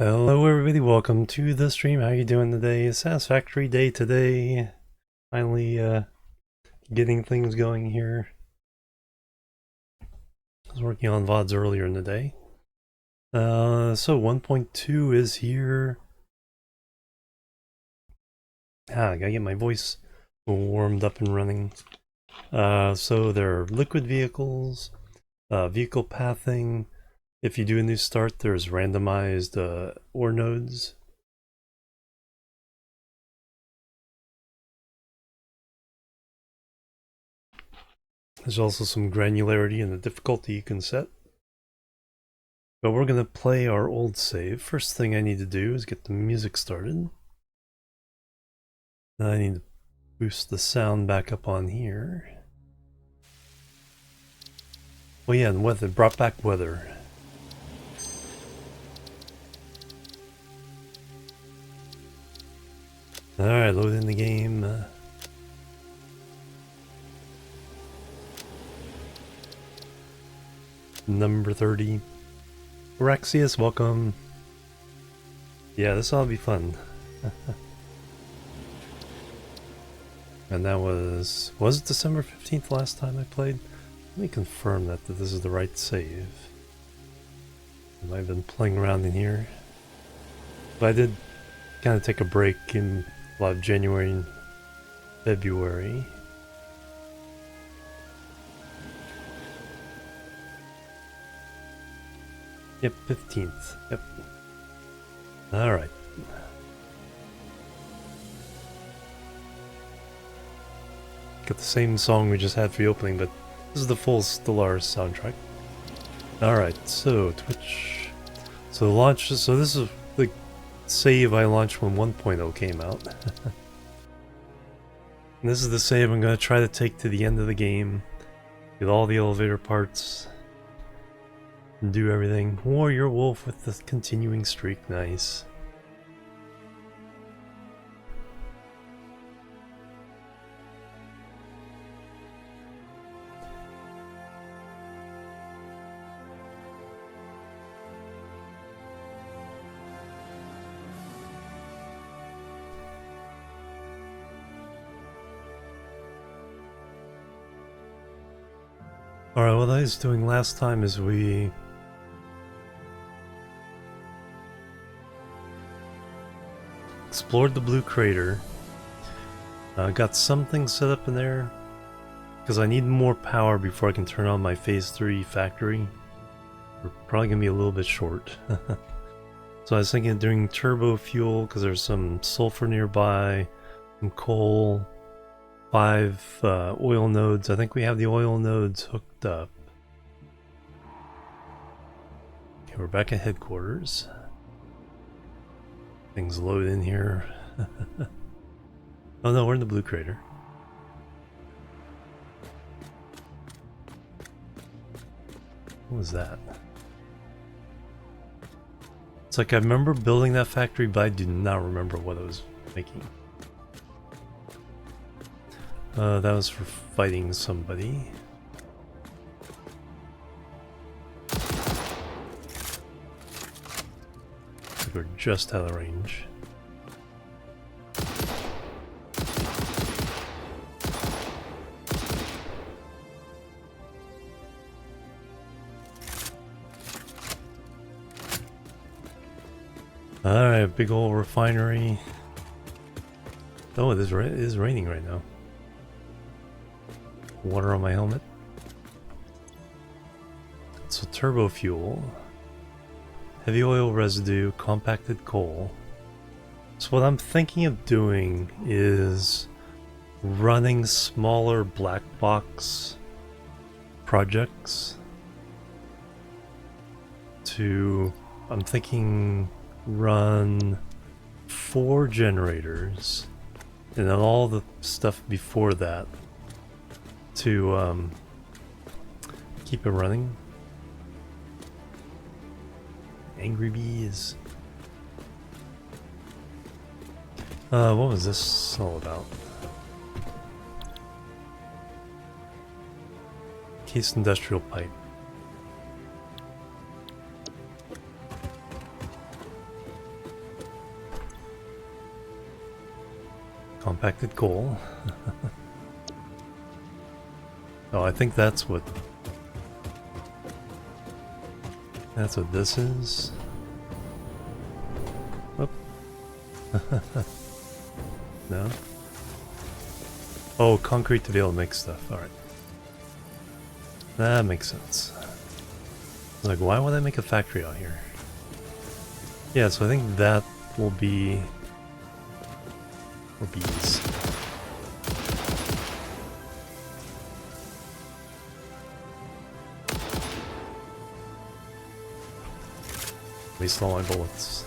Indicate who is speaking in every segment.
Speaker 1: Hello everybody, welcome to the stream. How you doing today? Satisfactory day today. Finally getting things going here. I was working on VODs earlier in the day. So 1.2 is here. I gotta get my voice warmed up and running. So there are liquid vehicles, vehicle pathing. If you do a new start, there's randomized ore nodes. There's also some granularity in the difficulty you can set. But we're going to play our old save. First thing I need to do is get the music started. Then I need to boost the sound back up on here. Oh yeah, and weather, brought back weather. Alright, load in the game. Number 30. Raxius, welcome. Yeah, this ought to be fun. And that was it December 15th last time I played? Let me confirm that this is the right save. I might have been playing around in here. But I did kind of take a break in a lot of January and February. Yep, 15th. Yep. Alright. Got the same song we just had for the opening, but this is the full Stellaris soundtrack. Alright, so Twitch. So this is the save I launched when 1.0 came out. And this is the save I'm going to try to take to the end of the game. Get all the elevator parts. And do everything. Warrior Wolf with the continuing streak, nice. Alright, what I was doing last time is we explored the blue crater. Got something set up in there because I need more power before I can turn on my phase 3 factory. We're probably gonna be a little bit short. So I was thinking of doing turbo fuel because there's some sulfur nearby, some coal, 5 oil nodes. I think we have the oil nodes hooked up. Okay, we're back at headquarters. Things load in here. Oh no, we're in the blue crater. What was that? It's like I remember building that factory, but I do not remember what it was making. That was for fighting somebody. We're just out of range. Alright, big old refinery. Oh, it is raining right now. Water on my helmet. So turbo fuel. Heavy oil residue, compacted coal. So what I'm thinking of doing is running smaller black box projects to, I'm thinking, run 4 generators and then all the stuff before that to keep it running. Angry bees. What was this all about? Case industrial pipe. compacted coal. Oh, I think that's what this is. Oop. No? Oh, concrete to be able to make stuff. Alright. That makes sense. Like, why would I make a factory out here? Yeah, so I think that will be for bees. Waste all my bullets.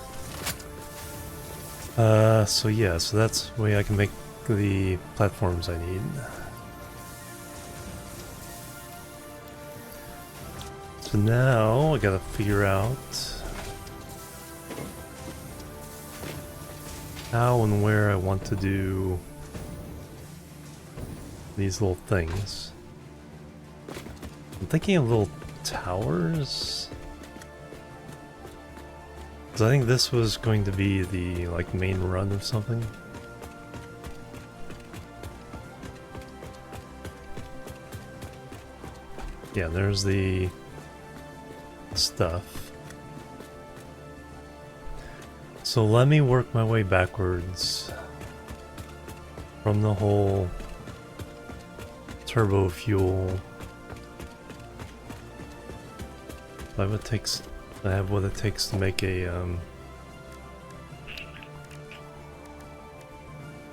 Speaker 1: So yeah, so that's the way I can make the platforms I need. So now I gotta figure out how and where I want to do these little things. I'm thinking of little towers. Because I think this was going to be the like main run of something. Yeah, there's the stuff. So let me work my way backwards from the whole turbo fuel. I have what it takes to make a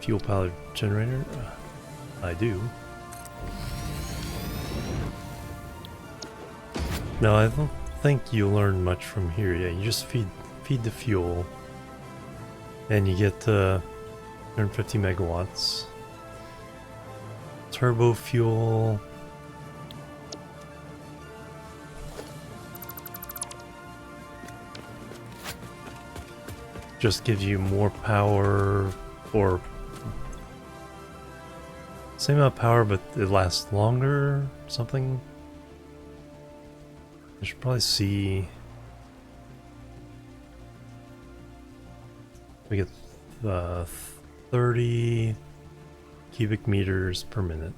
Speaker 1: fuel powered generator. I do. No, I don't think you learn much from here. Yeah, you just feed the fuel, and you get 150 megawatts. Turbo fuel. Just gives you more power, or same amount of power, but it lasts longer. Something. I should probably see. We get 30 cubic meters per minute.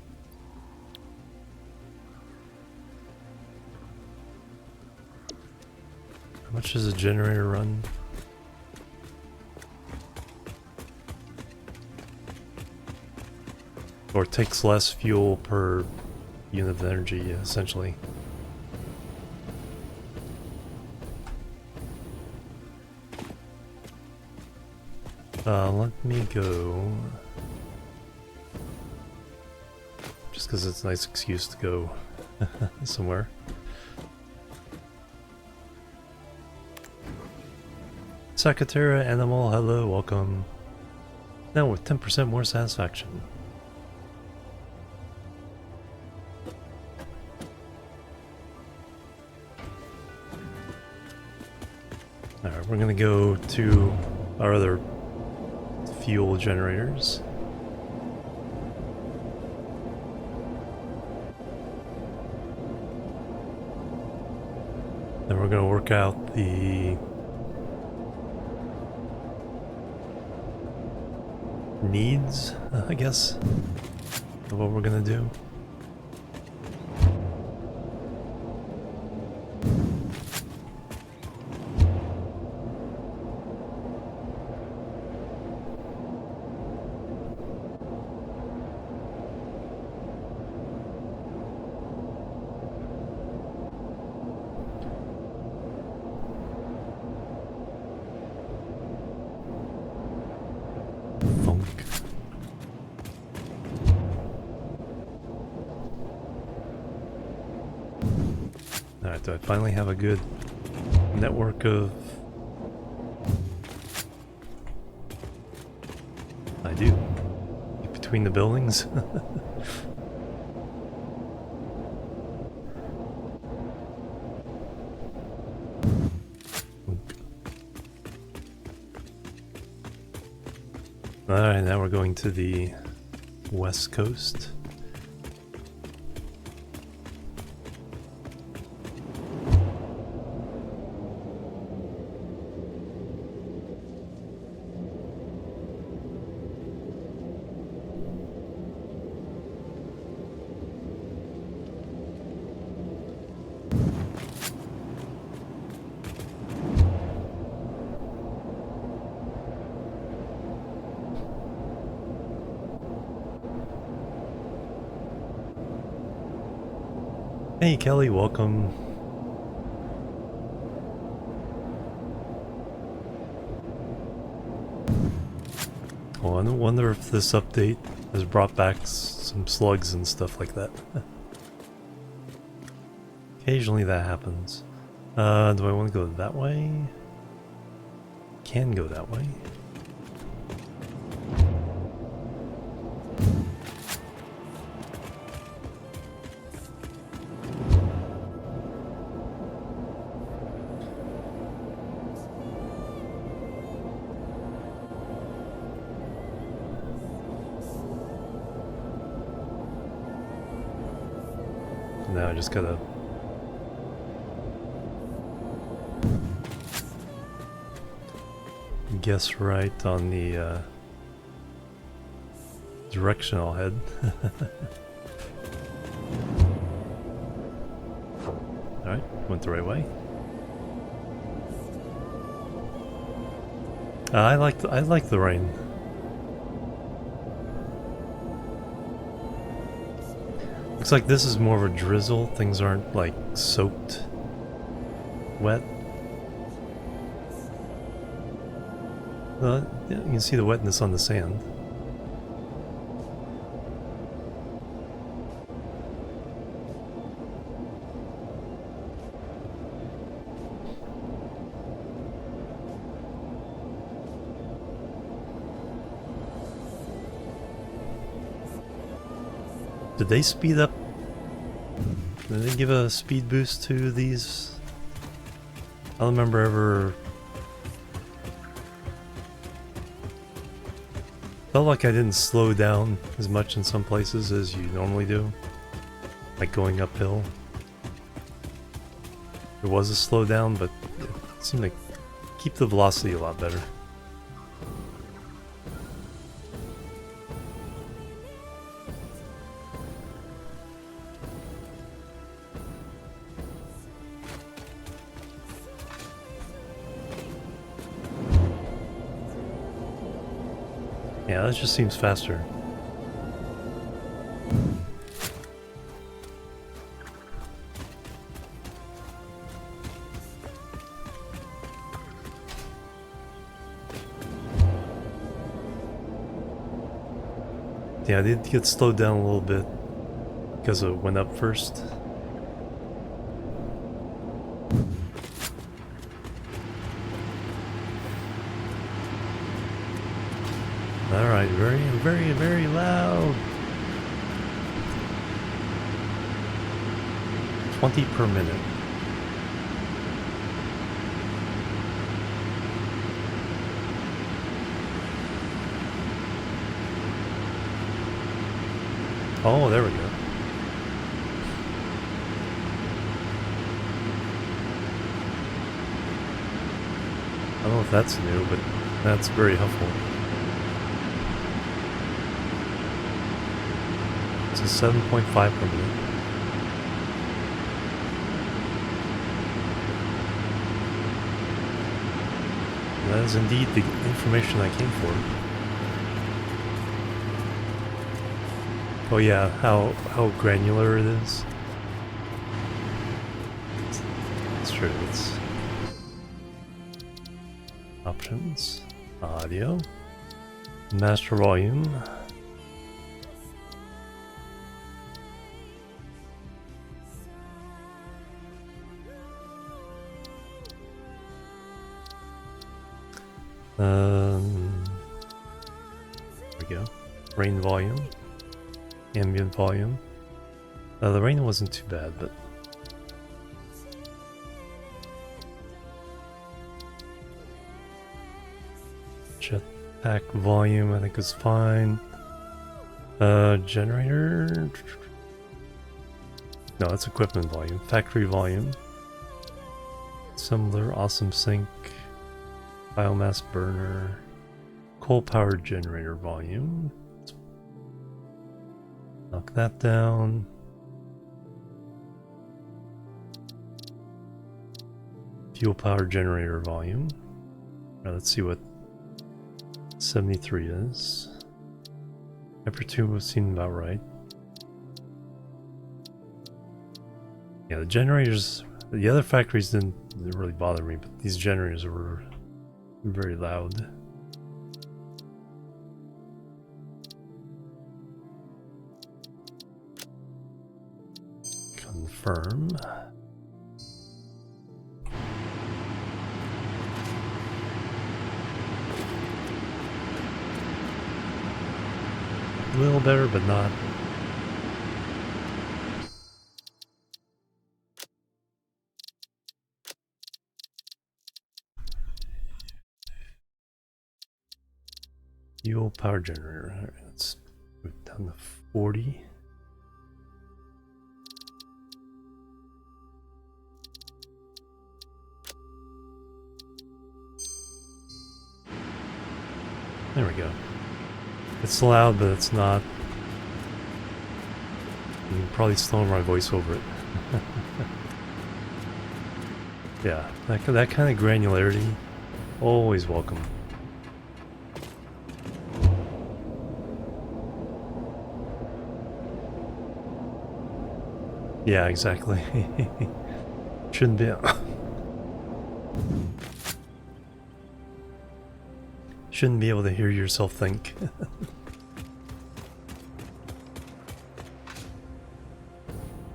Speaker 1: How much does a generator run? Or it takes less fuel per unit of energy, essentially. Let me go. Just because it's a nice excuse to go somewhere. Sakatera Animal, hello, welcome. Now with 10% more satisfaction. Alright, we're gonna go to our other fuel generators. Then we're gonna work out the needs, I guess, of what we're gonna do. Alright, do I finally have a good network of... I do. Between the buildings. Alright, now we're going to the west coast. Hey Kelly, welcome. Oh, I wonder if this update has brought back some slugs and stuff like that. Occasionally that happens. Do I want to go that way? Can go that way. Now I just gotta guess right on the direction I'll head. Alright, went the right way. I like the rain. Looks like this is more of a drizzle. Things aren't like soaked wet. Yeah, you can see the wetness on the sand. Did they speed up? Did they give a speed boost to these? I don't remember ever. Felt like I didn't slow down as much in some places as you normally do. Like going uphill. There was a slowdown, but it seemed to keep the velocity a lot better. Yeah, that just seems faster. Yeah, I did get slowed down a little bit because it went up first. Alright, very, very, very loud. 20 per minute. Oh, there we go. I don't know if that's new, but that's very helpful. This is 7.5 per minute. And that is indeed the information I came for. Oh yeah, how granular it is. It's true, it's options, audio, master volume. There we go. Rain volume. Ambient volume. The rain wasn't too bad, but jetpack volume I think is fine. Generator. No, it's equipment volume. Factory volume. Assembler, awesome sink. Biomass burner. Coal-powered generator volume. Knock that down. Fuel power generator volume. Now let's see what 73 is. Hyper 2 seemed about right. Yeah, the generators, the other factories didn't really bother me, but these generators were very loud. Confirm. A little better, but not. Fuel power generator. All right, let's move down to 40. There we go. It's loud, but it's not. You can probably still hear my voice over it. Yeah, that kind of granularity, always welcome. Yeah, exactly. Shouldn't be. Shouldn't be able to hear yourself think.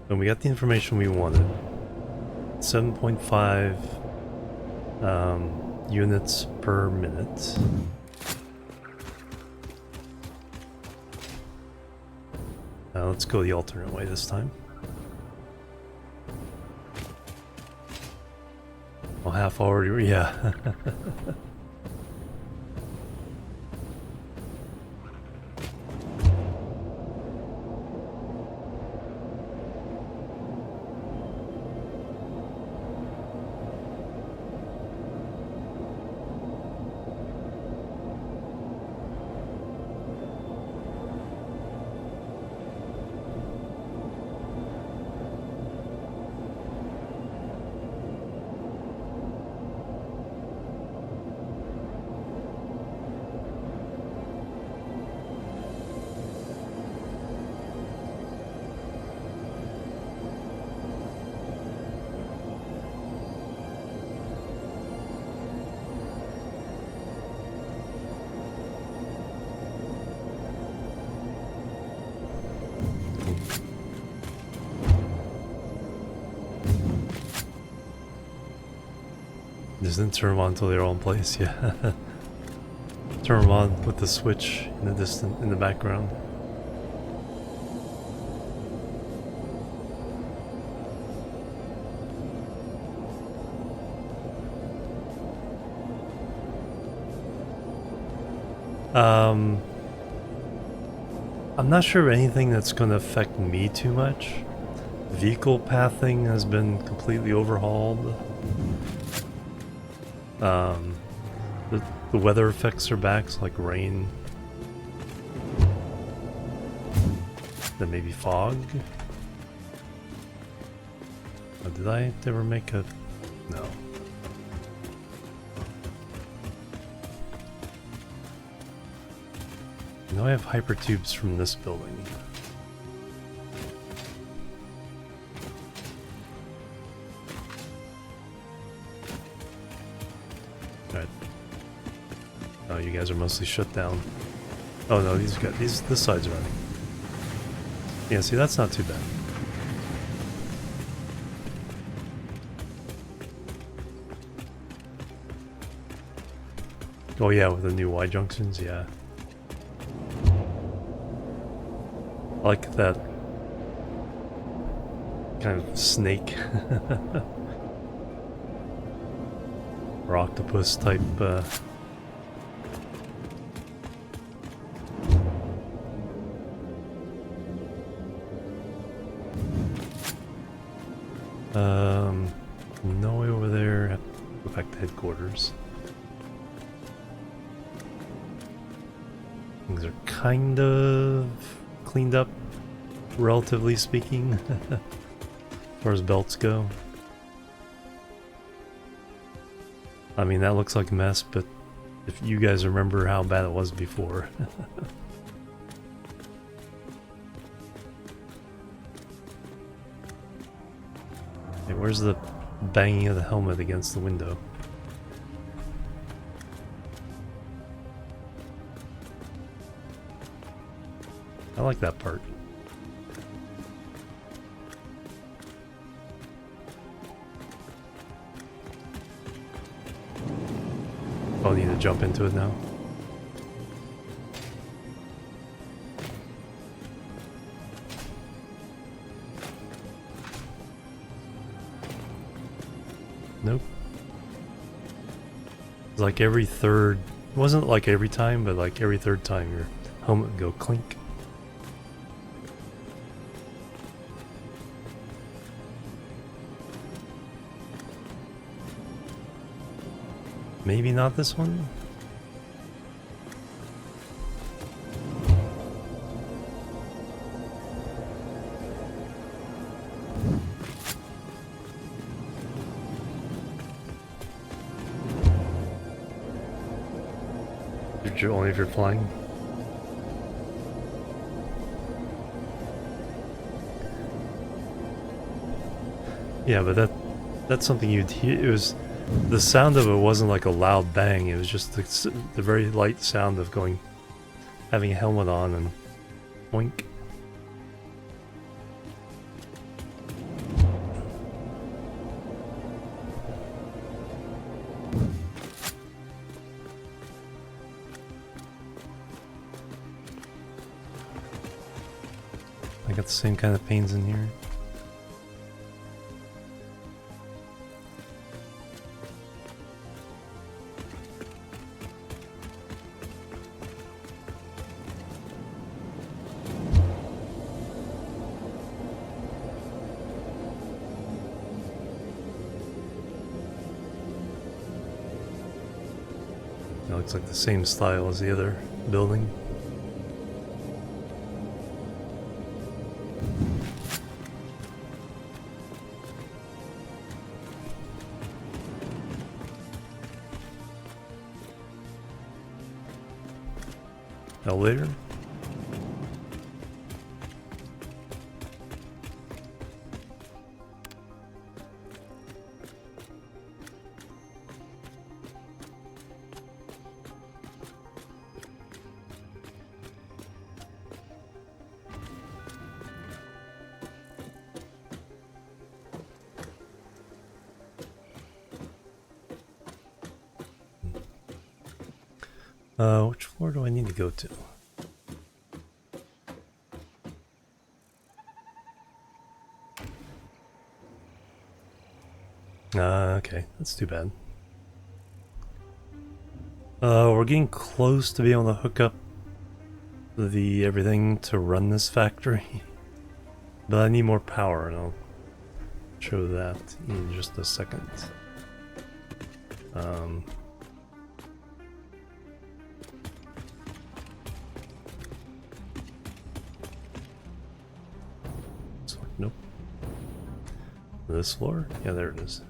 Speaker 1: And we got the information we wanted. 7.5 units per minute. Let's go the alternate way this time. Well, half already, yeah. Just didn't turn them on until they were all in place, yeah. Turn them on with the switch in the background. I'm not sure of anything that's going to affect me too much. Vehicle pathing has been completely overhauled. The weather effects are back, so like rain. Then maybe fog. Oh, did I ever make a... No. I know I have hypertubes from this building. Alright. Oh, you guys are mostly shut down. Oh no, this side's running. Yeah, see, that's not too bad. Oh yeah, with the new Y junctions, yeah. I like that kind of snake or octopus type no way over there. Have to go back to headquarters. Things are kind of cleaned up, relatively speaking, as far as belts go. I mean, that looks like a mess, but if you guys remember how bad it was before. Okay, where's the banging of the helmet against the window? I like that part. I'll need to jump into it now. Nope. It's like every third, it wasn't like every time, but like every third time your helmet would go clink. Maybe not this one? Only if you're flying? Yeah, but that's something you'd hear. It was, the sound of it wasn't like a loud bang, it was just the very light sound of going, having a helmet on and boink. I got the same kind of pains in here. It looks like the same style as the other building. Elevator? Which floor do I need to go to? Okay, that's too bad. We're getting close to being able to hook up the everything to run this factory. But I need more power, and I'll show that in just a second. So, nope. This floor? Yeah, there it is.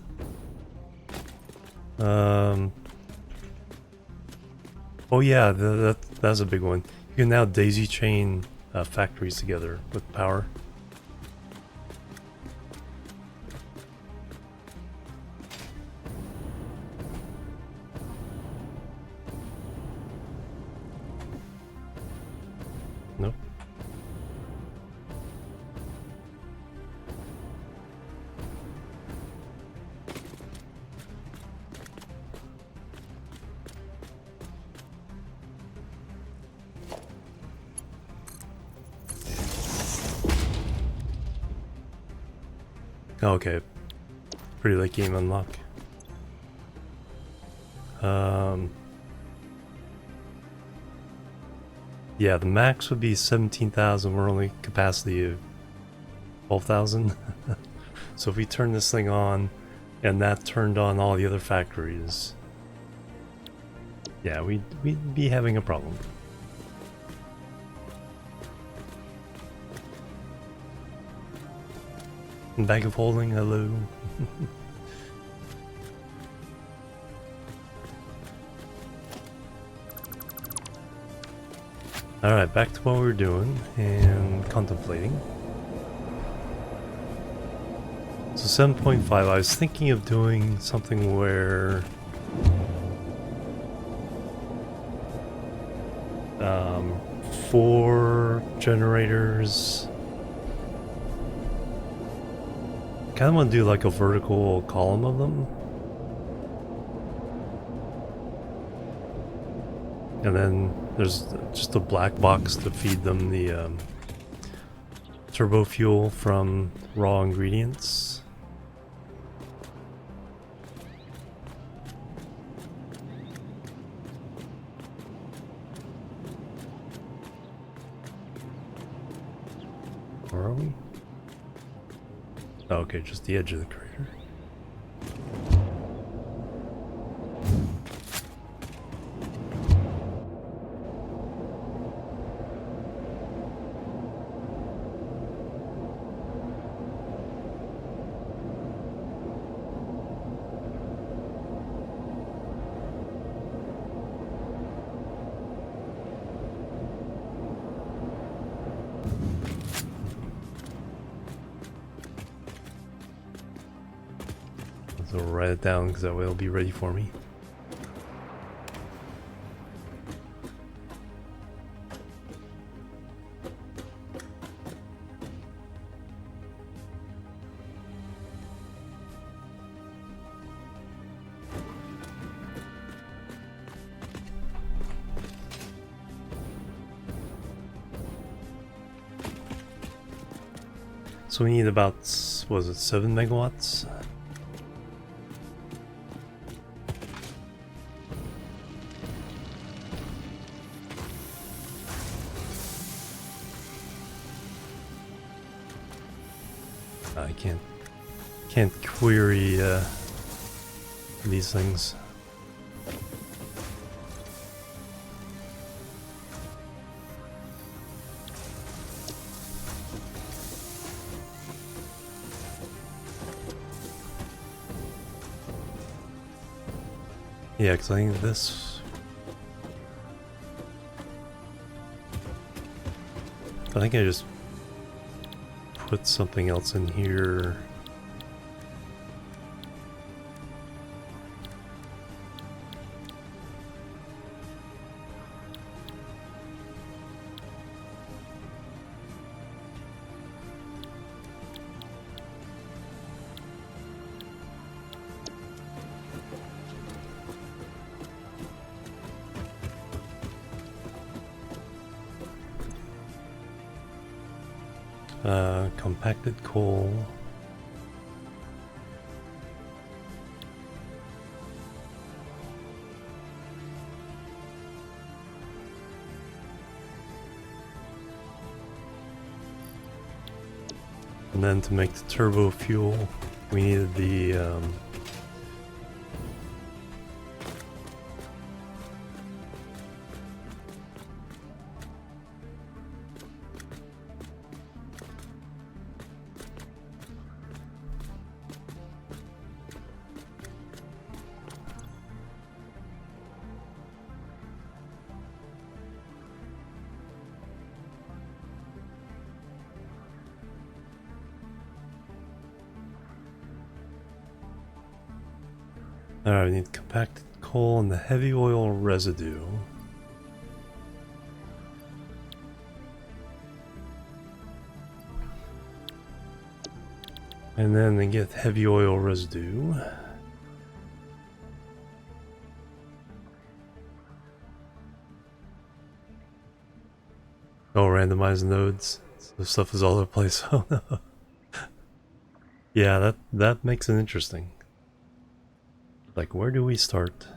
Speaker 1: Oh yeah, that's a big one. You can now daisy chain factories together with power. Nope. Okay, pretty late game unlock. Yeah, the max would be 17,000. We're only capacity of 12,000. So if we turn this thing on, and that turned on all the other factories, yeah, we'd be having a problem. Bag of holding, hello. Alright, back to what we were doing and contemplating. So 7.5, I was thinking of doing something where 4 generators. Kind of want to do like a vertical column of them. And then there's just a black box to feed them the turbo fuel from raw ingredients. Where are we? Oh, okay, just the edge of the crater. So write it down because that way it'll be ready for me. So we need about, was it 7 megawatts? I can't query these things. Yeah, because I think this... I think I just put something else in here. Compacted coal. And then to make the turbo fuel, we needed the Alright, we need compacted coal and the heavy oil residue. And then they get heavy oil residue. Oh, randomized nodes. So stuff is all over the place. Oh no. Yeah, that makes it interesting. Like, where do we start?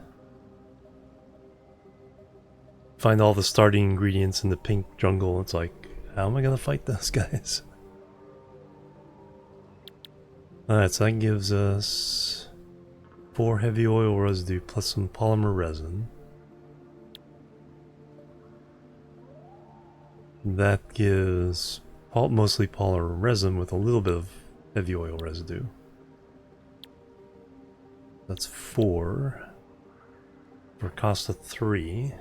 Speaker 1: Find all the starting ingredients in the pink jungle. It's like, how am I gonna fight those guys? Alright, so that gives us 4 heavy oil residue plus some polymer resin. That gives mostly polymer resin with a little bit of heavy oil residue. That's 4 for a cost of 3.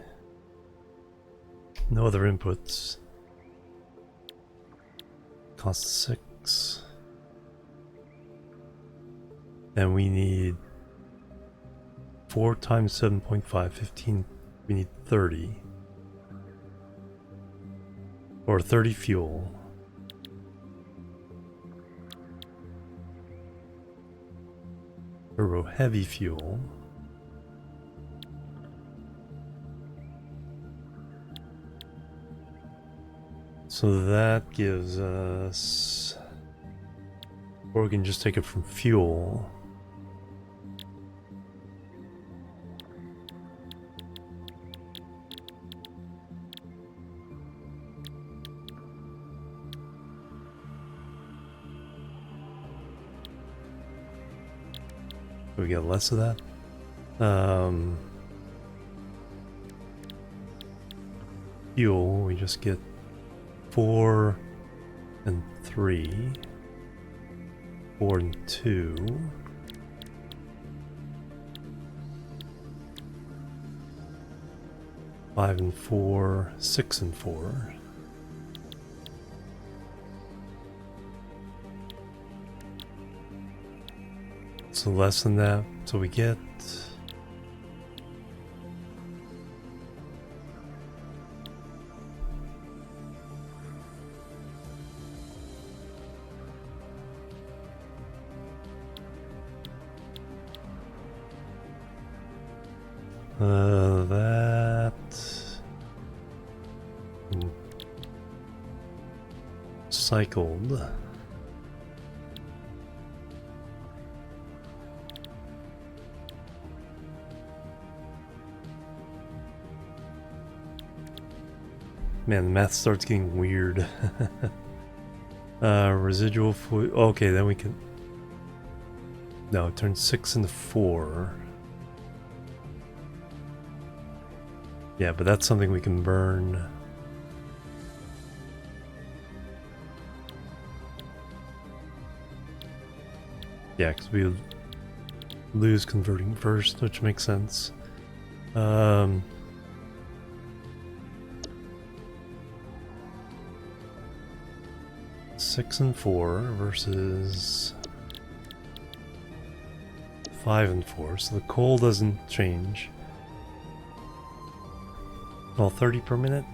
Speaker 1: No other inputs. Cost 6. And we need 4 times 7.5, 15. We need 30. Or 30 fuel. Turbo heavy fuel. So that gives us, or we can just take it from fuel. We get less of that. Fuel, we just get 4 and 3, 4 and 2, 5 and 4, 6 and 4. So less than that, so we get that cycled. Man, the math starts getting weird. Residual fluid. Okay, then we can. No, it turns 6 into 4. Yeah, but that's something we can burn. Yeah, because we lose converting first, which makes sense. 6 and 4 versus 5 and 4, so the coal doesn't change. Well, 30 per minute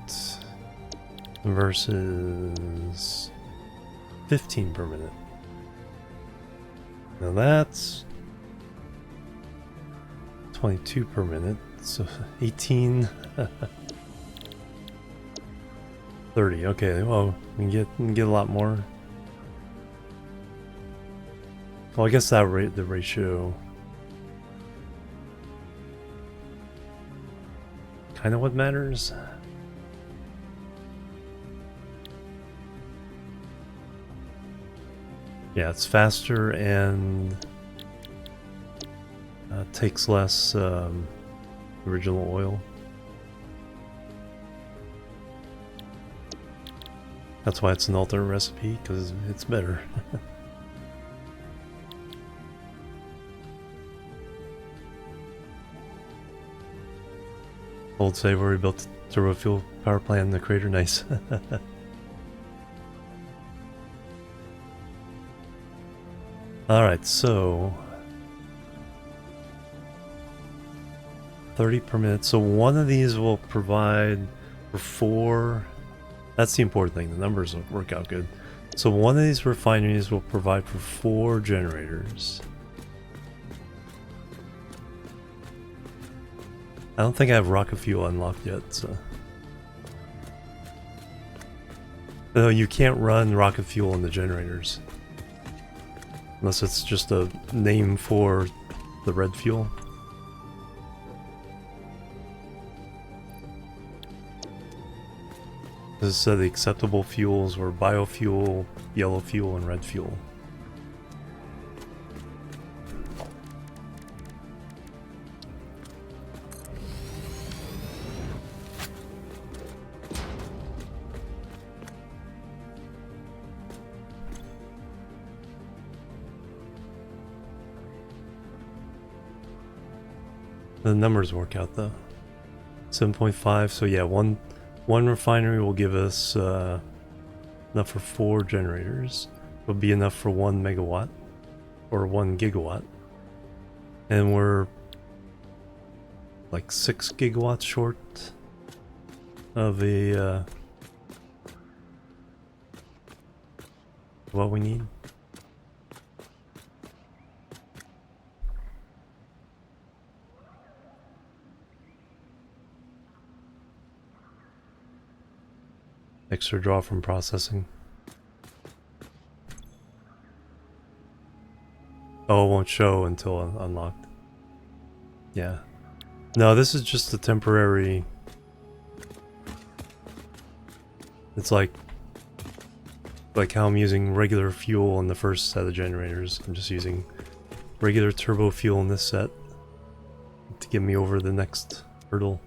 Speaker 1: versus 15 per minute. Now that's 22 per minute, so 18. 30. Okay, well, we can get a lot more. Well, I guess that the ratio kind of what matters. Yeah, it's faster and takes less original oil. That's why it's an alternate recipe, because it's better. Old save where we built a turbo fuel power plant in the crater. Nice. Alright, so 30 per minute. So one of these will provide for 4. That's the important thing. The numbers will work out good. So one of these refineries will provide for 4 generators. I don't think I have rocket fuel unlocked yet, so. No, you can't run rocket fuel in the generators. Unless it's just a name for the red fuel. This said the acceptable fuels were biofuel, yellow fuel, and red fuel. The numbers work out though. 7.5, so yeah, one refinery will give us enough for 4 generators. It'll be enough for 1 megawatt or 1 gigawatt. And we're like 6 gigawatts short of a what we need. Extra draw from processing. Oh, it won't show until unlocked. Yeah. No, this is just a temporary. It's like how I'm using regular fuel in the first set of generators. I'm just using regular turbo fuel in this set to get me over the next hurdle.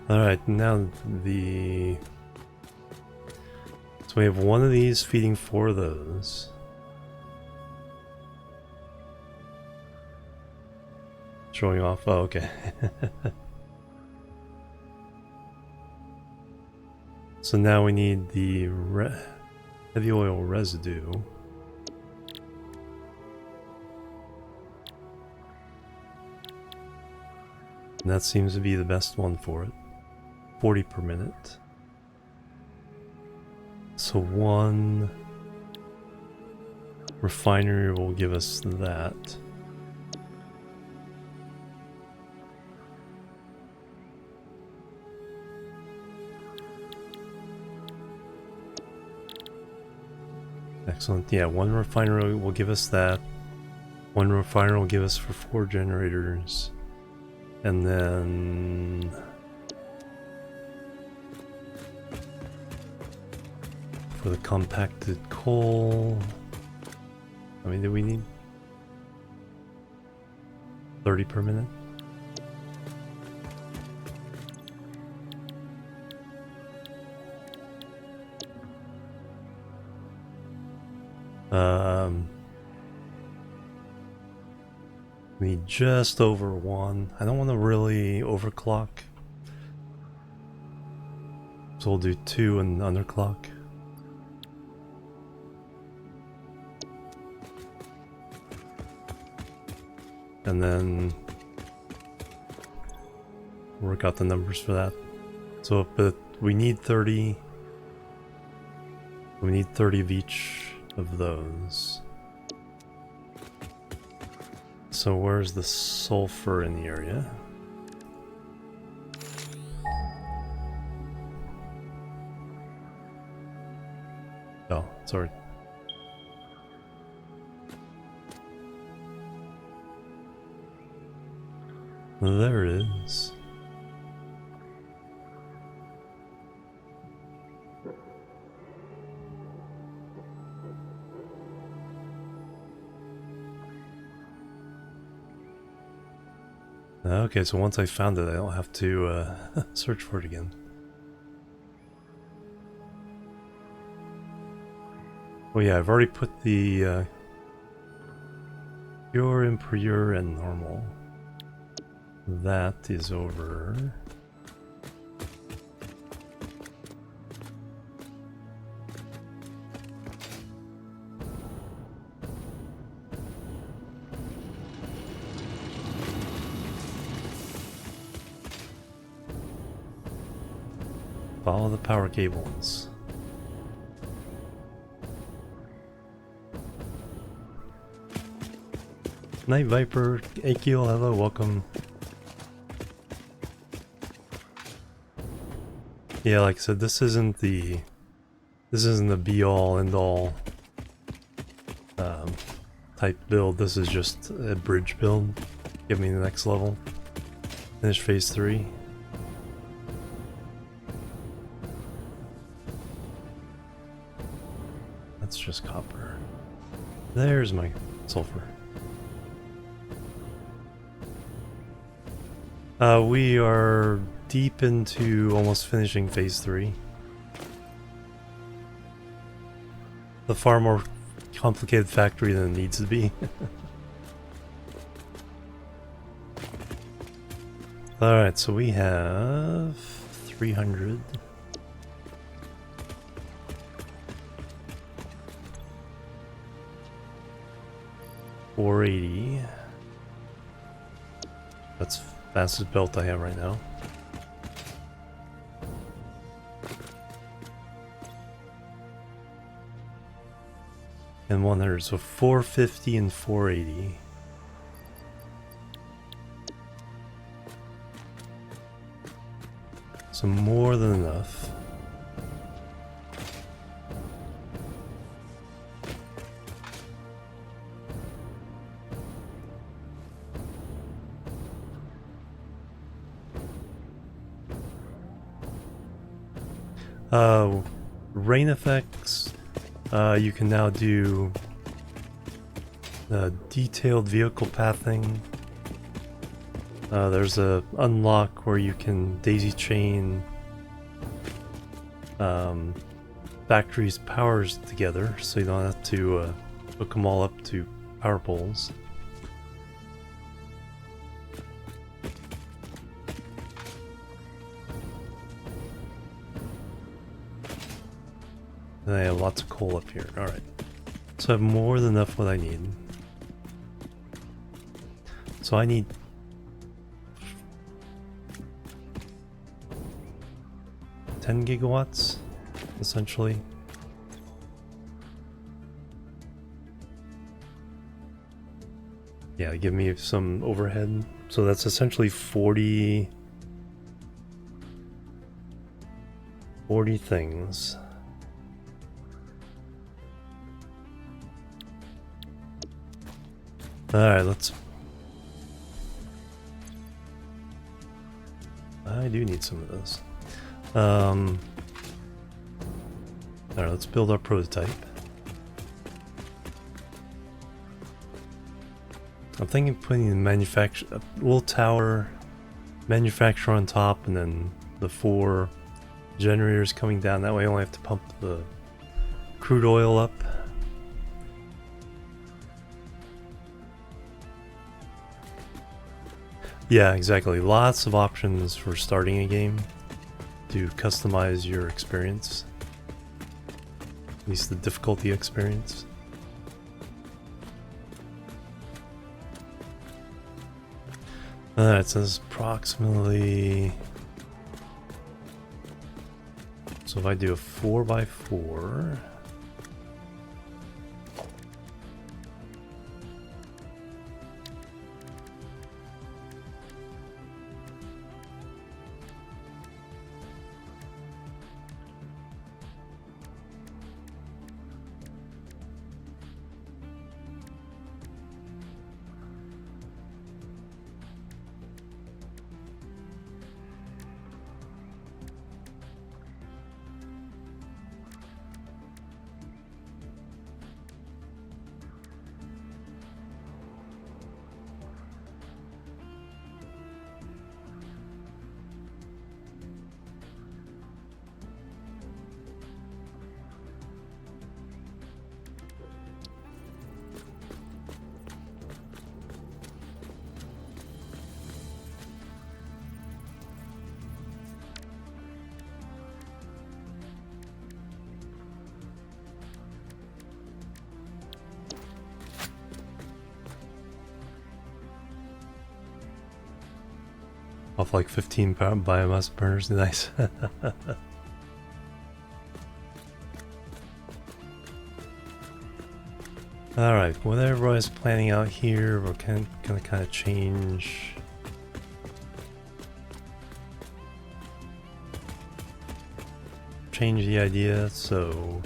Speaker 1: Alright, now the... So we have one of these feeding 4 of those. Showing off, oh okay. So now we need the heavy oil residue. And that seems to be the best one for it. 40 per minute. So one refinery will give us that. Excellent. Yeah, one refinery will give us that. One refinery will give us for 4 generators. And then... for the compacted coal... I mean, do we need 30 per minute? We need just over 1. I don't want to really overclock. So we'll do 2 and underclock. And then work out the numbers for that. So, but we need 30. We need 30 of each of those. So where's the sulfur in the area? Oh, sorry. There it is. Okay, so once I found it, I don't have to search for it again. Oh yeah, I've already put the pure, impure, and normal. That is over. Follow the power cables. Night Viper, Akil, hello, welcome. Yeah, like I said, this isn't the be all end all type build. This is just a bridge build. Give me the next level. Finish phase 3. That's just copper. There's my sulfur. We are deep into almost finishing phase 3. a far more complicated factory than it needs to be. Alright, so we have 300. $480. That's fastest belt I have right now. And 100, so 450 and 480. So more than enough. Rain effects. You can now do detailed vehicle pathing. There's a unlock where you can daisy chain factories' powers together, so you don't have to hook them all up to power poles. And I have lots of coal up here. Alright. So I have more than enough what I need. So I need 10 gigawatts, essentially. Yeah, give me some overhead. So that's essentially 40 things. Alright, let's... I do need some of this. Alright, let's build our prototype. I'm thinking putting the little tower manufacturer on top, and then the 4 generators coming down. That way I only have to pump the crude oil up. Yeah, exactly. Lots of options for starting a game to customize your experience. At least the difficulty experience. It says approximately... So if I do a 4x4... Off like 15 biomass burners, nice. Alright, whatever I was planning out here, we're gonna kind of change. Change the idea, so...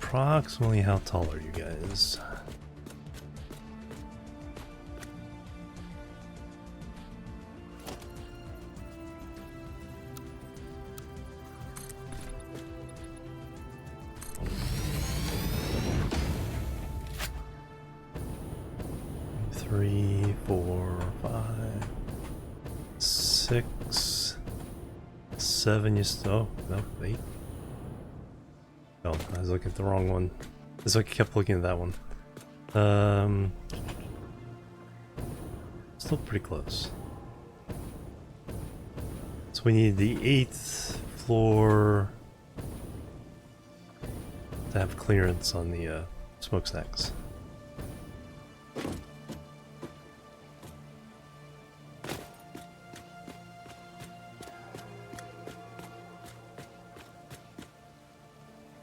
Speaker 1: Approximately how tall are you guys? 3, 4, 5, 6, 7. You still? Oh, no, 8. Oh, I was looking at the wrong one. So I kept looking at that one. Still pretty close. So we need the 8th floor to have clearance on the smokestacks.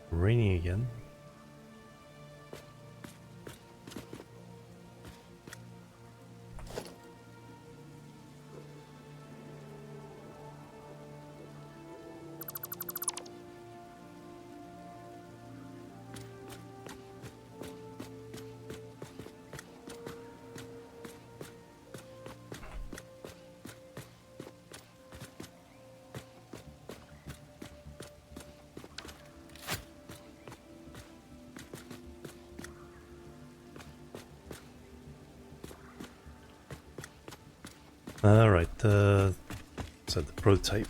Speaker 1: Raining again. Alright, so the prototype.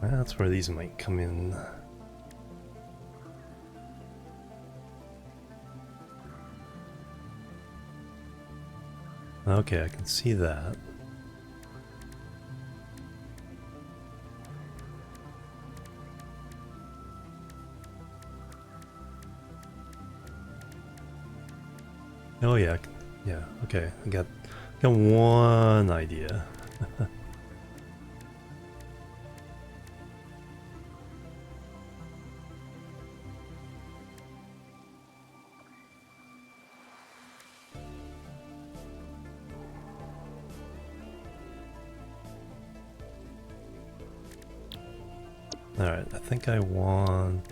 Speaker 1: That's where these might come in. Okay, I can see that. Oh yeah, yeah, okay, I got one idea. Alright, I think I want...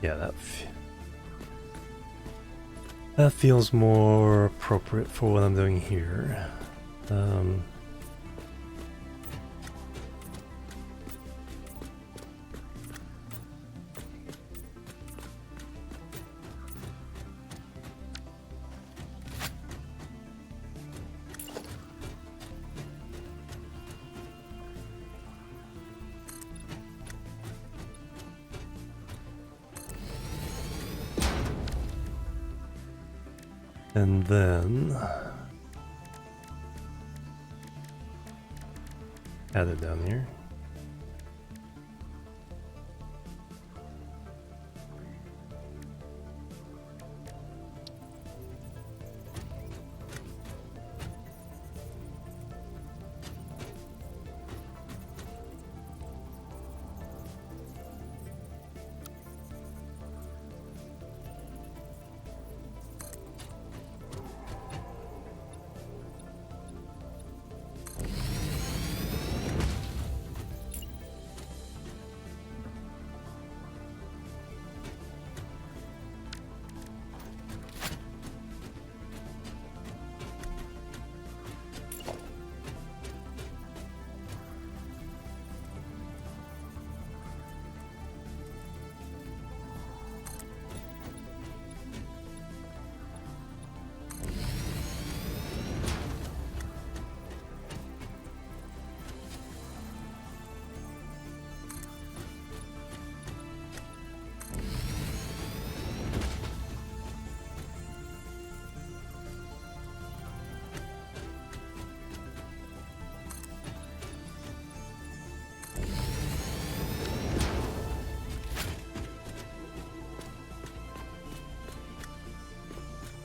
Speaker 1: yeah, that feels more appropriate for what I'm doing here. And then add it down here.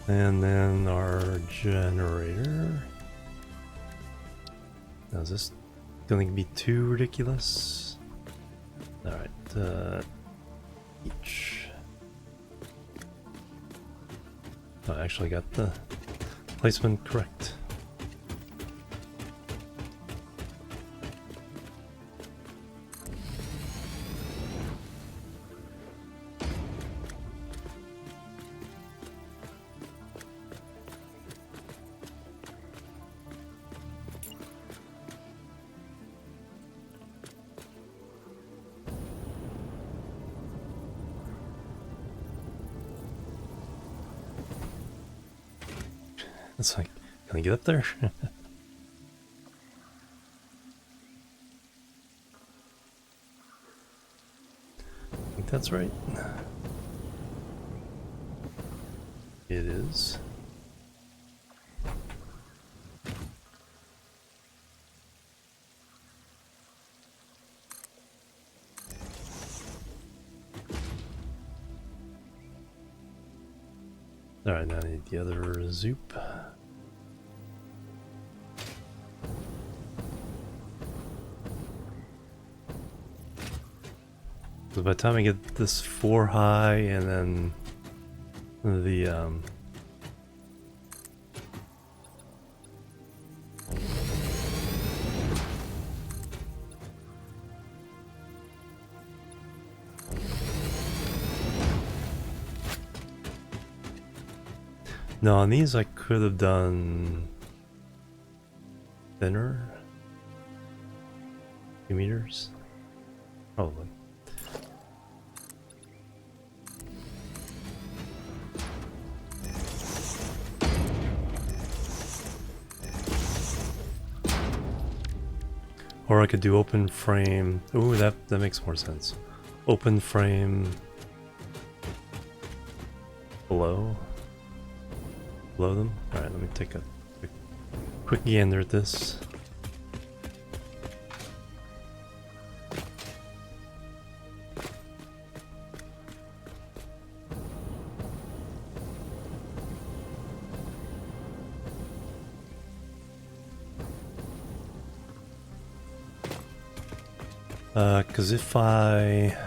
Speaker 1: And then our generator. Now is this going to be too ridiculous? Alright, each. Oh, I actually got the placement correct. It's like, can I get up there? I think that's right. It is. Alright, now I need the other zoop. So by the time I get this 4 high and then the no, on these I could have done thinner 2 meters, probably. Or I could do open frame. Ooh, that makes more sense. Open frame below them. All right, let me take a quick gander at this. Because if I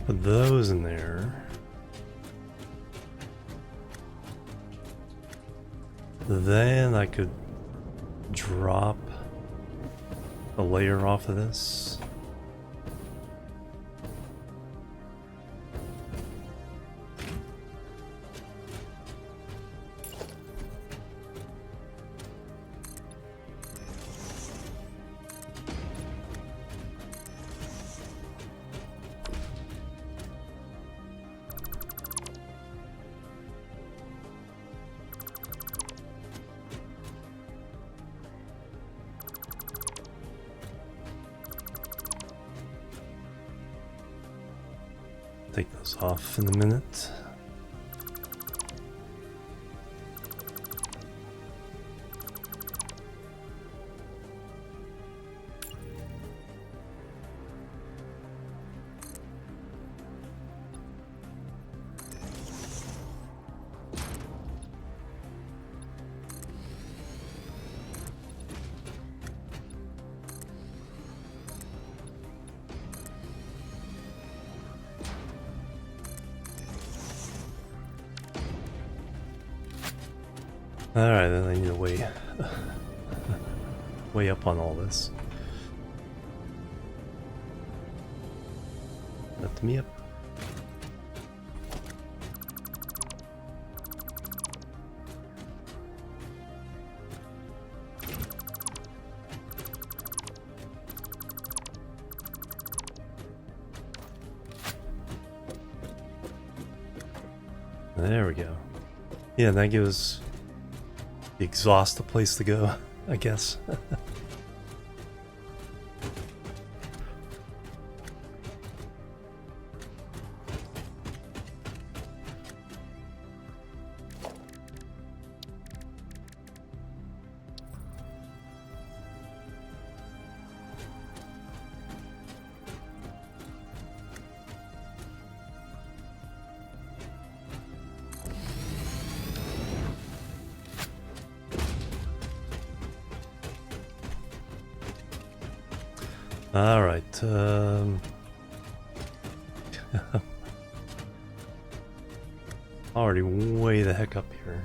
Speaker 1: put those in there, then I could drop a layer off of this. Take those off in a minute. Alright, then I need to way up on all this. Lift me up. There we go. Yeah, and that gives the exhaust a place to go, I guess. All right. Already way the heck up here.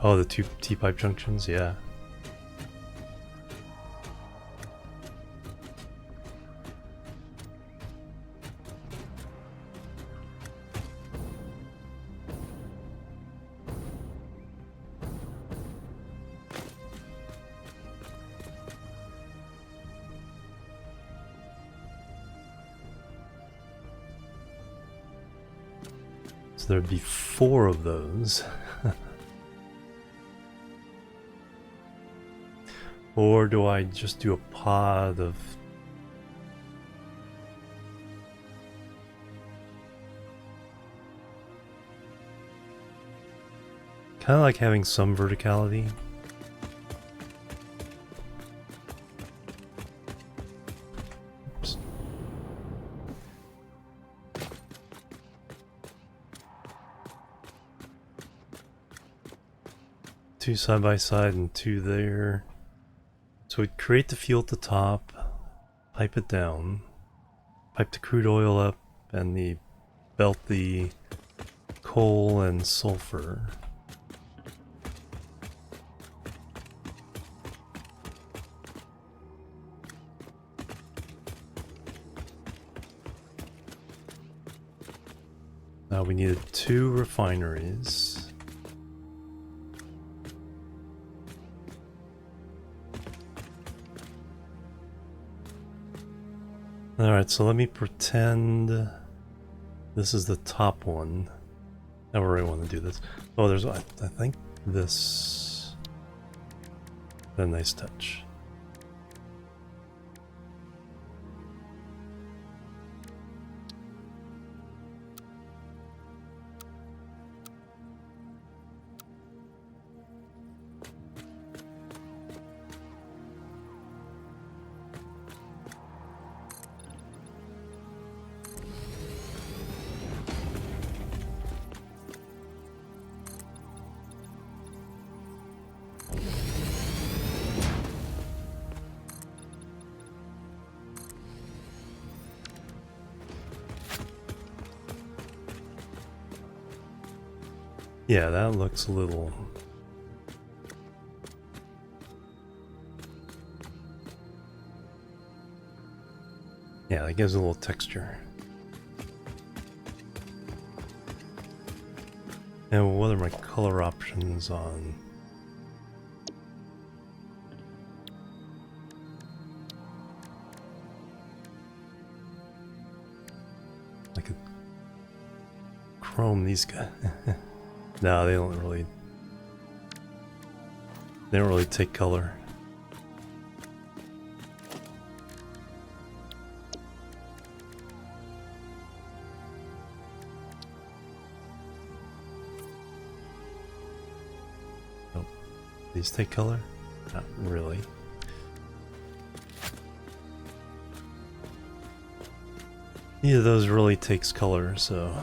Speaker 1: Oh, the two T-pipe junctions, yeah. So there'd be 4 of those. Or do I just do a pod of... Kind of like having some verticality. Oops. Two side by side and 2 there. So we'd create the fuel at the top, pipe it down, pipe the crude oil up, and belt the coal and sulfur. Now we needed 2 refineries. Alright, so let me pretend this is the top one. I don't really want to do this. Oh, there's, I think this, a nice touch. Yeah, that looks a little... Yeah, that gives a little texture. And what are my color options on? I could chrome these guys. No, they don't really take color. Nope. These take color? Not really. Neither of those really takes color, so...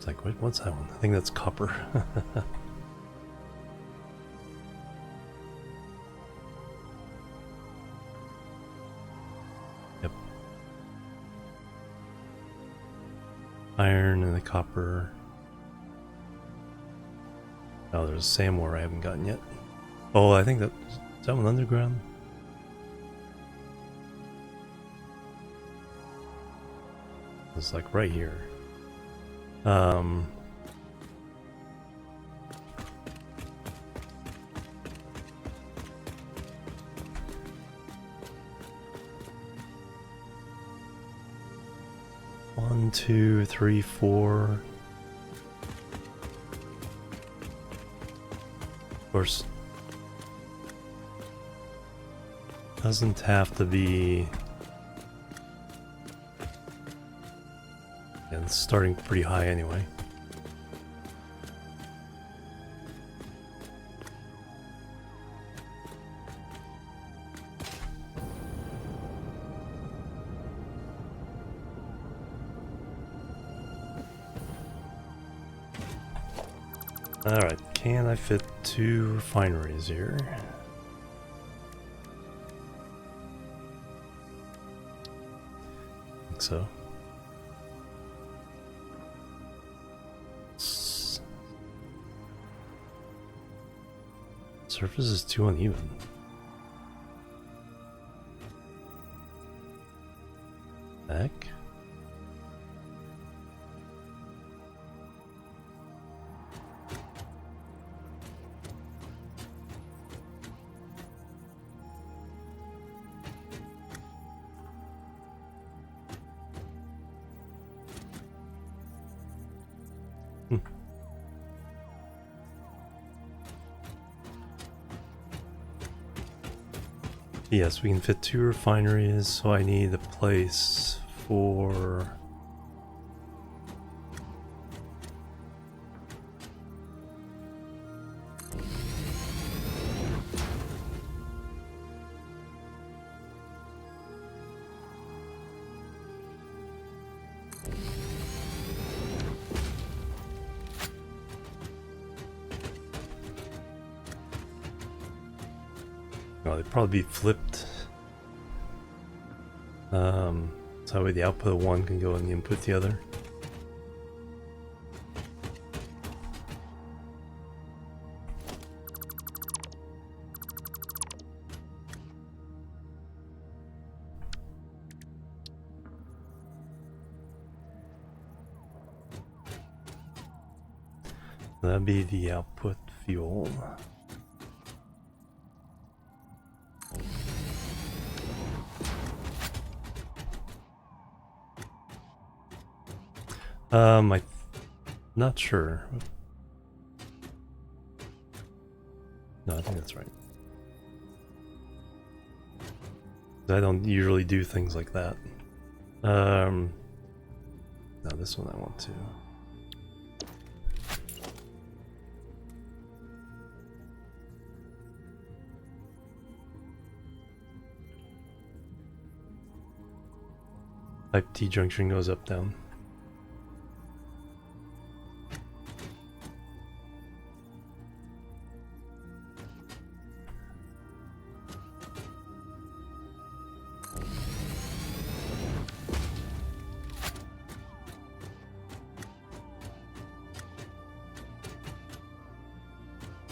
Speaker 1: Like, wait, what's that one? I think that's copper. Yep. Iron and the copper. Oh, there's a Sam ore I haven't gotten yet. Oh, I think is that one underground? It's like right here. One, two, three, four. Of course, doesn't have to be. Yeah, it's starting pretty high anyway. Alright, can I fit 2 refineries here? I think so. Surface is too uneven. Heck? Yes, we can fit 2 refineries, so I need a place for... Oh, they'd probably be flipped. So that way the output of one can go in the input the other. That'd be the output fuel. I'm not sure. No, I think that's right. I don't usually do things like that. No, this one I want to. Type T junction goes up, down.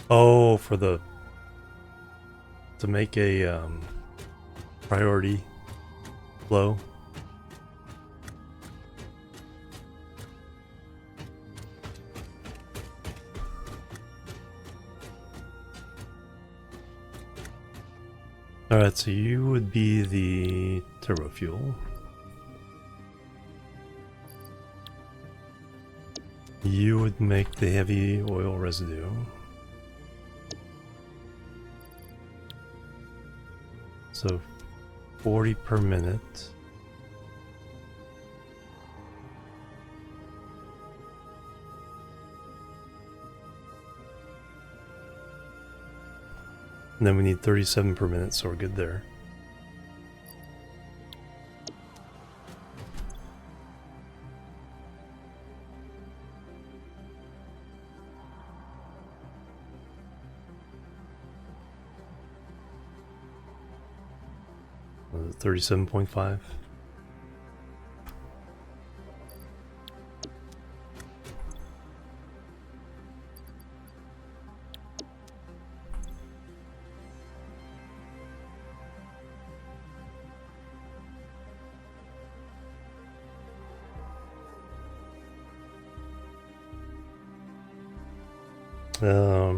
Speaker 1: Oh, for the... to make a priority flow. Alright, so you would be the turbo fuel. You would make the heavy oil residue. So 40 per minute. And then we need 37 per minute, so we're good there. Was it 37.5? So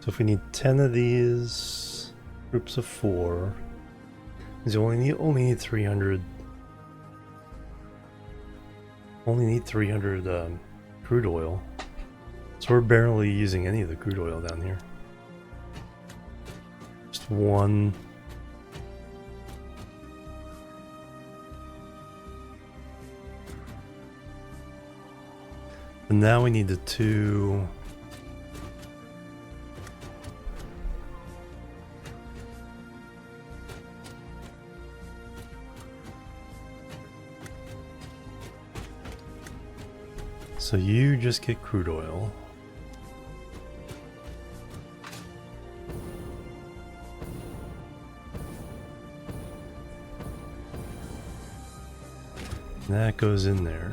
Speaker 1: if we need 10 of these groups of 4, we only need 300. Only need 300 crude oil. So we're barely using any of the crude oil down here. Just one. And now we need the 2. So you just get crude oil. And that goes in there.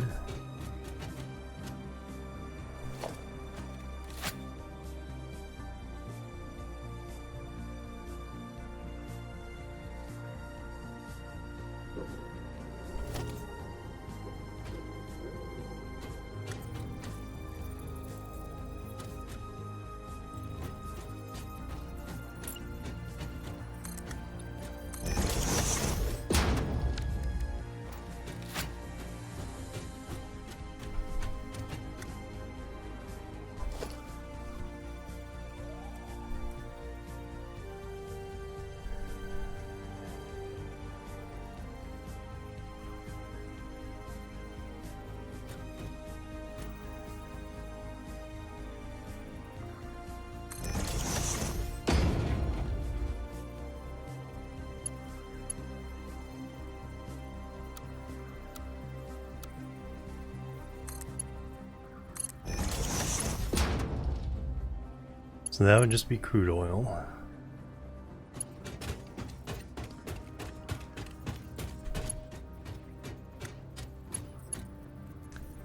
Speaker 1: So that would just be crude oil.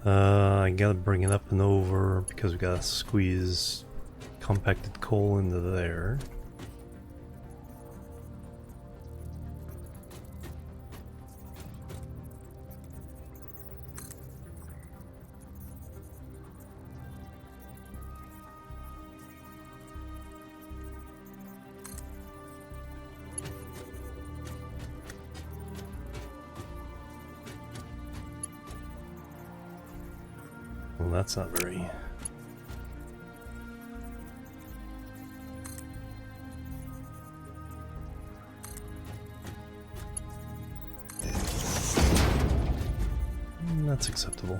Speaker 1: I gotta bring it up and over because we gotta squeeze compacted coal into there. Well, that's not very... That's acceptable.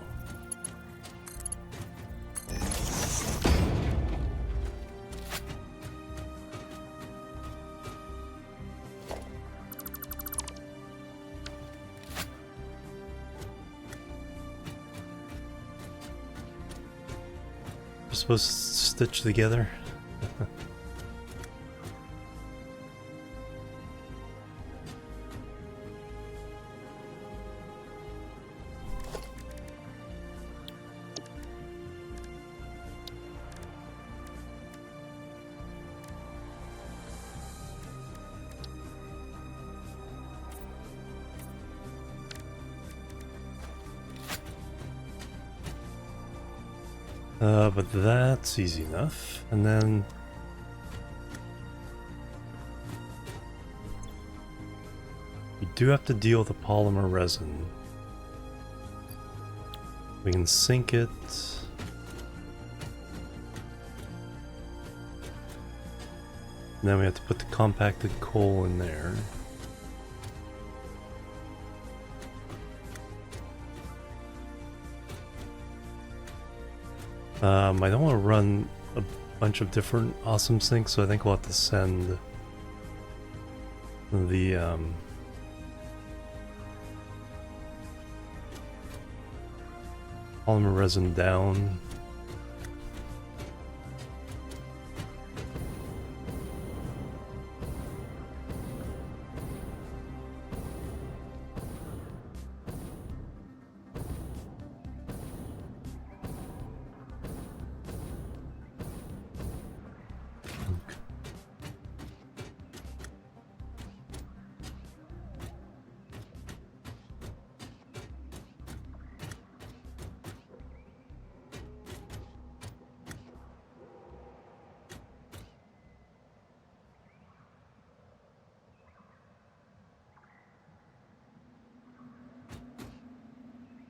Speaker 1: We're supposed to stitch together. But that's easy enough. And then we do have to deal with the polymer resin. We can sink it. And then we have to put the compacted coal in there. I don't want to run a bunch of different awesome sinks, so I think we'll have to send the polymer resin down.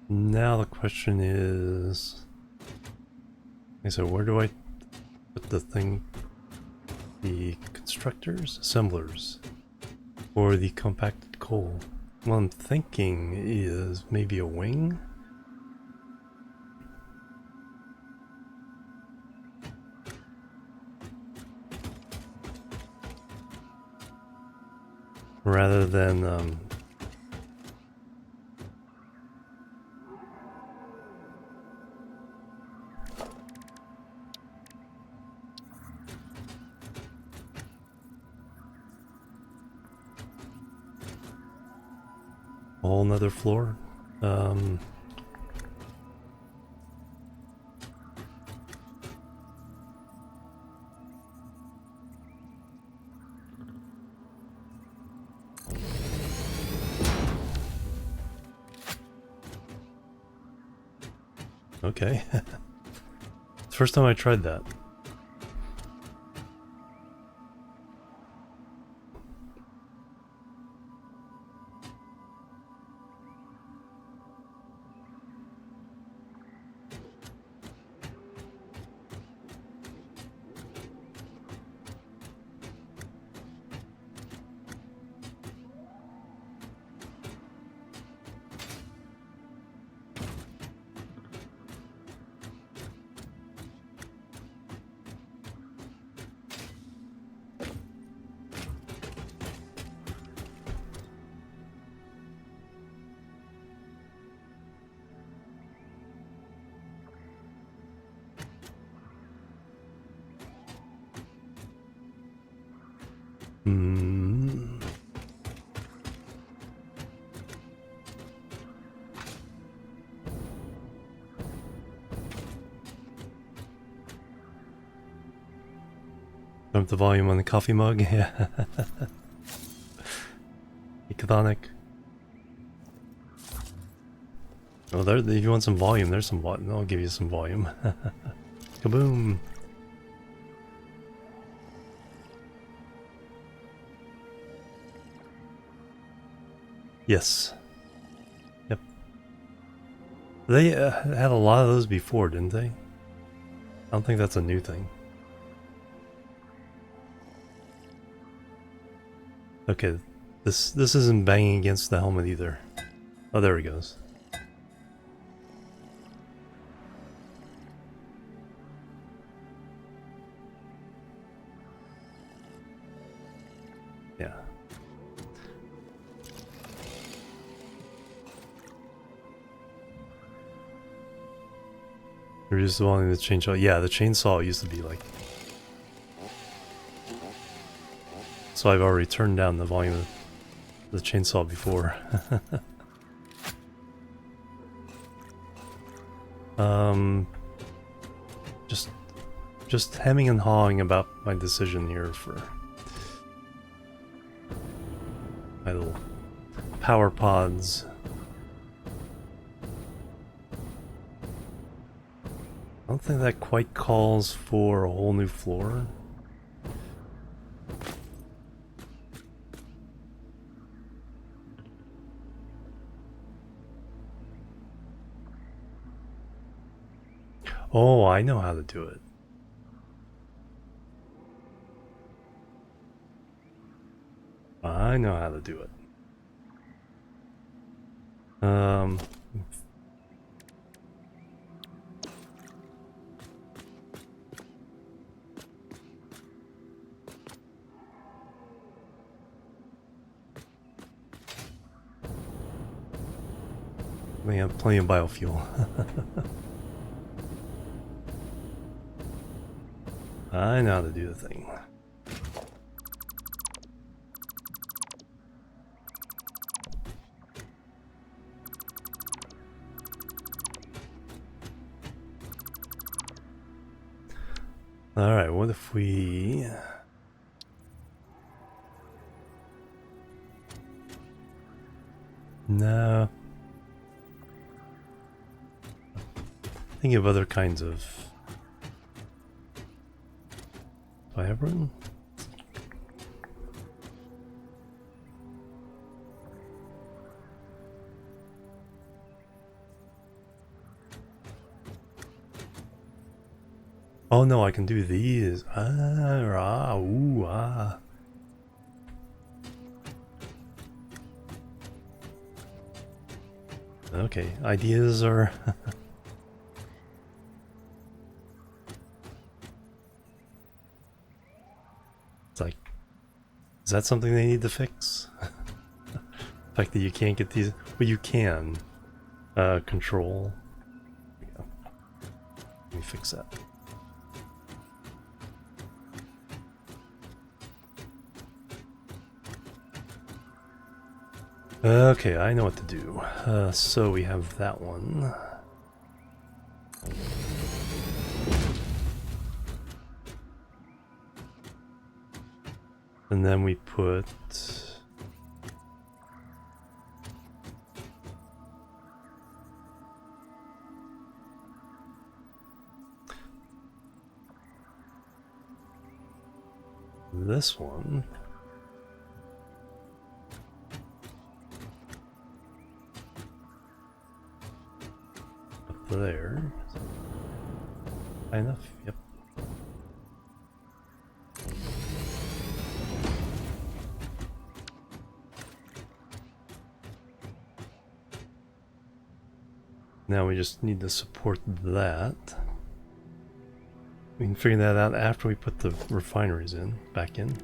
Speaker 1: Now the question is... Okay, so where do I put the thing? The constructors? Assemblers. Or the compacted coal? What I'm thinking is maybe a wing? Rather than a whole nother floor. Okay. First time I tried that. Hmm. Dump the volume on the coffee mug. Yeah. Echthonic. Oh, there. If you want some volume, there's some volume. I'll give you some volume. Kaboom. Yes. Yep. They had a lot of those before, didn't they? I don't think that's a new thing. Okay, this isn't banging against the helmet either. Oh, there he goes. Yeah. You're just wanting the chainsaw. Yeah, the chainsaw used to be like... So I've already turned down the volume of the chainsaw before. Just hemming and hawing about my decision here for my little power pods. I don't think that quite calls for a whole new floor. Oh, I know how to do it. I know how to do it. We have plenty of biofuel. I know how to do the thing. Alright, what if we... No. Thinking of other kinds of... Vibrant? Oh no, I can do these. Ah, ooh, ah. Okay, ideas are... It's like, is that something they need to fix? The fact that you can't get these... Well, you can. Control. There we go. Let me fix that. Okay, I know what to do. So we have that one. And then we put... this one. Up there. High enough? Yep. Now we just need to support that. We can figure that out after we put the refineries in, back in.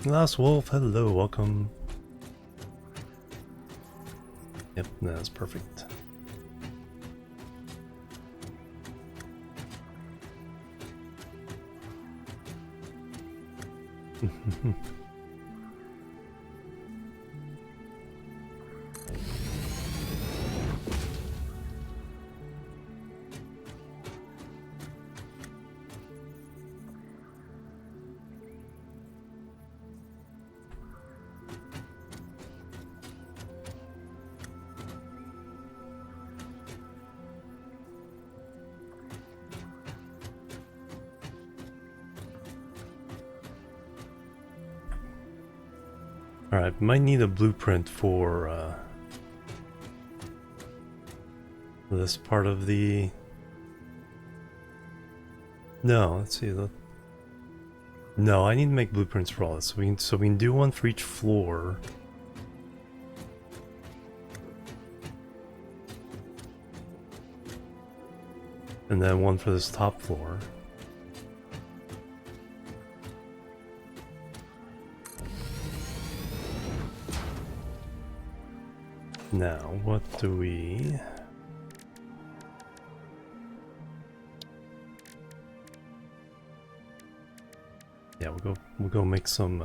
Speaker 1: Last Wolf, hello, welcome. Yep, that's perfect. Alright, might need a blueprint for this part of the... No, let's see. No, I need to make blueprints for all this. So we can do one for each floor. And then one for this top floor. Now, what do we... Yeah, we'll go make some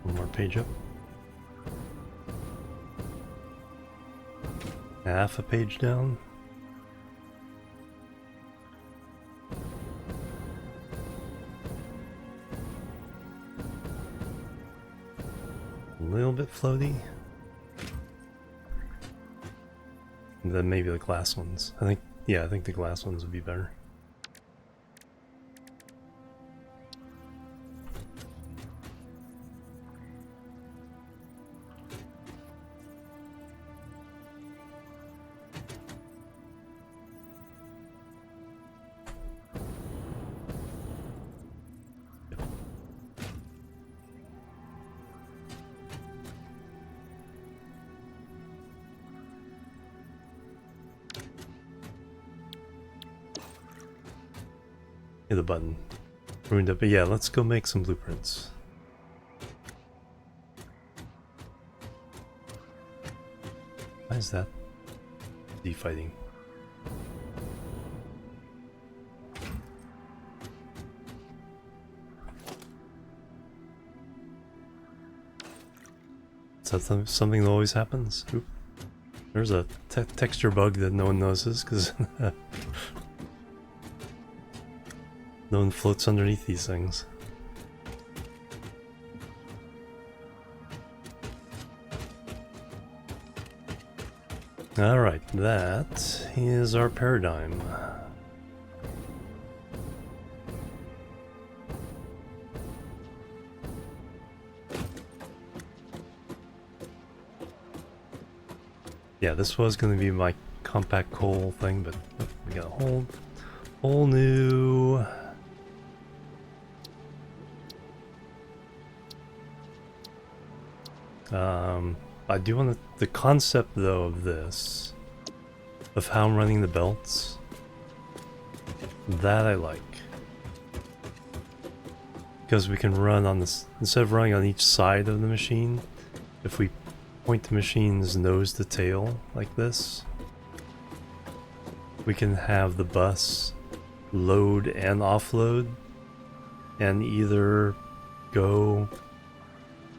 Speaker 1: one more page up. Half a page down. A little bit floaty. And then maybe the glass ones. I think the glass ones would be better. The button ruined it, but yeah, let's go make some blueprints. Why is that defighting? It's that something that always happens? Oop. There's a texture bug that no one notices because no one floats underneath these things. Alright, that is our paradigm. Yeah, this was going to be my compact coal thing, but we got a whole new... I do want the concept though of this, of how I'm running the belts, that I like. Because we can run on this, instead of running on each side of the machine, if we point the machine's nose to tail like this, we can have the bus load and offload and either go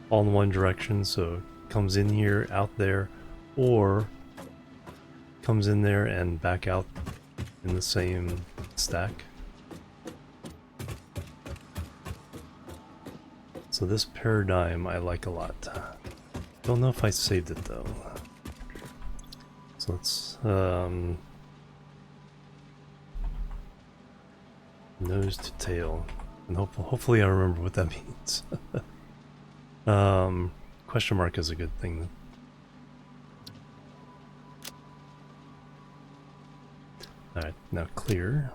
Speaker 1: all in one direction, so it comes in here, out there, or comes in there and back out in the same stack. So this paradigm I like a lot. Don't know if I saved it though. So let's nose to tail, and hopefully I remember what that means. Question mark is a good thing. Alright, now clear.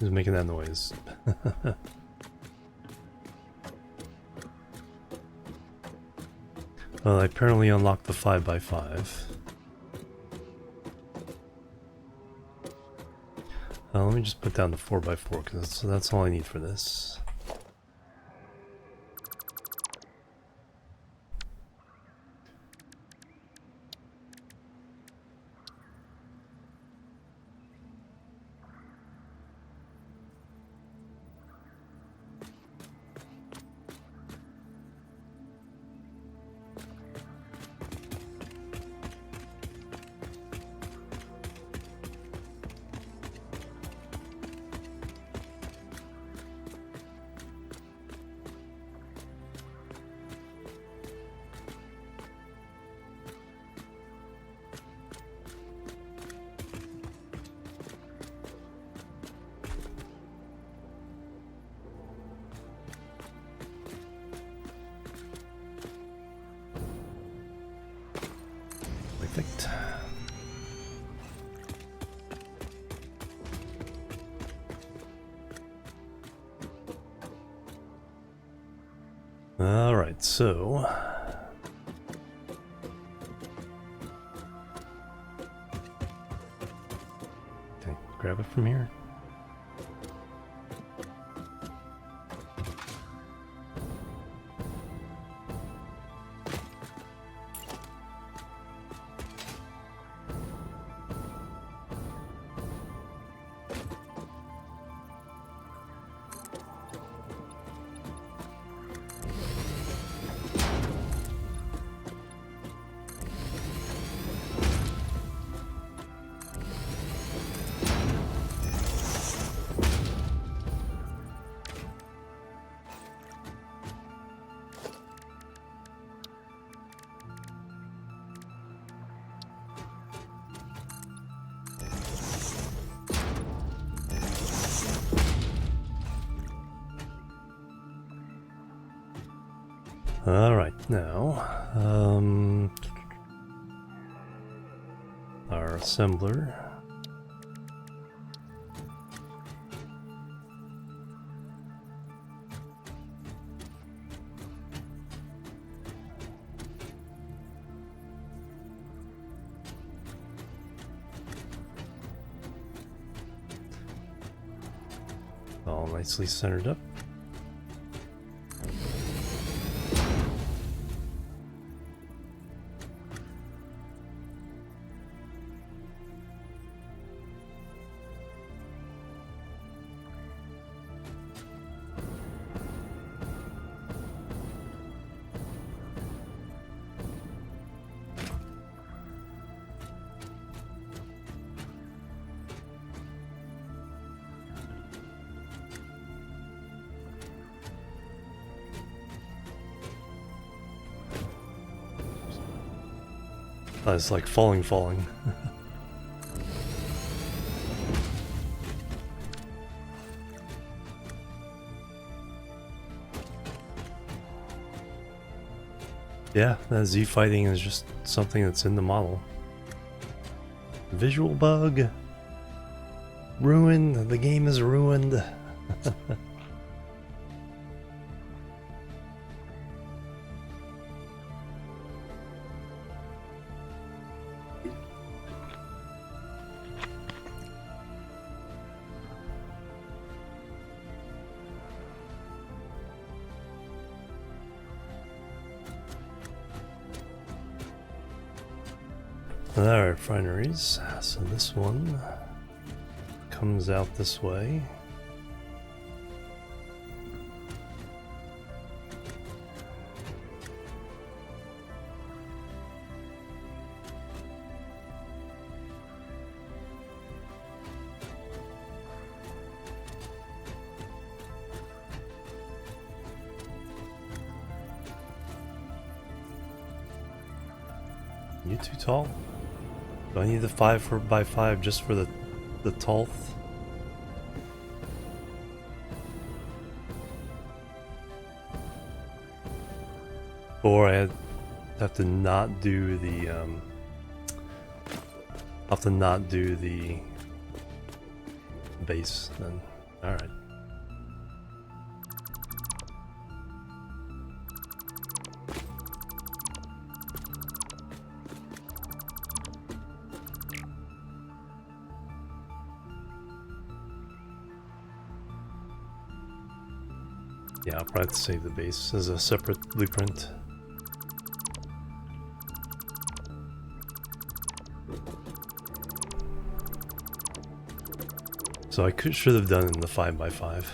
Speaker 1: Who's making that noise? Well, I apparently unlocked the 5x5. Let me just put down the 4x4 because that's all I need for this. Perfect. All right, so can I grab it from here? All right, now our assembler. All nicely centered up. It's like falling. Yeah, that Z fighting is just something that's in the model. Visual bug. Ruined. The game is ruined. Alright, refineries. So this one comes out this way. You too tall? Do I need the 5x5 just for the tall? Or I have to not do the base then. Alright. Yeah, I'll probably have to save the base as a separate blueprint. So I should have done it in the 5x5.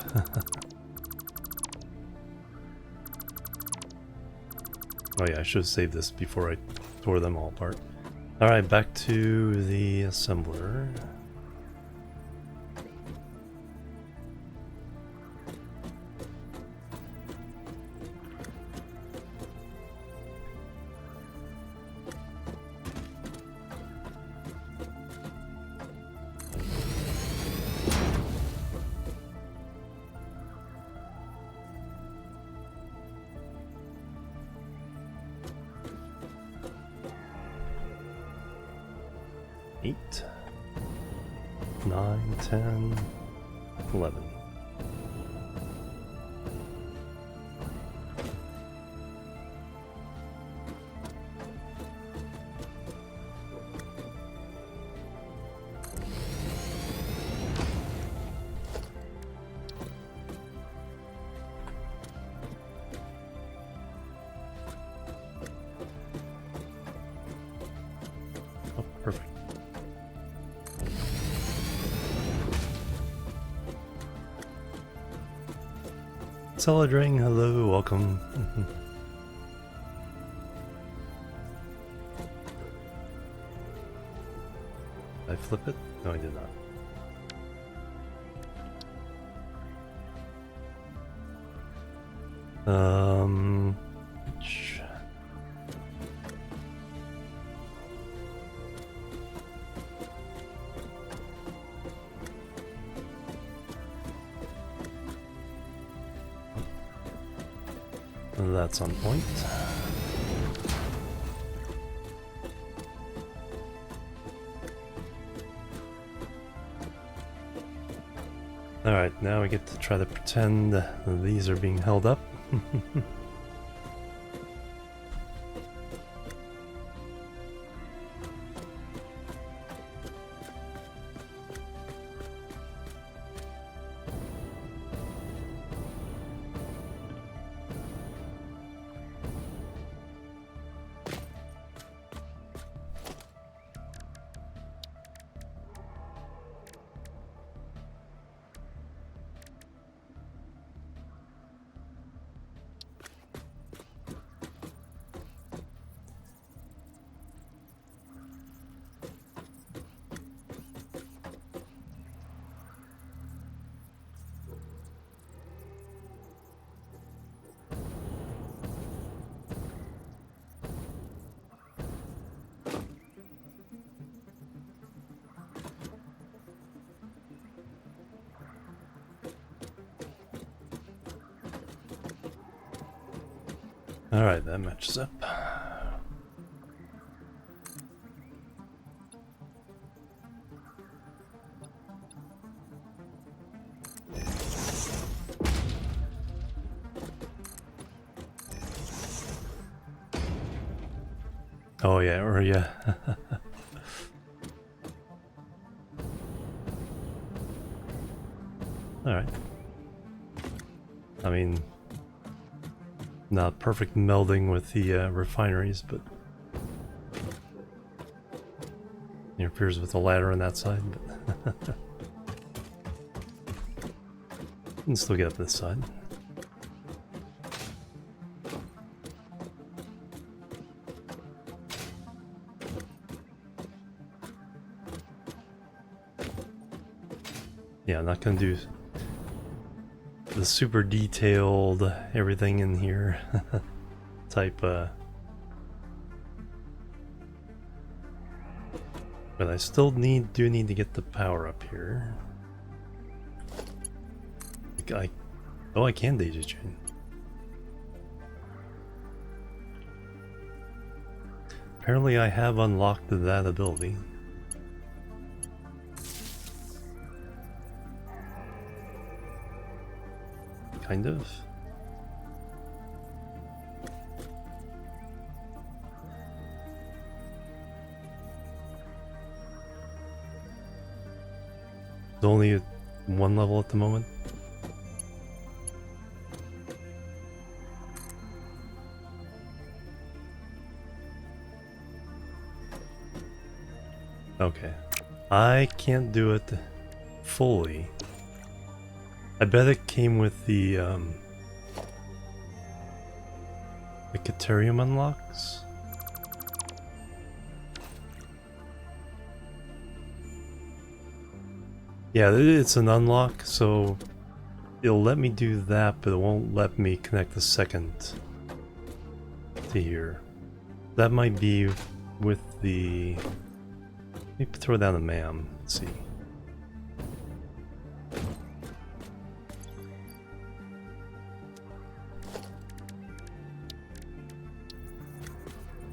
Speaker 1: Oh yeah, I should have saved this before I tore them all apart. Alright, back to the assembler. Eight, 9, 10, 11. Oh, perfect. Celadring, hello, welcome. Did I flip it? No, I did not. Which... That's on point. Alright, now we get to try to pretend that these are being held up. Alright, that matches up. Oh yeah, or yeah. Alright. I mean, not perfect melding with the refineries, but interferes with the ladder on that side, but can still get up this side. Yeah, I'm not gonna do the super detailed everything in here type but I still do need to get the power up here. I can daisy chain. Apparently I have unlocked that ability. Kind of. It's only one level at the moment. Okay. I can't do it fully. I bet it came with the Caterium unlocks. Yeah, it's an unlock, so it'll let me do that, but it won't let me connect the second to here. That might be with the... Let me throw down a MAM, let's see.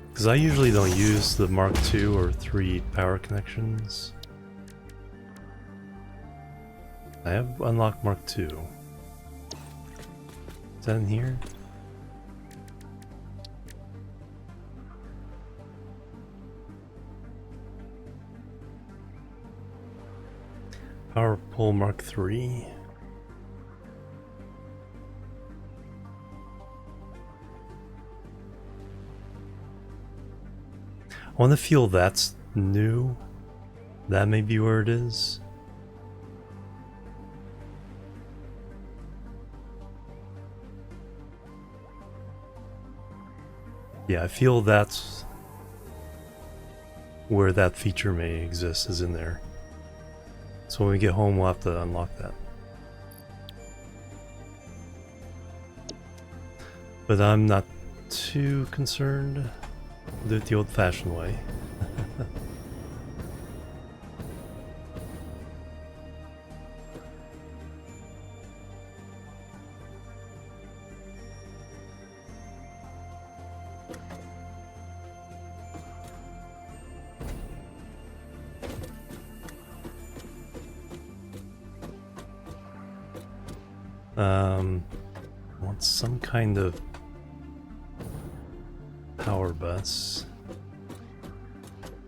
Speaker 1: Because I usually don't use the Mark II or 3 power connections. I have unlocked Mark II. Is that in here? Power Pole Mark III. I want to feel that's new. That may be where it is. Yeah, I feel that's where that feature may exist, is in there. So when we get home, we'll have to unlock that. But I'm not too concerned. I'll do it the old-fashioned way. I want some kind of power bus.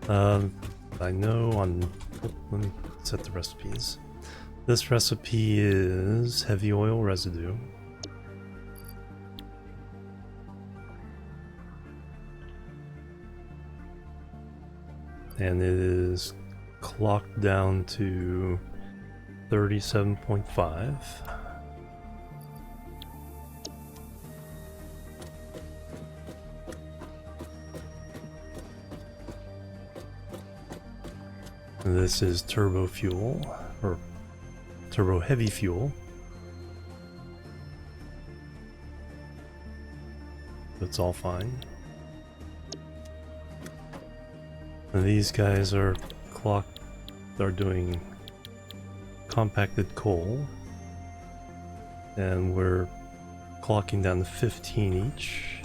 Speaker 1: I know on... Let me set the recipes. This recipe is heavy oil residue. And it is clocked down to 37.5. This is turbo fuel, or turbo heavy fuel. That's all fine. And these guys are doing compacted coal. And we're clocking down to 15 each.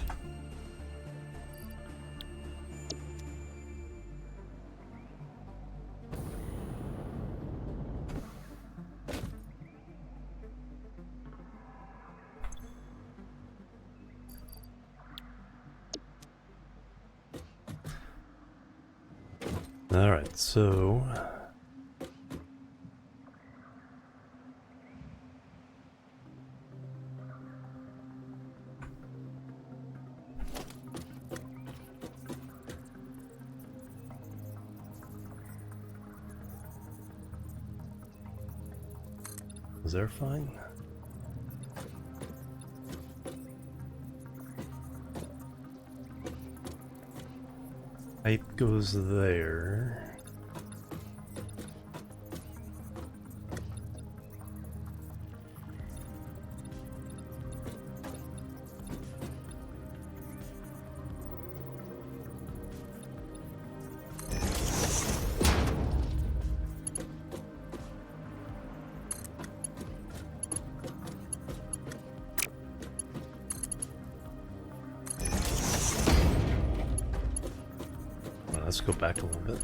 Speaker 1: Alright, so... Is there fine? Pipe goes there. Let's go back a little bit.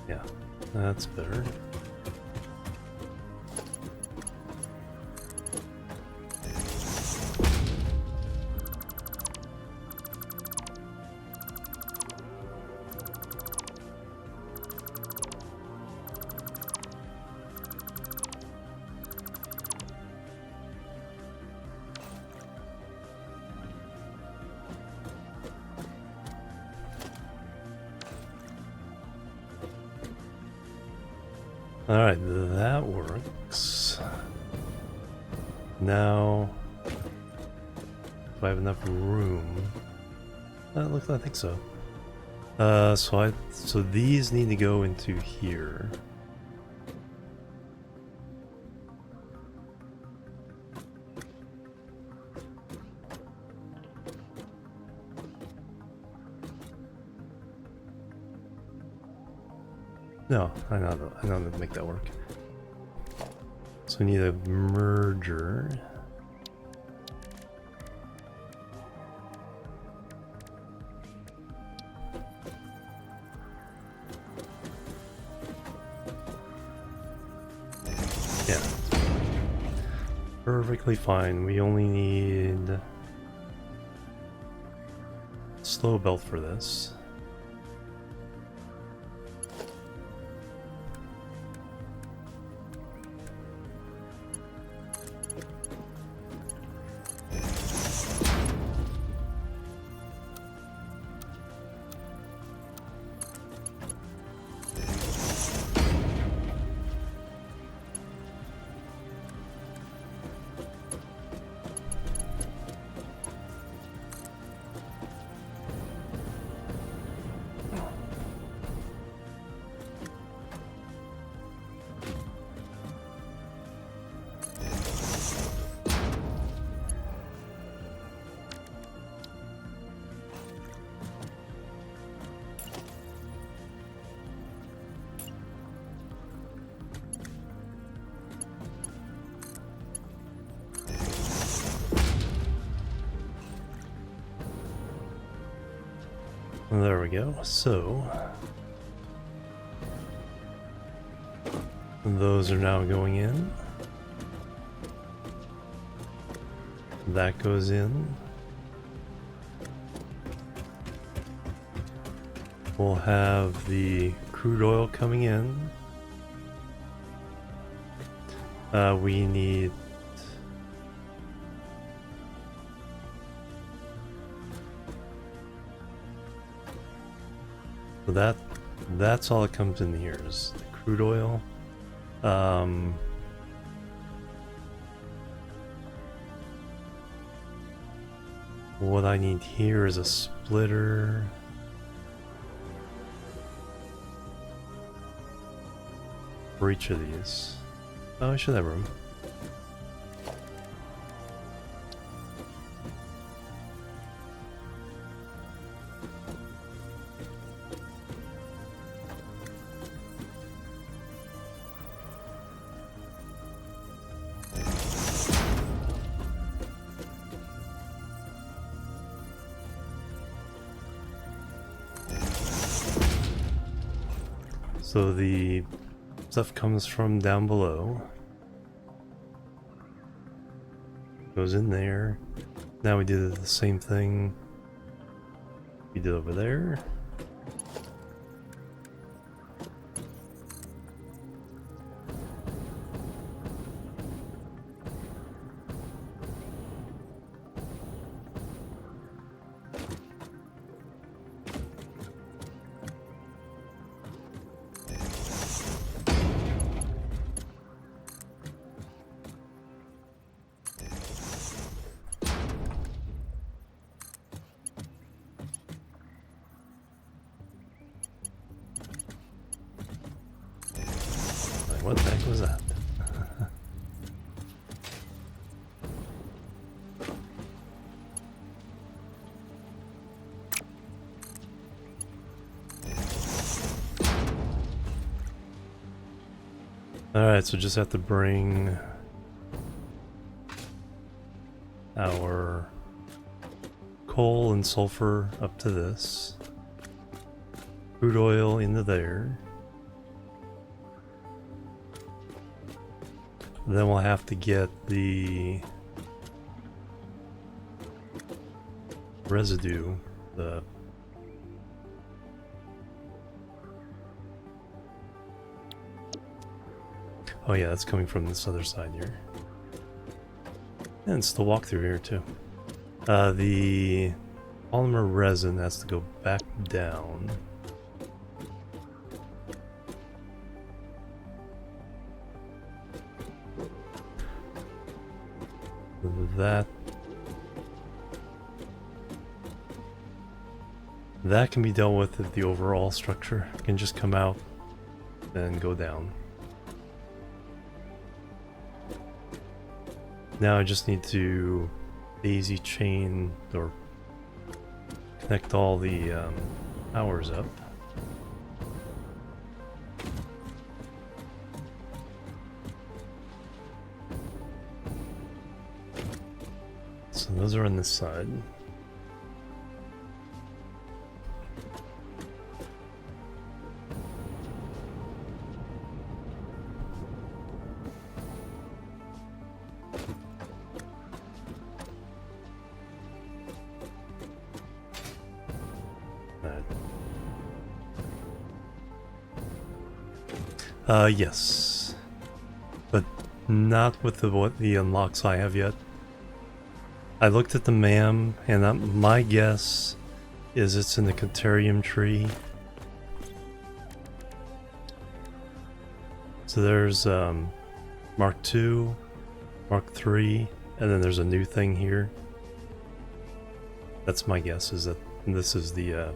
Speaker 1: Yeah, that's better. Alright, that works. Now, do I have enough room? I think so. So these need to go into here. No, I know how to make that work. So we need a merger. Yeah. Perfectly fine. We only need slow belt for this. There we go. So those are now going in. That goes in. We'll have the crude oil coming in. We need so that's all that comes in here is the crude oil. What I need here is a splitter. For each of these. Oh, I should have room. So the stuff comes from down below. Goes in there. Now we did the same thing we did over there. What the heck was that? Alright, so just have to bring our coal and sulfur up to this. Crude oil into there. Then we'll have to get the residue, the oh yeah, that's coming from this other side here. And it's the walkthrough here too. The polymer resin has to go back down. That can be dealt with if the overall structure can just come out and go down. Now I just need to daisy chain or connect all the powers up. So those are on this side. Yes, but not with what the unlocks I have yet. I looked at the MAM, and my guess is it's in the Caterium tree. So there's Mark II, Mark III, and then there's a new thing here. That's my guess, is that this is the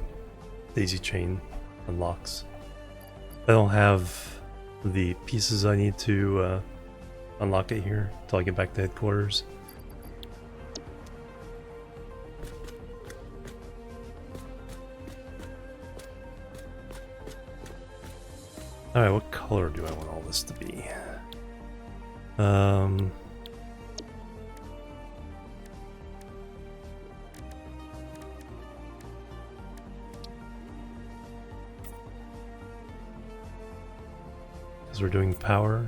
Speaker 1: daisy chain unlocks. I don't have the pieces I need to unlock it here until I get back to headquarters. Alright, what color do I want all this to be? Because we're doing power.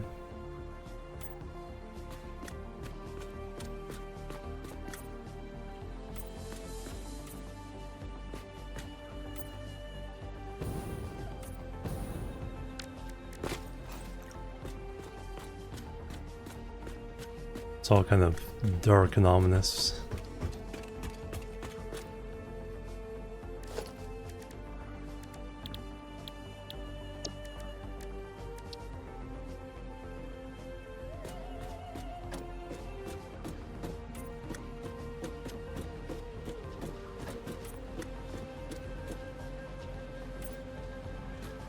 Speaker 1: It's all kind of dark and ominous.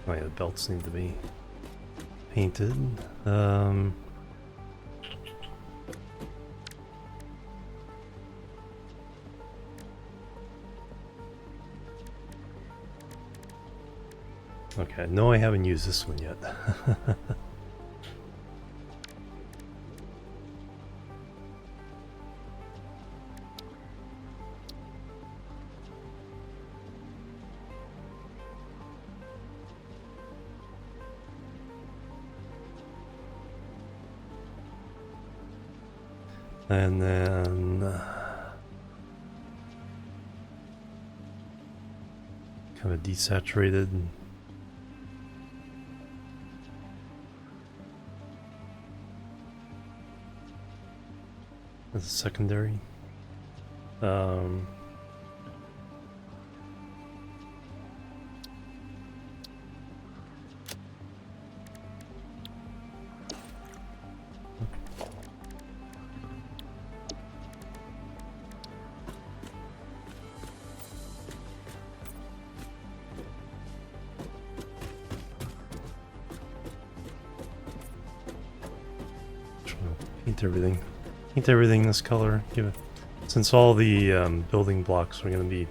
Speaker 1: Oh yeah, the belts need to be painted. Okay, no, I haven't used this one yet. And then kind of desaturated. As a secondary. Paint everything this color. Give it, since all the building blocks are going to be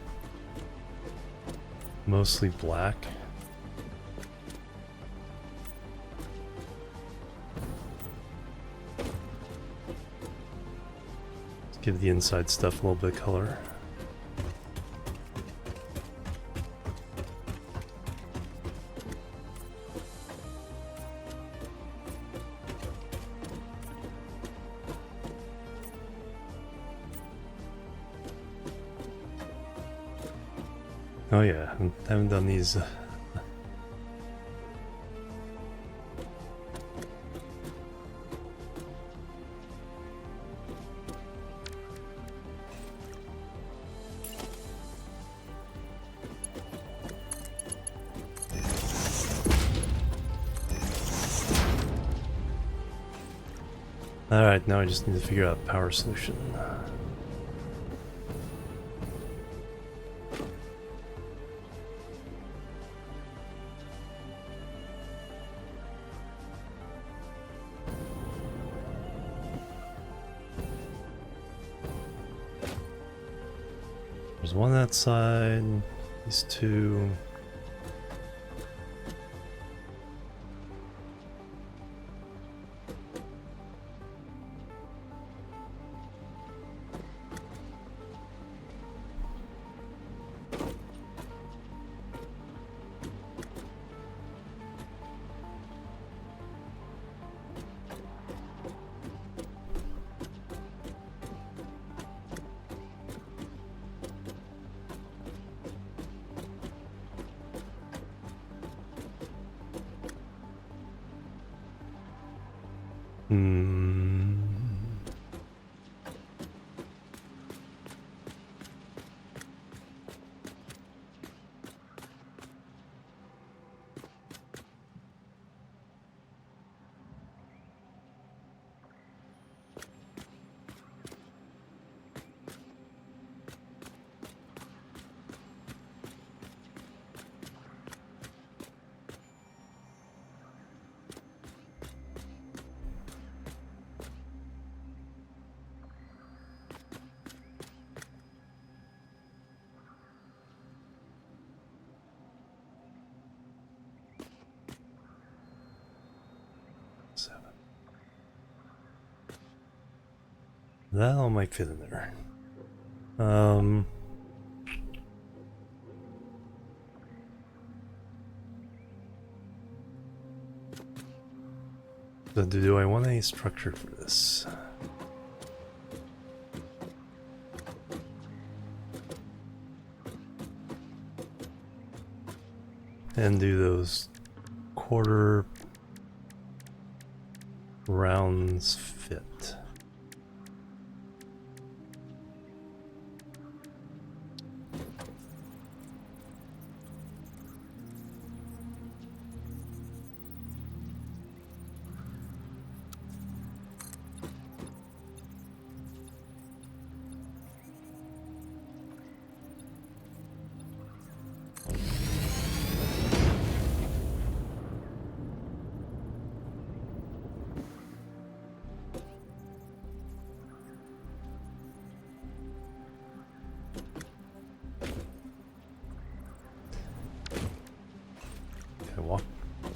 Speaker 1: mostly black. Let's give the inside stuff a little bit of color. Oh yeah, I haven't done these. Alright, now I just need to figure out power solution. There's one that side, these two. That all might fit in there. So do I want a structure for this? And do those quarter rounds fit?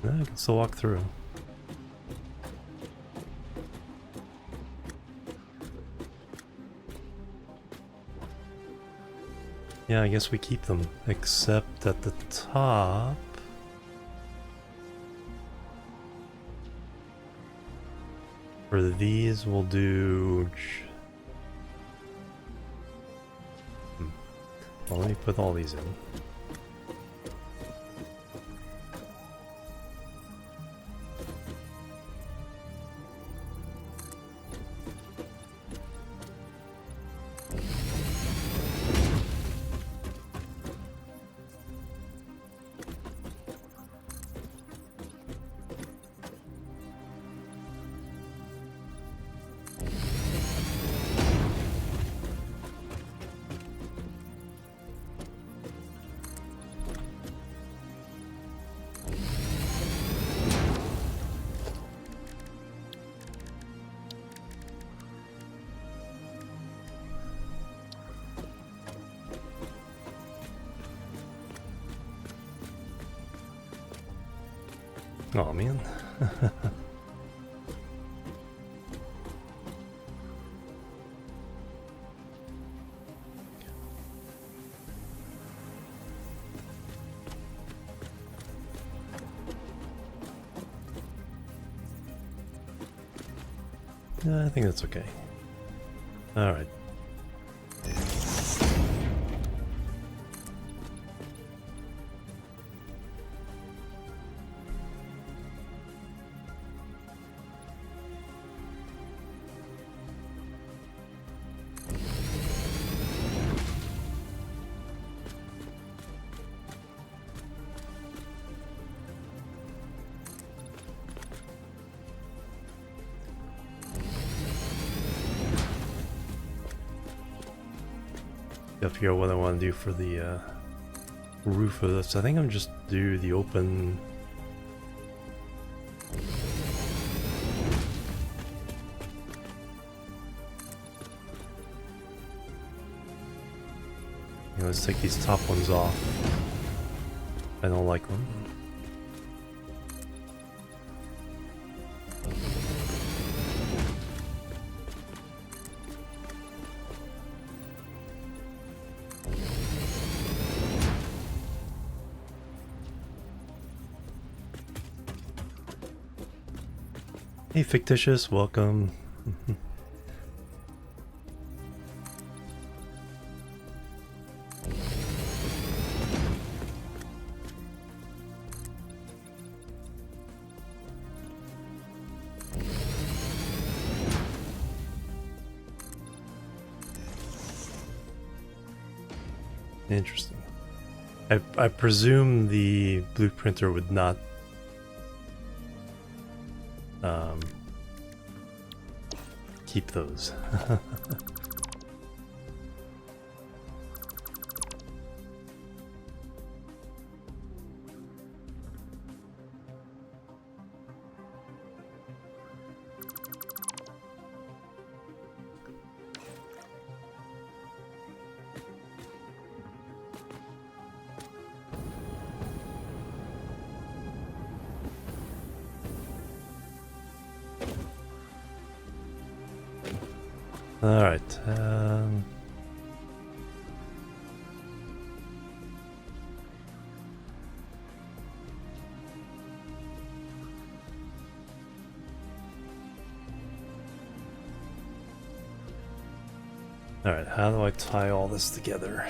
Speaker 1: I can still walk through. Yeah, I guess we keep them, except at the top. For these, we'll do Well, let me put all these in. Oh man. I think that's okay. All right. Up here, what I want to do for the roof of this. I think I'm just do the open. Let's take these top ones off. I don't like them. Hey Fictitious, welcome. Interesting. I presume the blueprinter would not keep those. All right. All right. How do I tie all this together?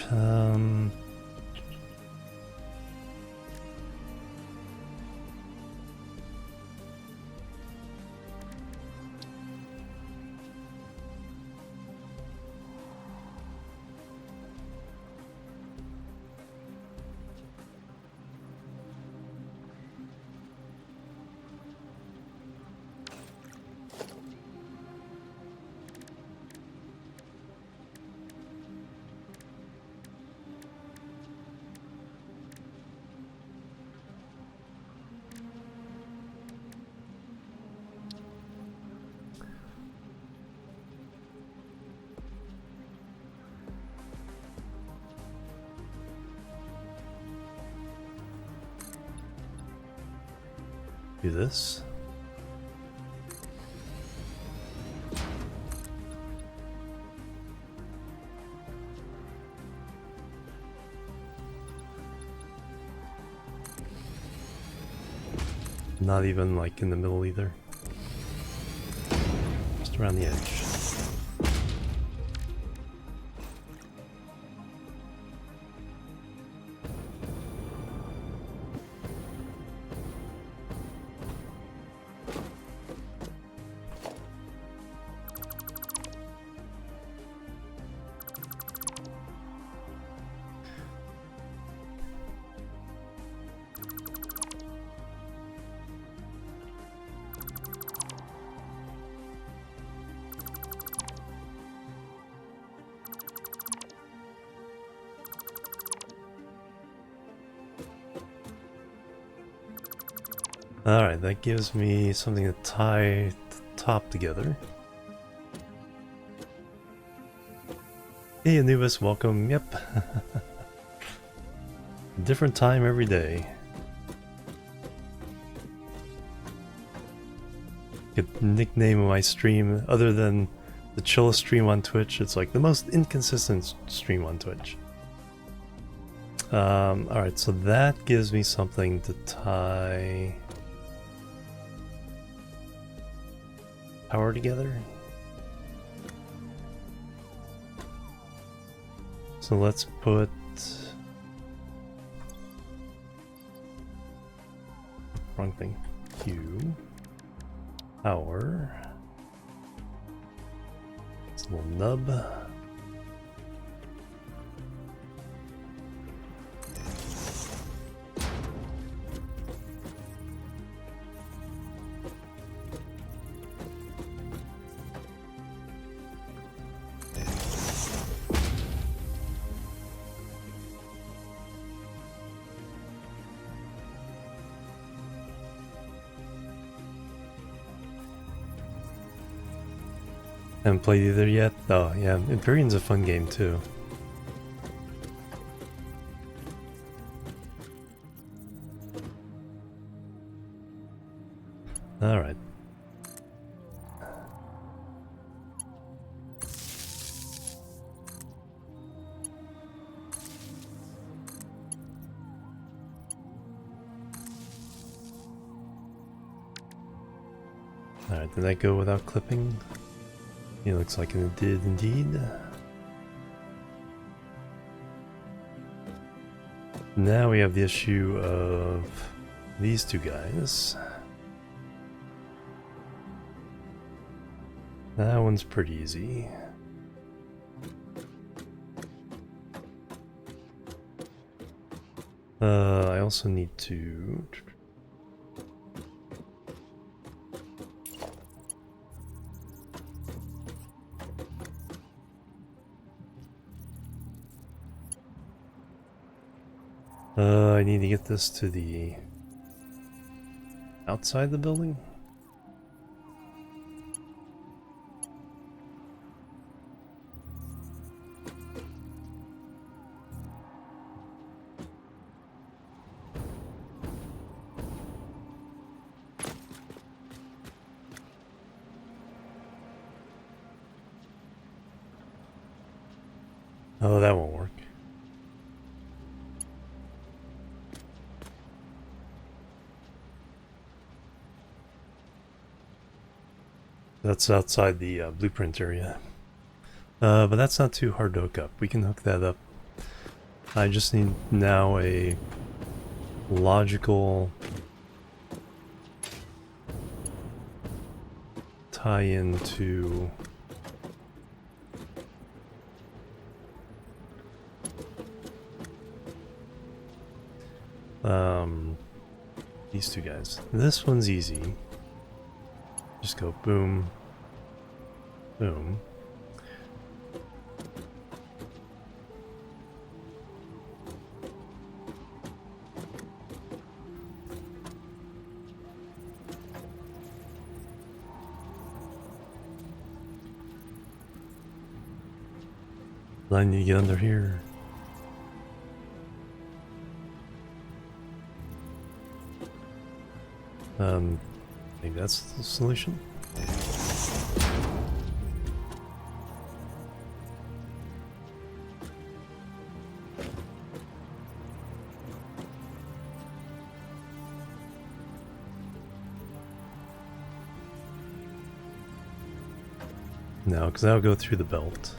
Speaker 1: Do this. Not even like in the middle either. Just around the edge. Alright, that gives me something to tie the top together. Hey Anubis, welcome. Yep. Different time every day. Good nickname of my stream, other than the chillest stream on Twitch, it's like the most inconsistent stream on Twitch. Alright, so that gives me something to tie power together. So let's put wrong thing. Q power. It's a little nub. Haven't played either yet? Oh yeah, Imperium's a fun game too. Alright. Alright, did that go without clipping? It looks like it did indeed. Now we have the issue of these two guys. That one's pretty easy. I also need to... I need to get this to the outside the building. Oh, that won't work. That's outside the blueprint area. But that's not too hard to hook up. We can hook that up. I just need now a logical tie-in to these two guys. This one's easy. Just go boom, boom. I need to get under here. I think that's the solution. No, because that'll go through the belt.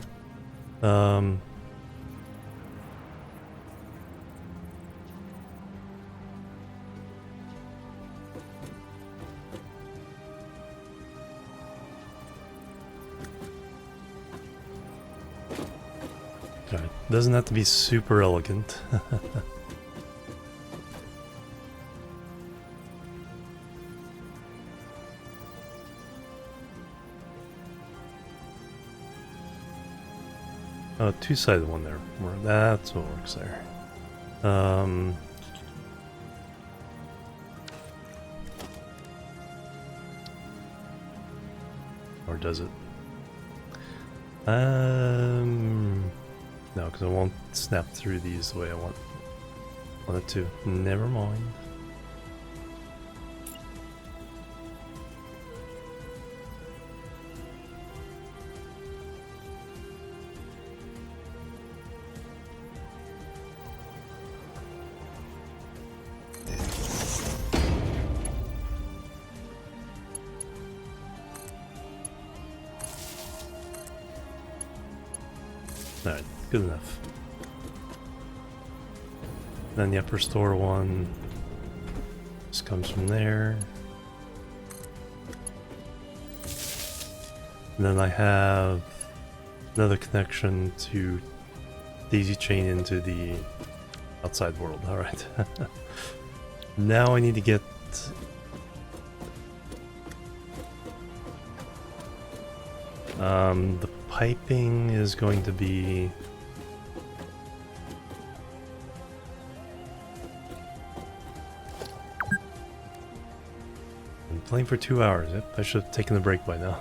Speaker 1: Doesn't have to be super elegant. Oh, two-sided one there. That's what works there. Or does it? No, because it won't snap through these the way I want it to. Never mind. Alright, good enough. Then the upper store one just comes from there. And then I have another connection to daisy chain into the outside world. Alright. Now I need to get the piping is going to be I'm playing for 2 hours. Yep, I should have taken a break by now.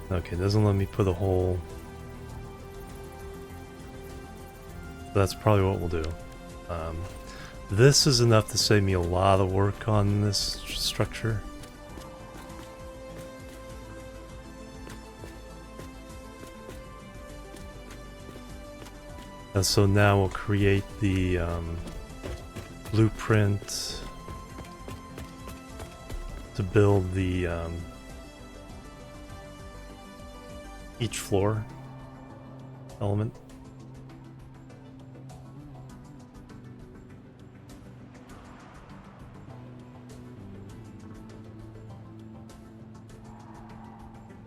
Speaker 1: Okay, it doesn't let me put a whole... That's probably what we'll do. This is enough to save me a lot of work on this structure. And so now we'll create the blueprint to build the each floor element.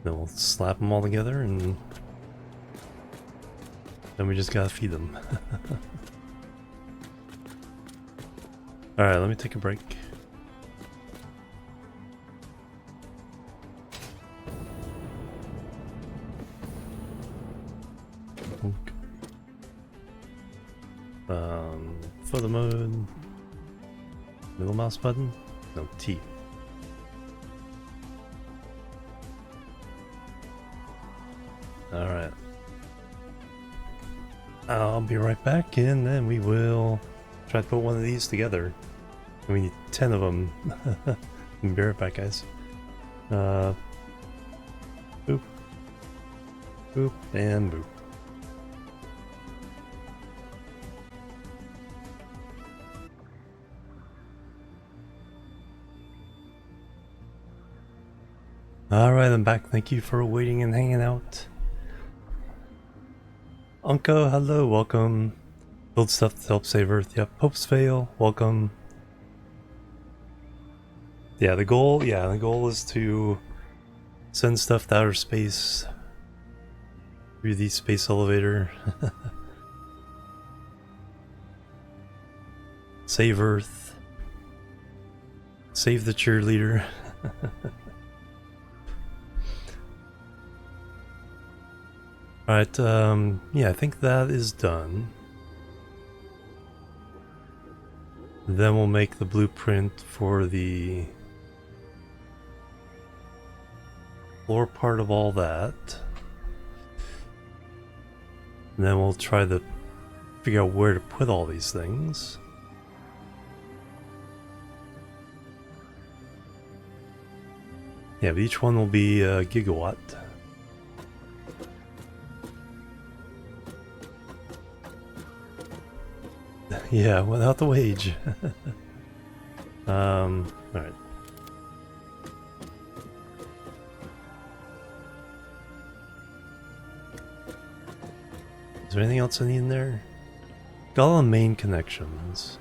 Speaker 1: Then we'll slap them all together and then we just gotta feed them. Alright, let me take a break. Photo mode, middle mouse button, no T. Alright. I'll be right back and then we will try to put one of these together. We need 10 of them. Be right back, guys. Boop. Boop and boop. Alright, I'm back. Thank you for waiting and hanging out. Unco, hello, welcome. Build stuff to help save Earth. Yep, hopes fail. Welcome. Yeah, the goal is to send stuff to outer space through the space elevator. Save Earth. Save the cheerleader. Alright, yeah, I think that is done. Then we'll make the blueprint for the floor part of all that. And then we'll try to figure out where to put all these things. Yeah, but each one will be a gigawatt. Yeah, without the wage. Alright. Is there anything else I need in there? Got all the main connections.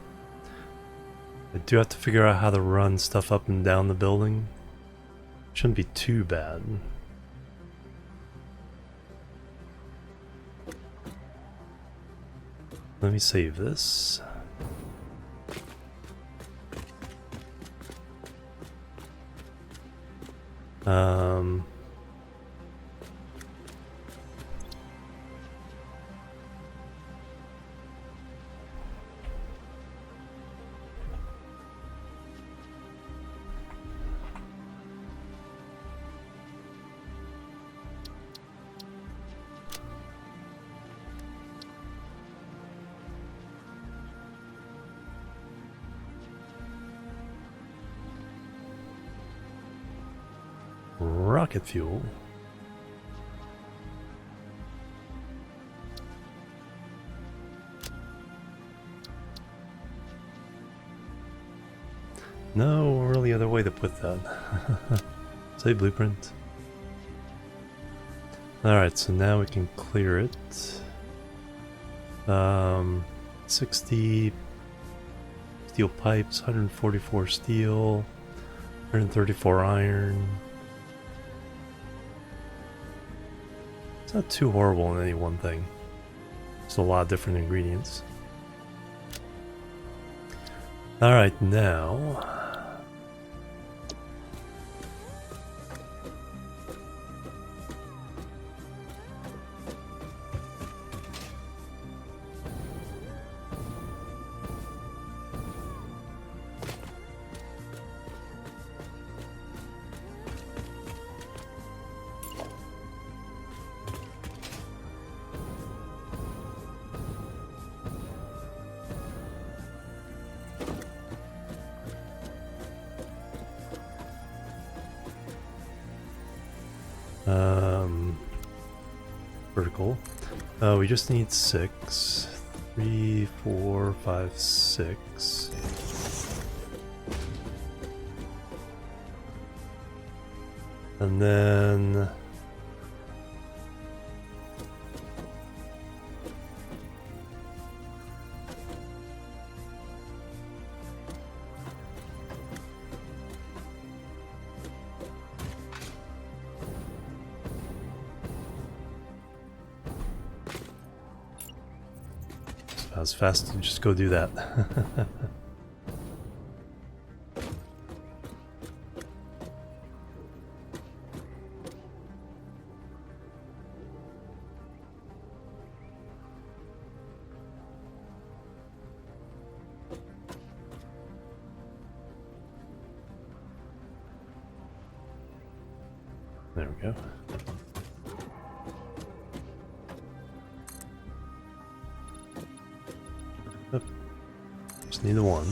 Speaker 1: I do have to figure out how to run stuff up and down the building. Shouldn't be too bad. Let me save this. rocket fuel. No really other way to put that. Say blueprint. Alright, so now we can clear it. 60 steel pipes, 144 steel, 134 iron. It's not too horrible in any one thing. It's a lot of different ingredients. Alright, now... vertical. We just need 6. 3, 4, 5, 6. And then... I was fast to just go do that. There we go. Yep. Just need the one.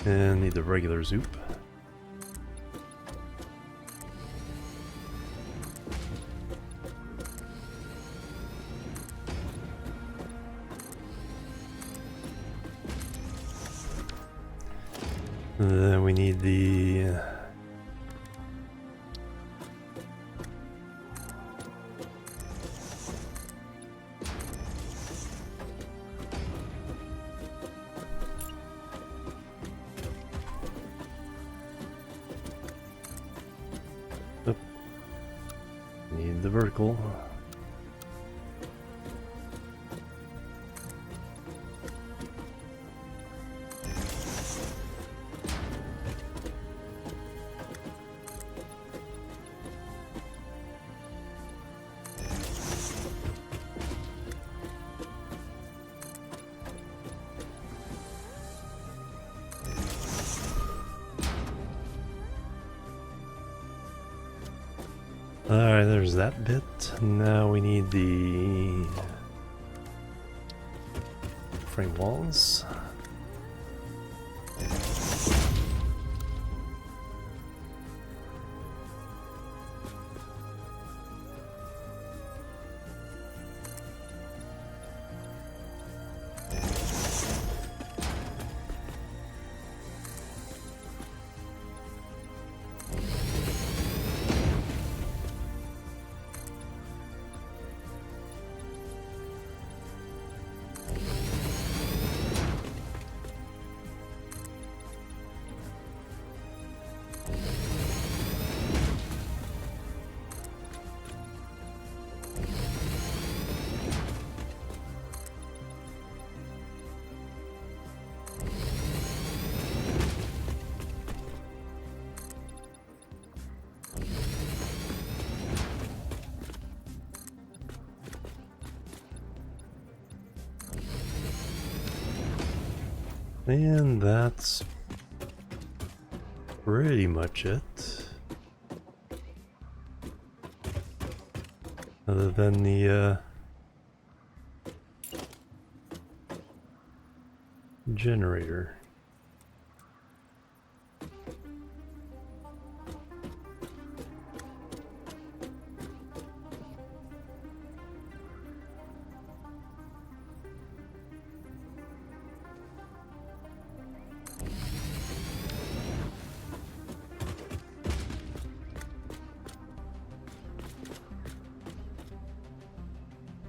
Speaker 1: And need the regular zoop. And then we need the... need the vertical. Alright, there's that bit. Now we need the frame walls. And that's pretty much it. Other than the generator.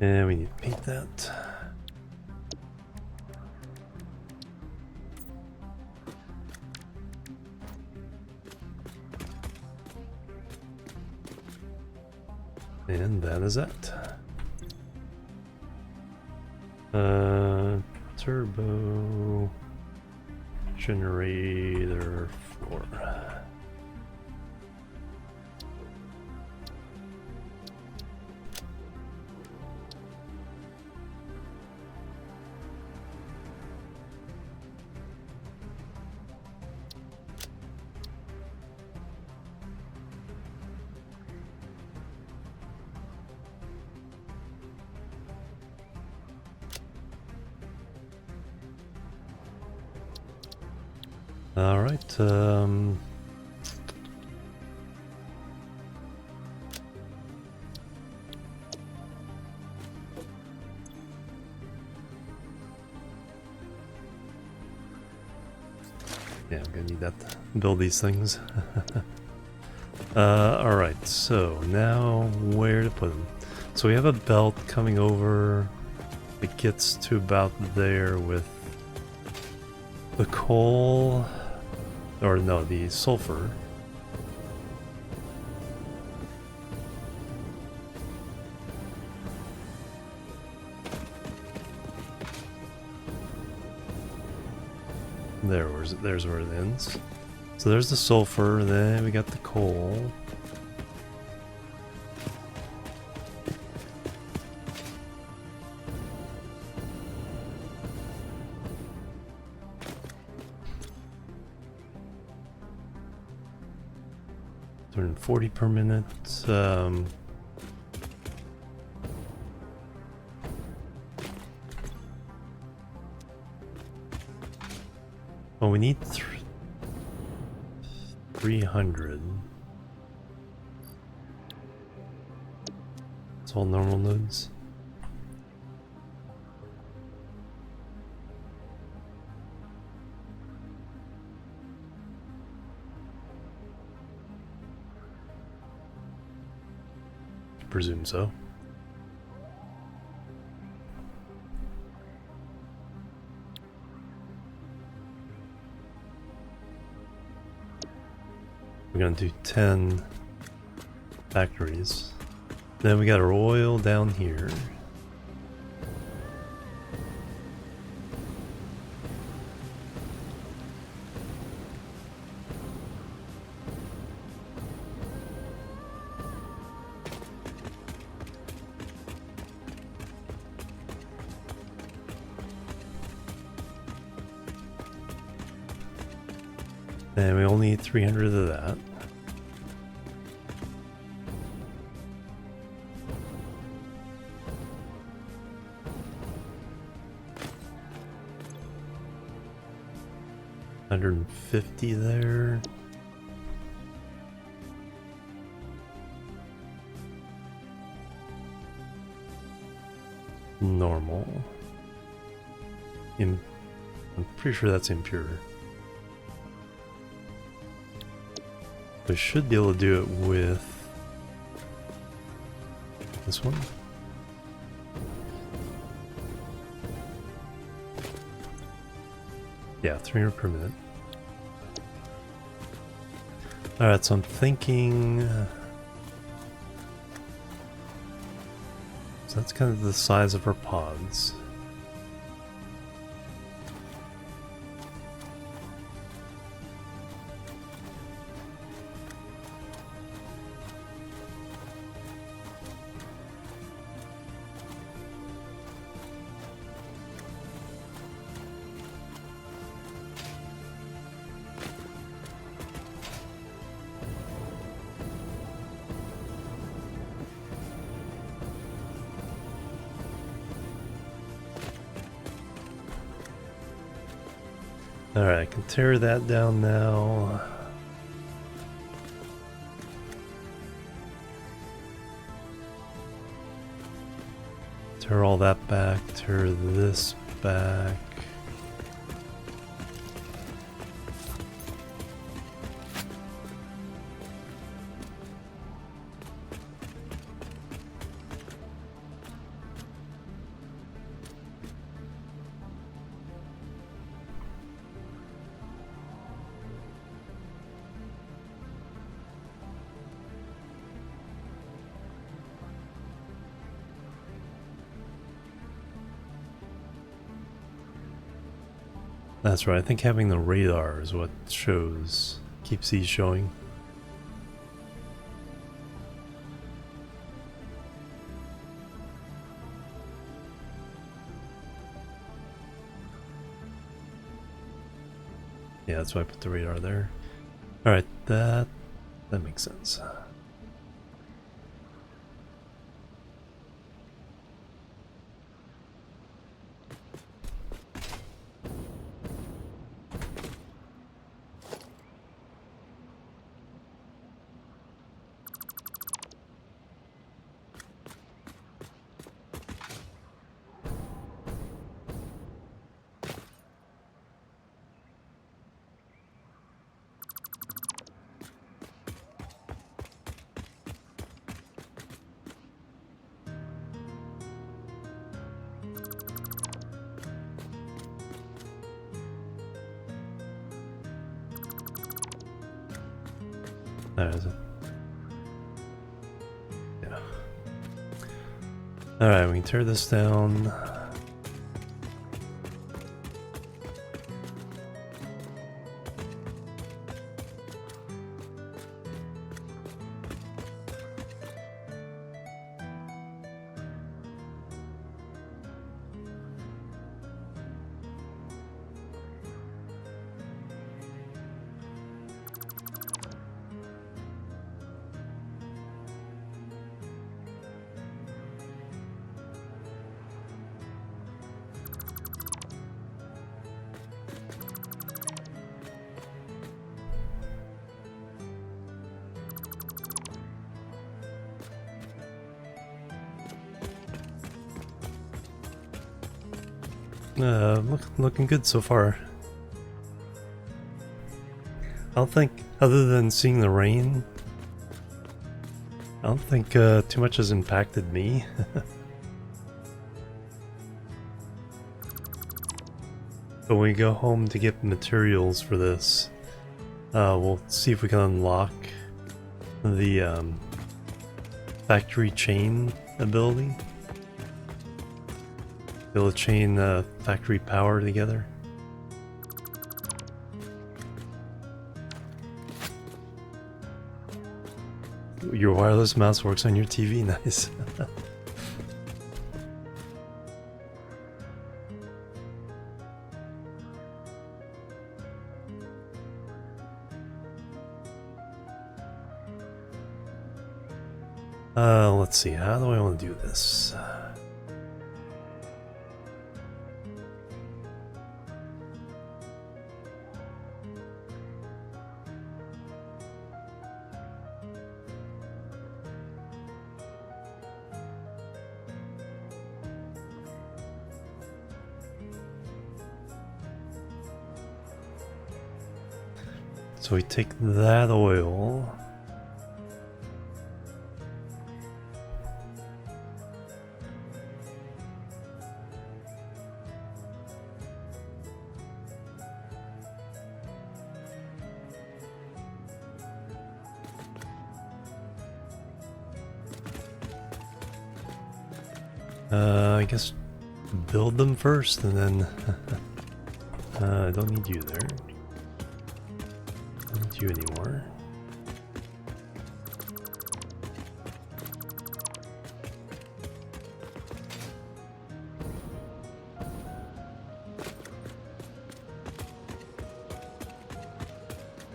Speaker 1: And we need to paint that. And that is it. Turbo generator 4. All right. Yeah, I'm gonna need that to build these things. All right. So now where to put them? So we have a belt coming over. It gets to about there with the coal. Or no, the sulfur. There's where it ends. So there's the sulfur, then we got the coal. $240 per minute. Well, we need 300. It's all normal nodes. Presume so. We're gonna do 10 factories. Then we got our oil down here. And we only need 300 of that. $150 there. Normal. I'm pretty sure that's impure. We should be able to do it with this one. Yeah, 300 per minute. Alright, so I'm thinking... so that's kind of the size of our pods. Alright, I can tear that down now. Tear all that back, tear this back. That's right, I think having the radar is what shows, keeps these showing. Yeah, that's why I put the radar there. Alright, that makes sense. That is it. Yeah. Alright, we can tear this down. Looking good so far. I don't think, other than seeing the rain, I don't think too much has impacted me. But when we go home to get materials for this, we'll see if we can unlock the factory chain ability. Be able to chain factory power together. Your wireless mouse works on your TV, nice. Let's see, how do I want to do this? So we take that oil. I guess build them first and then I don't need you there. Don't need you anymore.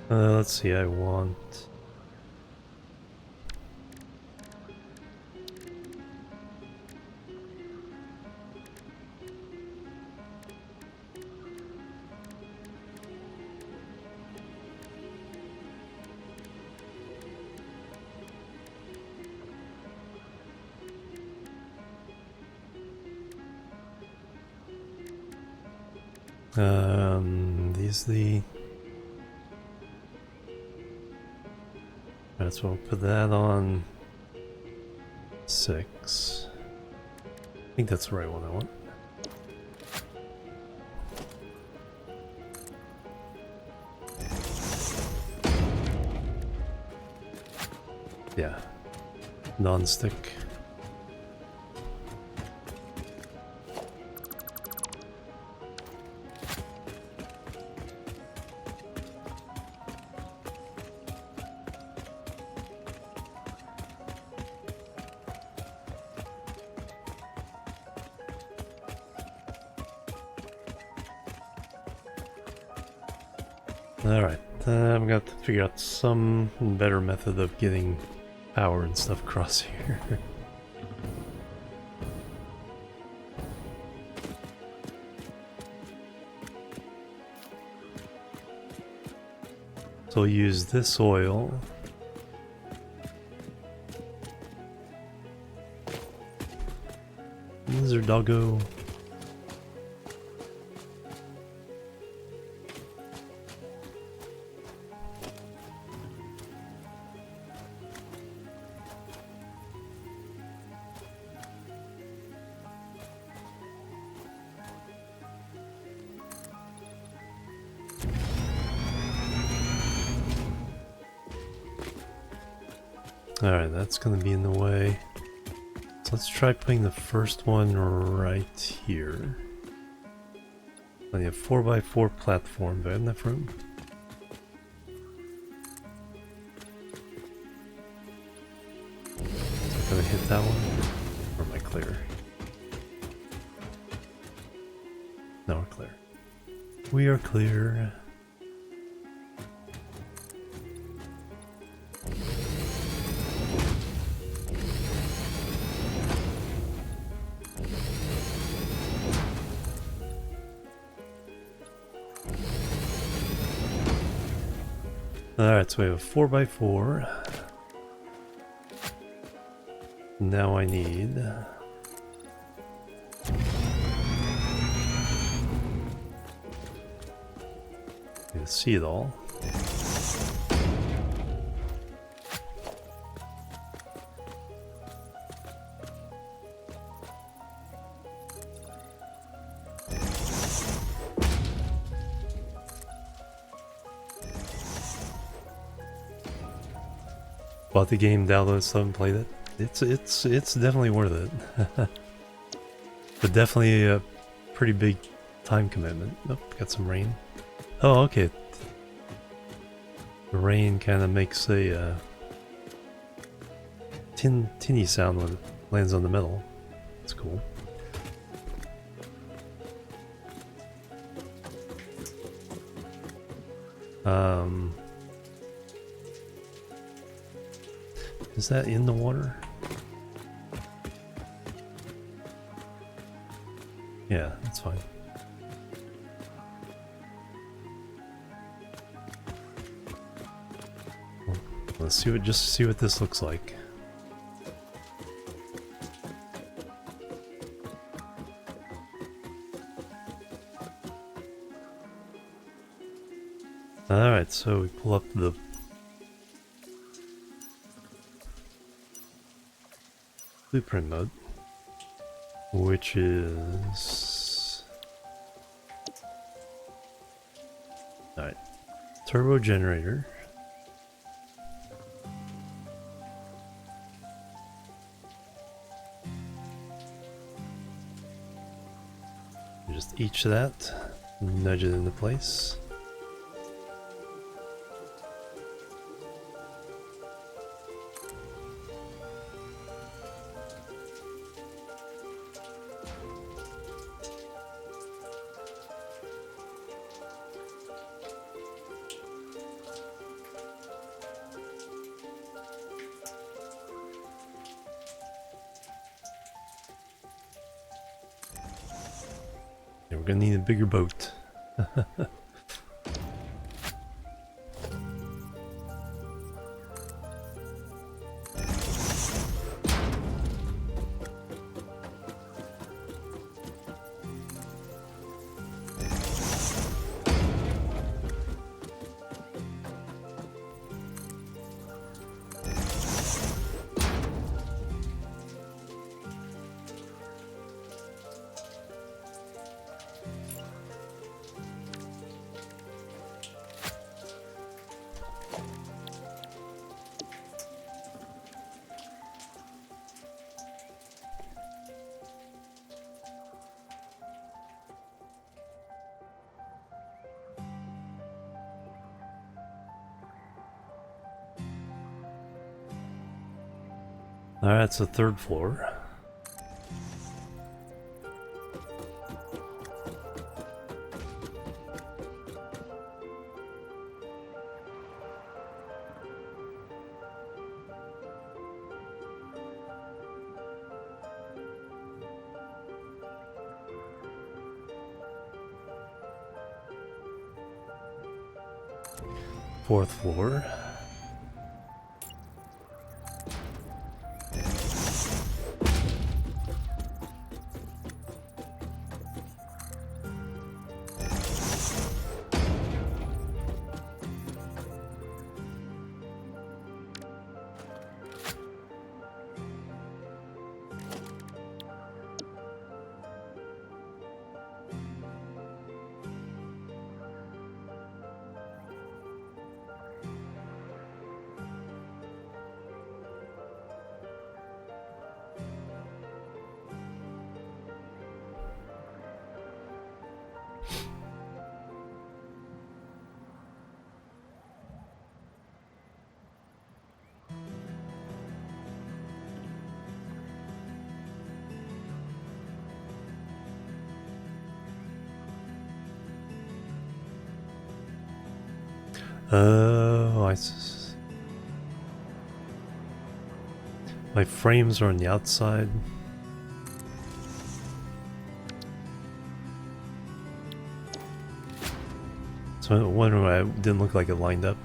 Speaker 1: Let's see, I want... these the... Alright, so we'll put that on 6. I think that's the right one I want. Yeah, non-stick. Alright, I'm gonna have to figure out some better method of getting power and stuff across here. So we'll use this oil. Lizard doggo. Alright, that's gonna be in the way. So let's try putting the first one right here. I need a 4x4 platform. Do I have enough room? Is it gonna hit that one? Or am I clear? No, we're clear. We are clear. Alright, so we have a 4x4. Now I need... to see it all. Bought the game, downloaded some, played it. It's definitely worth it. But definitely a pretty big time commitment. Oh, got some rain. Oh, okay. The rain kind of makes a tinny sound when it lands on the metal. That's cool. Is that in the water? Yeah, that's fine. Well, let's see what, just see what this looks like. Alright, so we pull up the blueprint mode, which is... Alright, turbo generator. Just each of that, nudge it into place. We're gonna need a bigger boat. Alright, it's the third floor. 4th floor. My frames are on the outside. So I'm wondering why it didn't look like it lined up.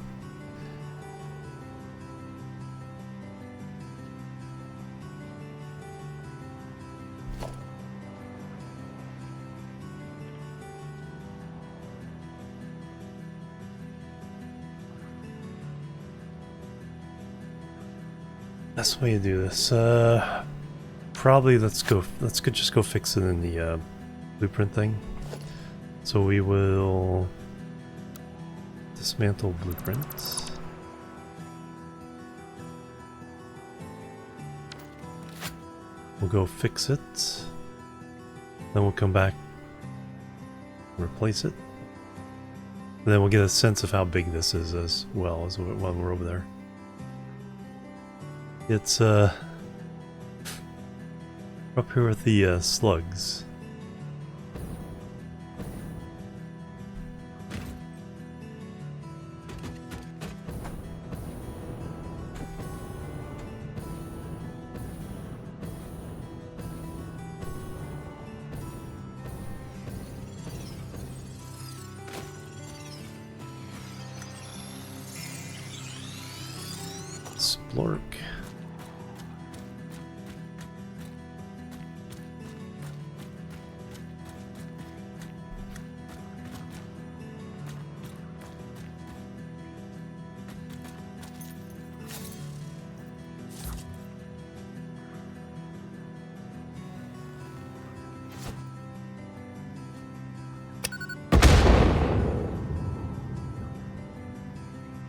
Speaker 1: Best way to do this, probably let's just go fix it in the blueprint thing. So we will dismantle blueprints. We'll go fix it. Then we'll come back, replace it. And then we'll get a sense of how big this is as well as when we're over there. It's up here with the slugs. Splork.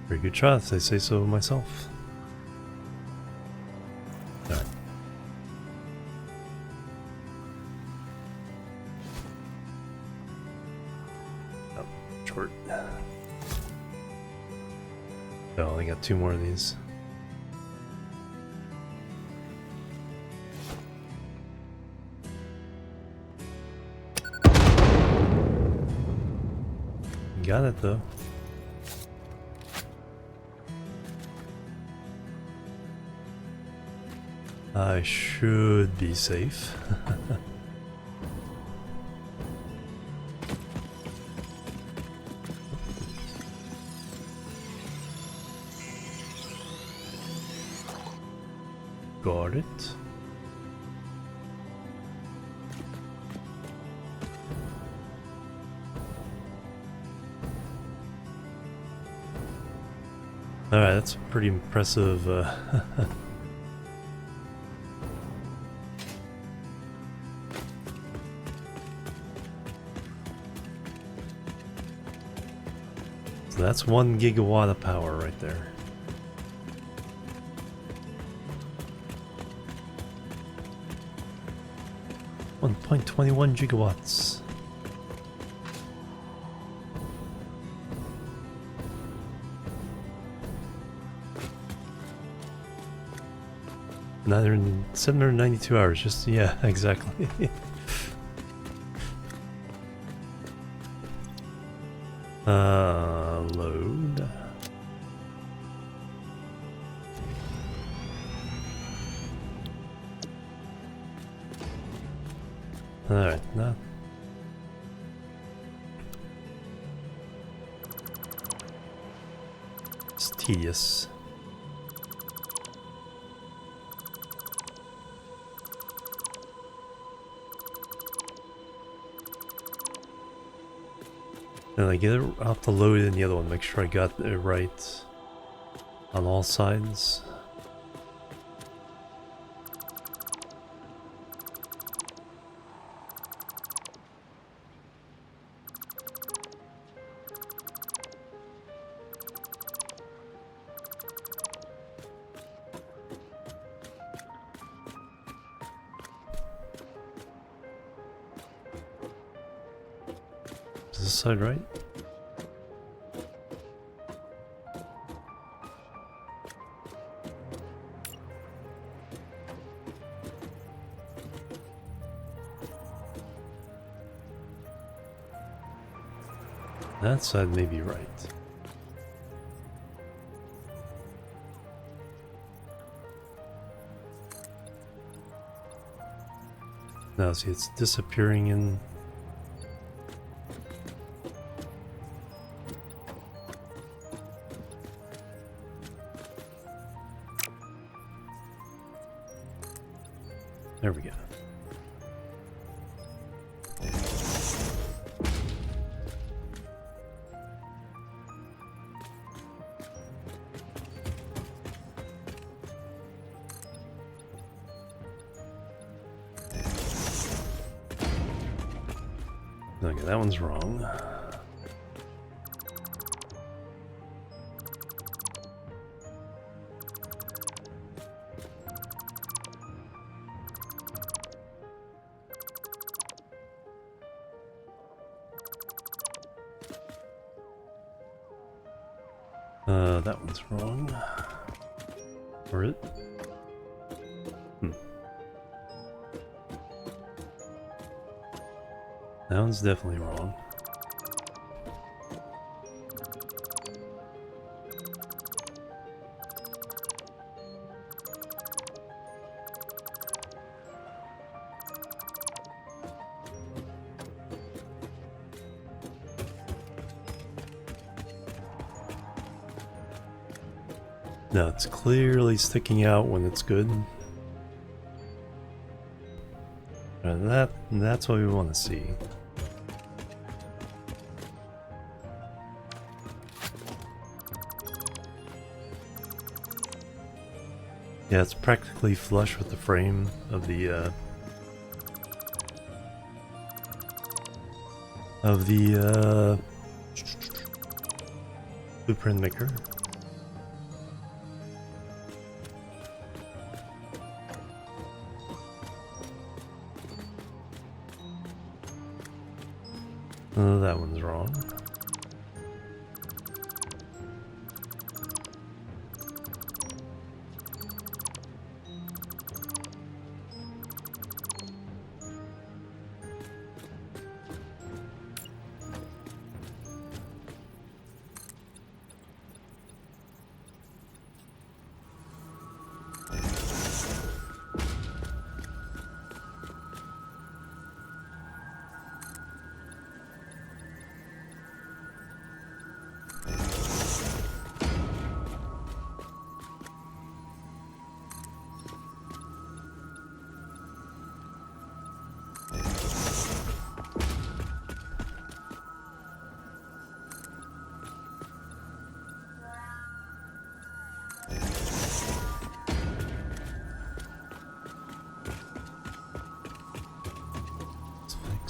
Speaker 1: Very good shot, if I say so myself. Alright. Oh, short. Oh, I got 2 more of these. Got it though. I should be safe. Got it. Alright, that's pretty impressive. So that's 1 gigawatt of power right there. .21 gigawatts. Another 792 hours, just, yeah, exactly. Load. Alright, now. tedious. And I get it, I'll have to load in the other one, make sure I got it right on all sides. Is this side right? That side may be right. Now see, it's disappearing in. There we go. Okay, that one's wrong. That one's wrong. Or it? That one's definitely wrong. Now it's clearly sticking out when it's good. And that's what we want to see. Yeah, it's practically flush with the frame of the blueprint maker. That one's wrong.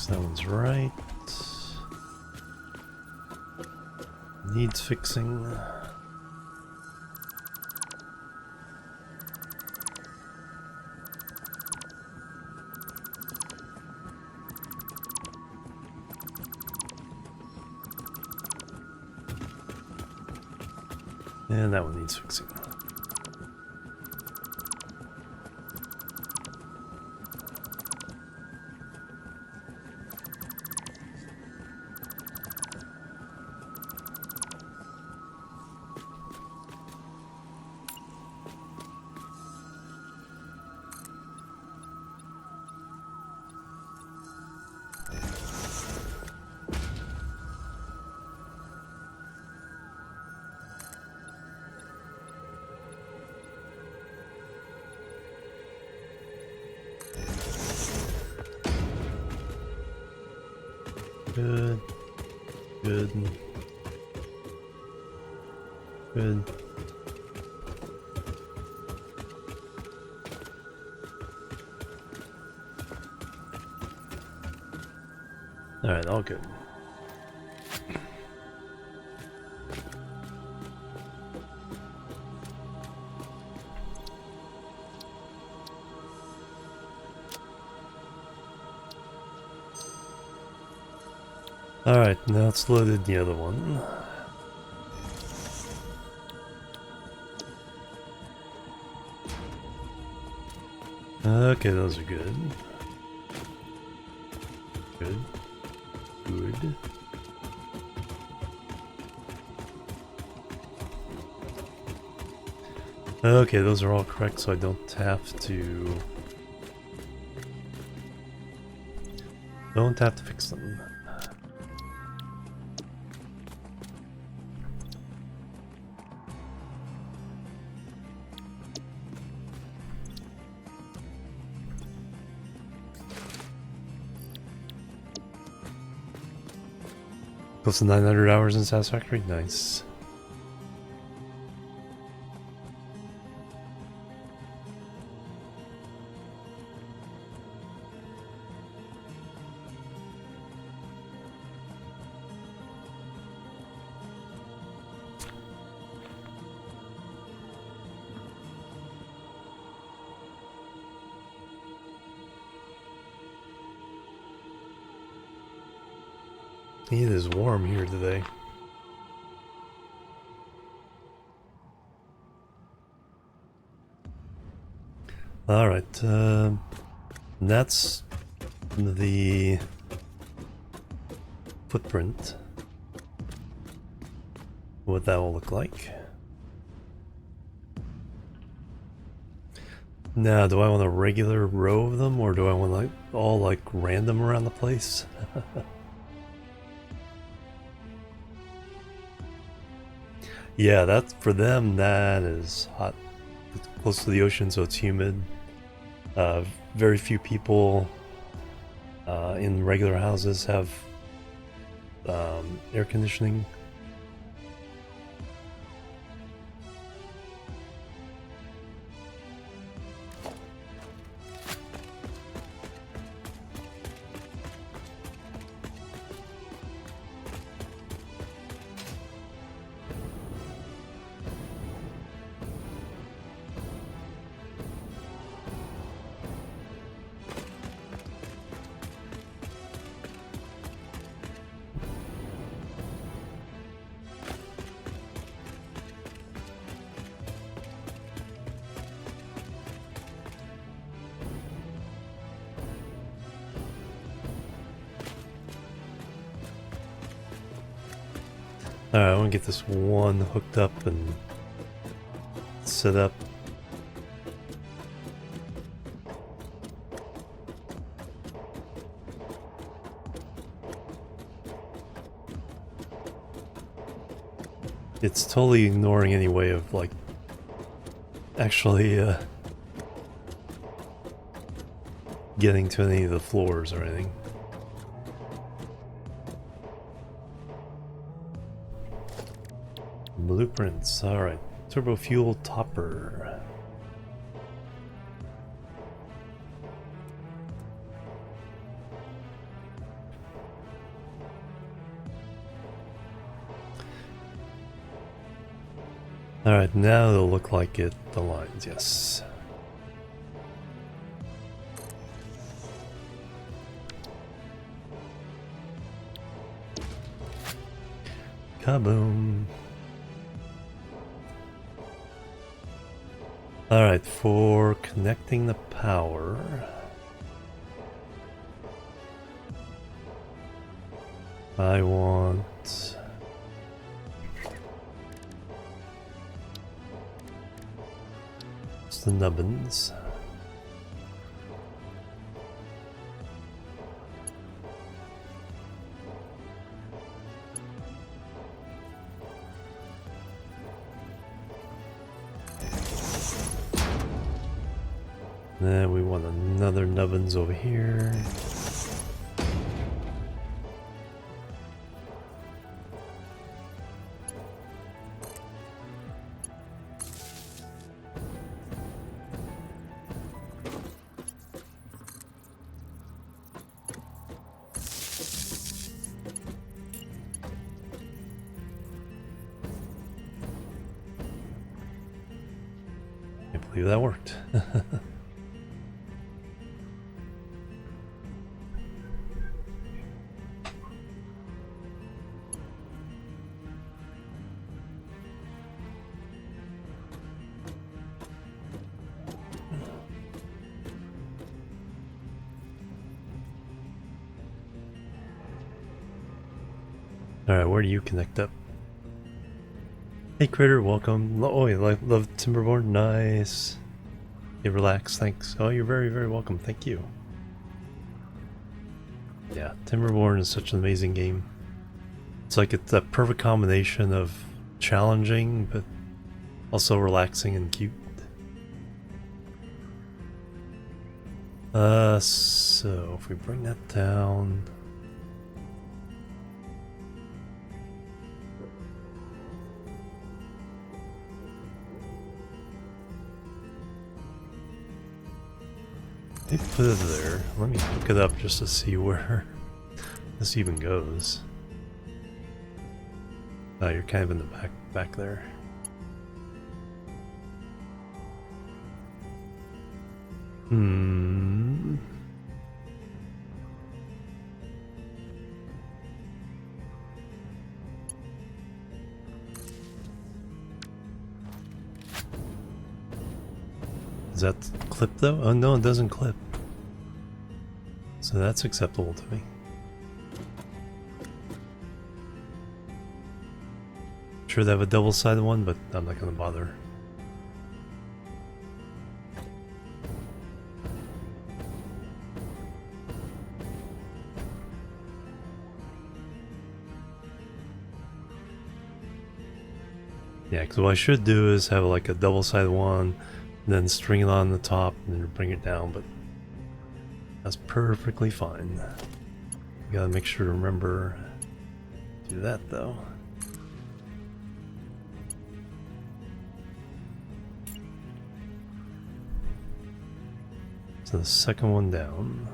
Speaker 1: That one's right. Needs fixing. And that one needs fixing. Good. Good. Good. Alright, all good. Alright, now it's loaded the other one. Okay, those are good. Good. Good. Okay, those are all correct, so I don't have to... fix them. Close to 900 hours in Satisfactory? Nice. It is warm here today. Alright, that's the footprint. What that will look like. Now, do I want a regular row of them, or do I want like all like random around the place? Yeah, that's for them. That is hot. It's close to the ocean, so it's humid. Very few people in regular houses have air conditioning. Alright, I want to get this one hooked up and set up. It's totally ignoring any way of like actually getting to any of the floors or anything. Blueprints, alright. Turbo fuel topper. Alright, now it'll look like it aligns, yes. Kaboom. Alright, for connecting the power, I want just the nubbins. Then we want another nubbins over here. believe that worked. Alright, where do you connect up? Hey Critter, welcome. Oh, you love Timberborn? Nice. Hey, relax, thanks. Oh, you're very, very welcome. Thank you. Yeah, Timberborn is such an amazing game. It's like it's that perfect combination of challenging, but also relaxing and cute. So if we bring that down... They put it there. Let me look it up just to see where this even goes. Oh, you're kind of in the back there. Does that clip though? Oh no, it doesn't clip. So that's acceptable to me. Sure they have a double-sided one, but I'm not gonna bother. Yeah, because what I should do is have like a double-sided one, and then string it on the top, and then bring it down, but that's perfectly fine. You gotta make sure to remember to do that though. So the second one down.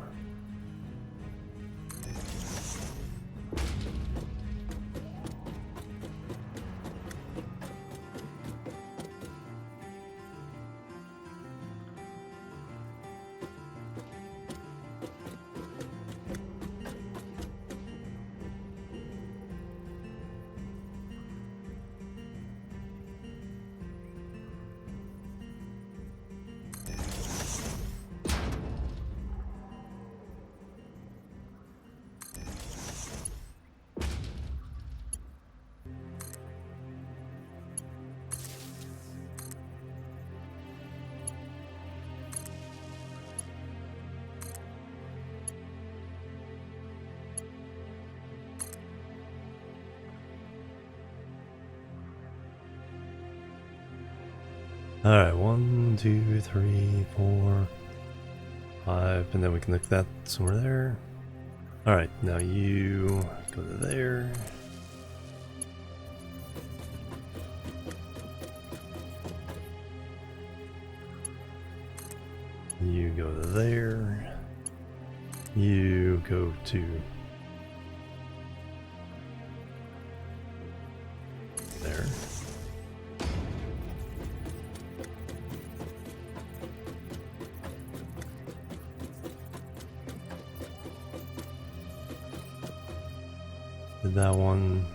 Speaker 1: Alright, 1, 2, 3, 4, 5, and then we can look that somewhere there. Alright, now you go to there. You go to there. You go to there. Did that one.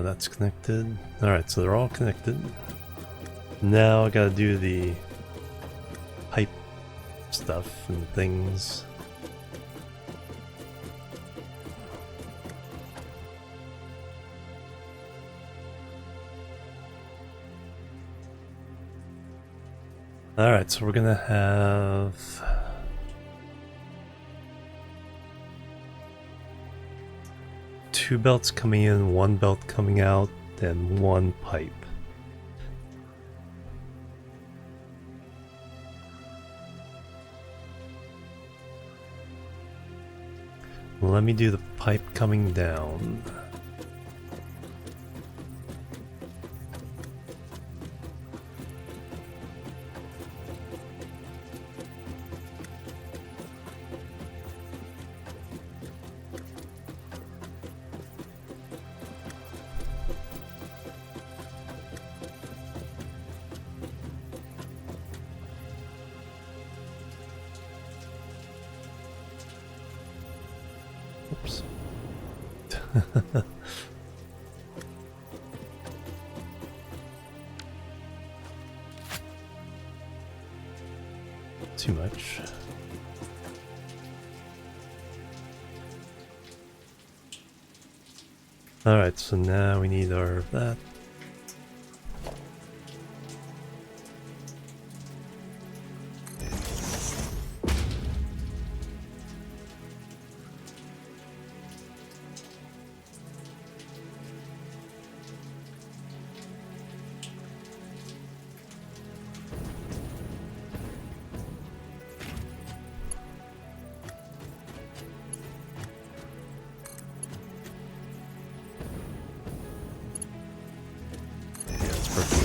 Speaker 1: That's connected. Alright, so they're all connected. Now I gotta do the pipe stuff and things. Alright, so we're gonna have two belts coming in, one belt coming out, and one pipe. Let me do the pipe coming down. Too much. Alright, so now we need our that.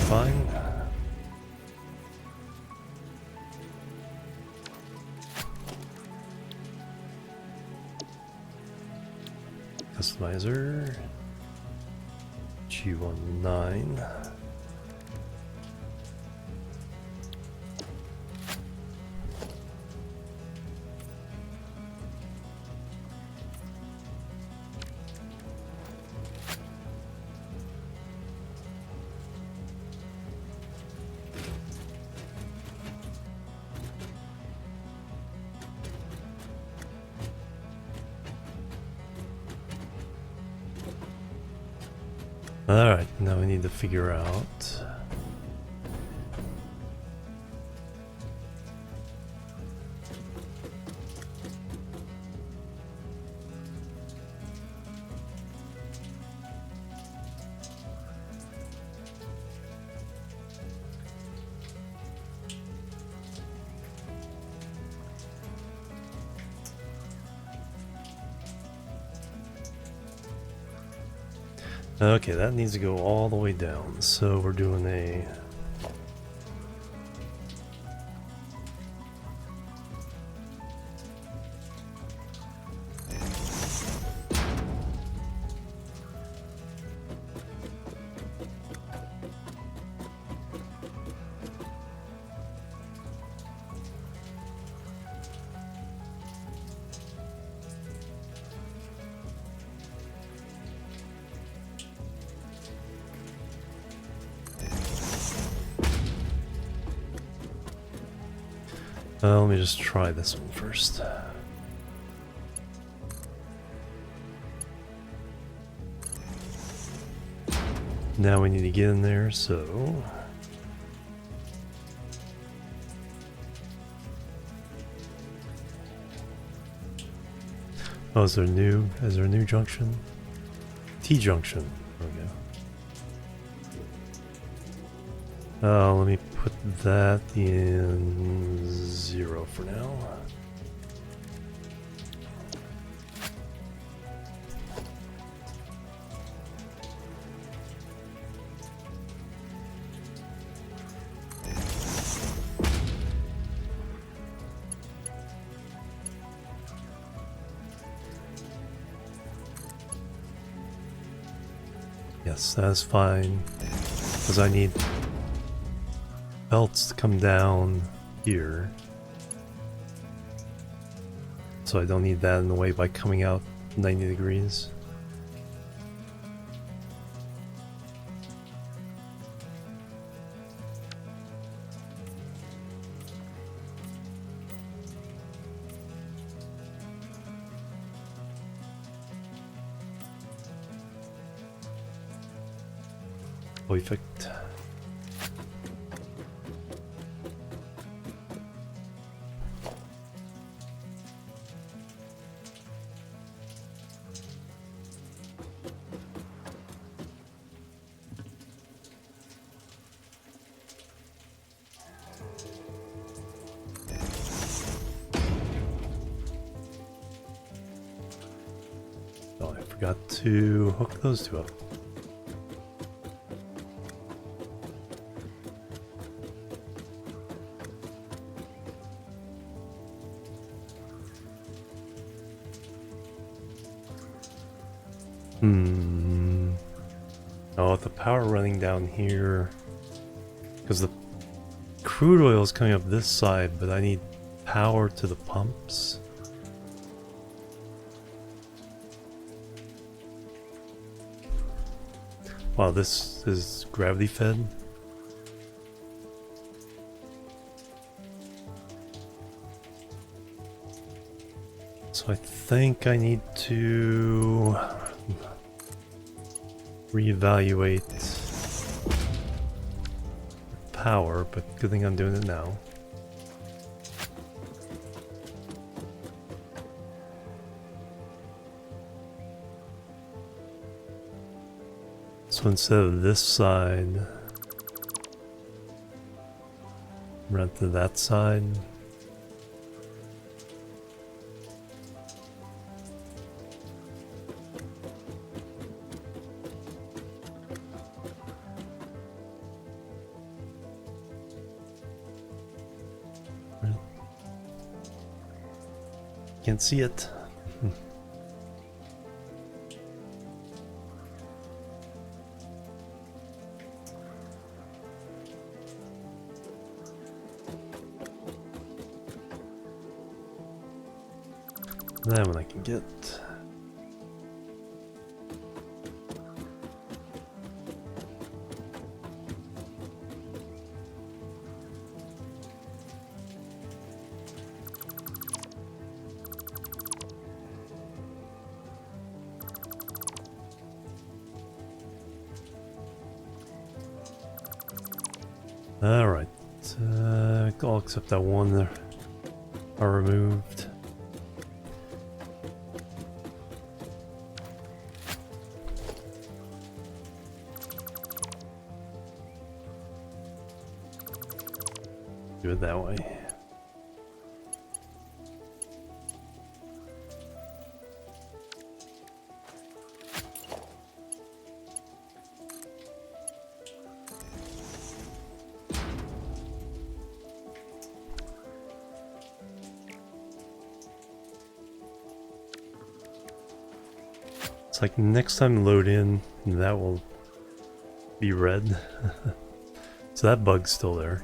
Speaker 1: Fine. Customizer G19. Alright, now we need to figure out okay, that needs to go all the way down. So we're doing a let me just try this one first. Now we need to get in there, so oh, is there a new junction? T junction. There we go. Let me put that in 0 for now. Yes, that's fine, because I need belts to come down here, so I don't need that in the way by coming out 90 degrees. Perfect. Oh, I forgot to hook those two up. Oh, with the power running down here, because the crude oil is coming up this side, but I need power to the pumps. Wow, this is gravity fed. So I think I need to reevaluate power, but good thing I'm doing it now. So instead of this side, run to that side. Can't see it. That one I can get. Alright, all except that one there are removed. Do it that way. It's like next time load in, that will be red. So that bug's still there.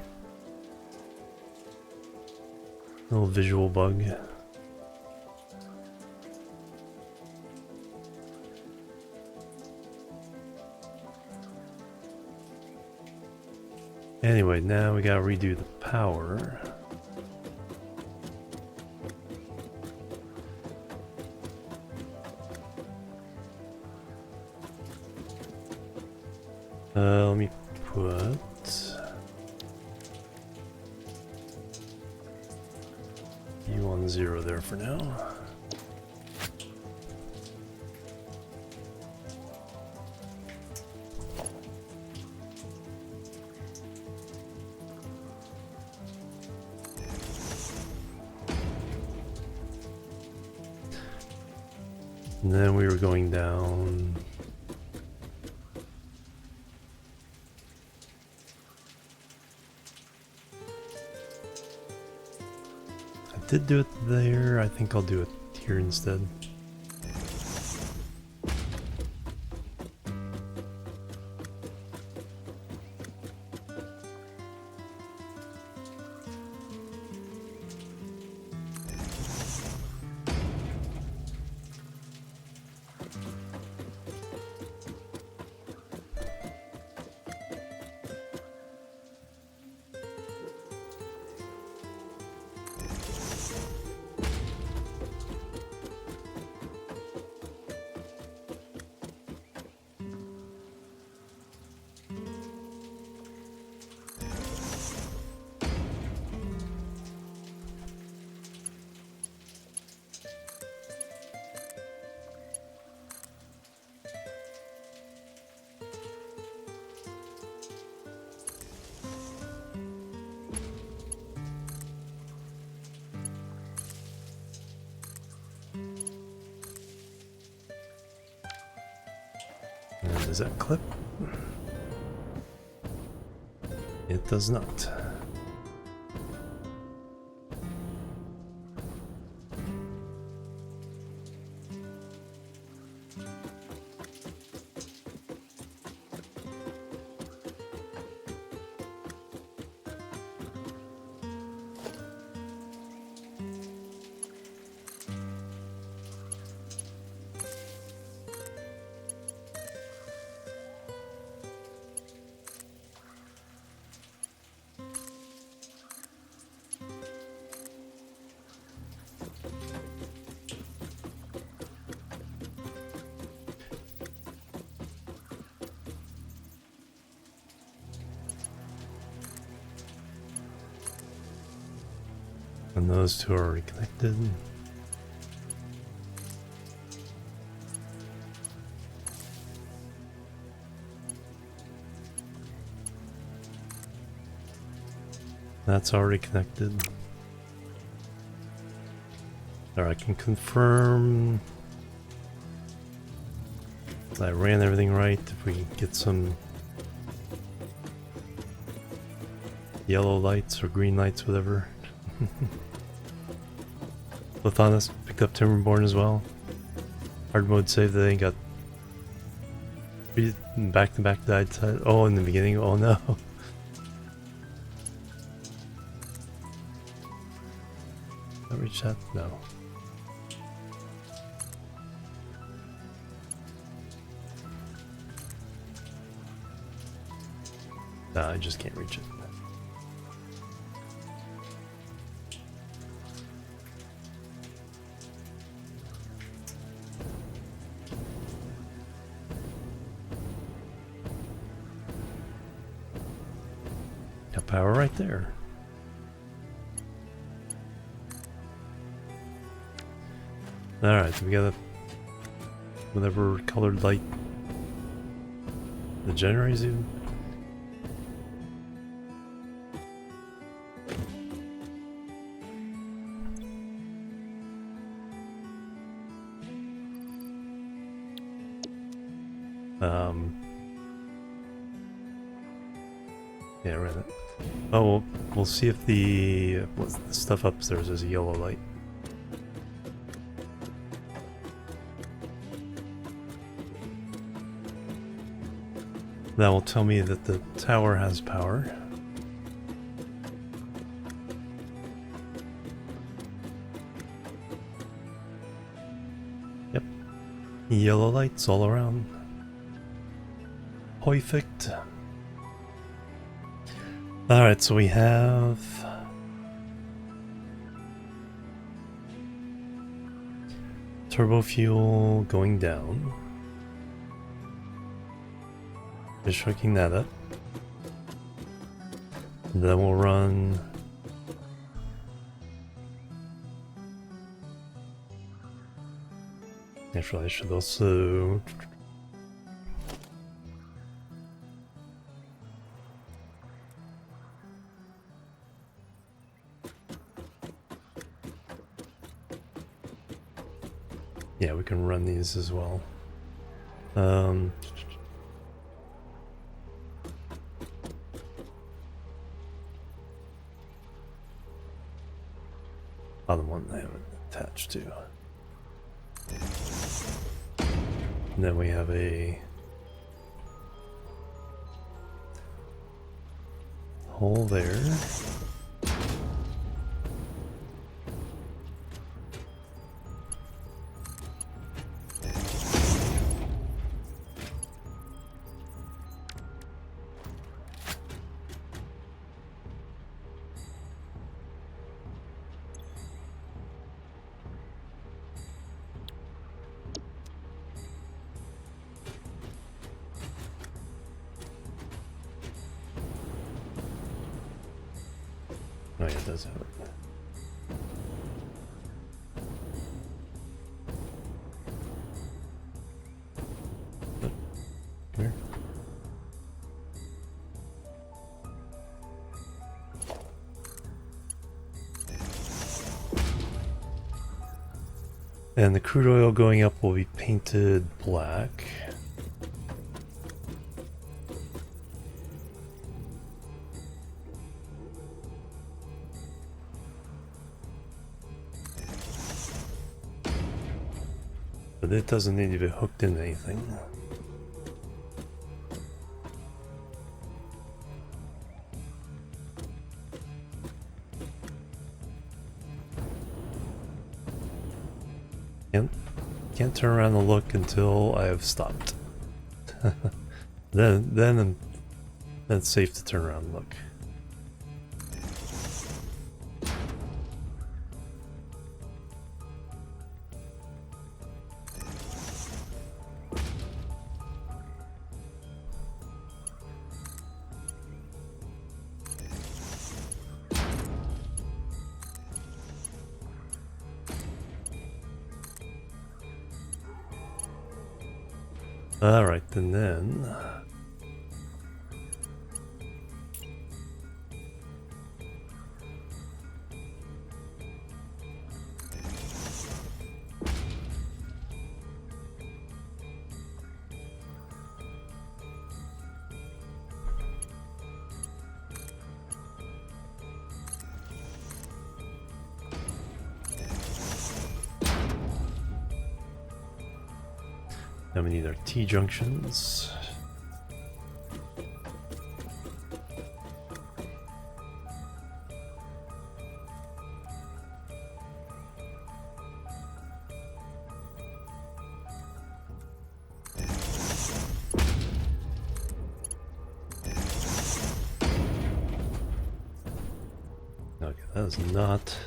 Speaker 1: Little visual bug. Anyway, now we gotta redo the power. Let me put you on 0 there for now. And then we were going down. I did do it there. I think I'll do it here instead. And does that clip? It does not. And those two are already connected. That's already connected. There, I can confirm that I ran everything right. If we get some yellow lights or green lights, whatever. Lathanas picked up Timberborn as well. Hard mode save, they got back to back died. Oh, in the beginning, oh no. Did I reach that? No. Nah, I just can't reach it. Got power right there. Alright, we got a whatever colored light the generators do. Yeah, right. Oh, we'll see if the stuff upstairs is a yellow light. That will tell me that the tower has power. Yep. Yellow lights all around. Perfect. Alright, so we have turbo fuel going down. Just hooking that up. And then we'll run actually I should also yeah, we can run these as well. Other one I haven't attached to. And then we have a hole there. Oh yeah, it does have it. Come here. And the crude oil going up will be painted black. But it doesn't need to be hooked into anything. Can't turn around and look until I have stopped. then it's safe to turn around and look. Alright, and then... Now we need our T-junctions. Okay, that is not...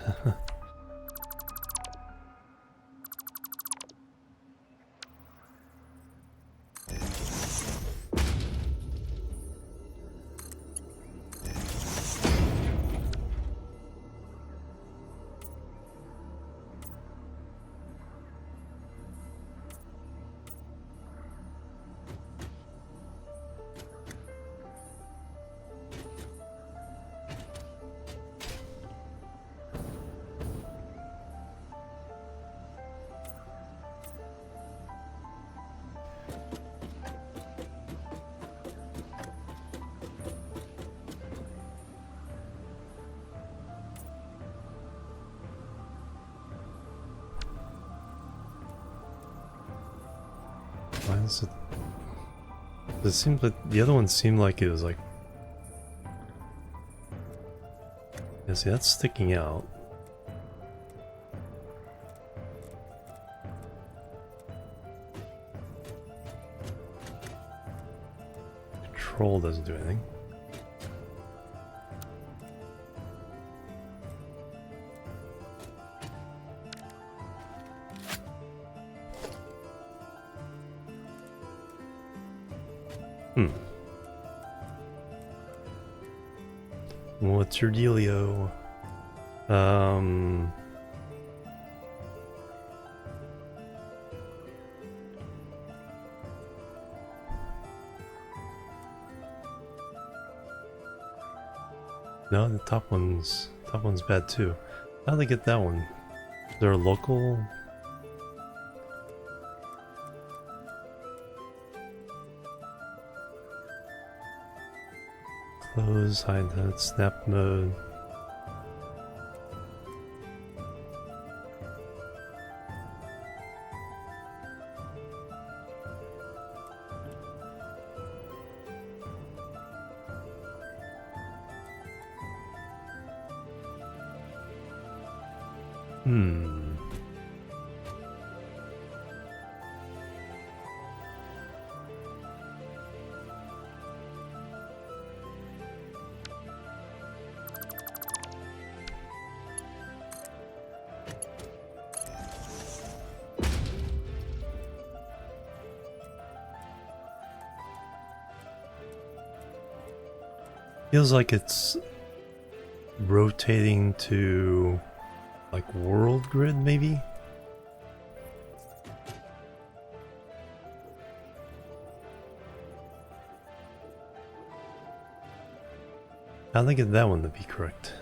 Speaker 1: Why is it... It seems like the other one seemed like it was like... Yeah, see, that's sticking out. Control doesn't do anything. What's your dealio? No, the top one's bad too. How'd they get that one? Is there a local? Close, hide that, snap mode. Feels like it's rotating to like world grid, maybe? How'd they get that one to be correct?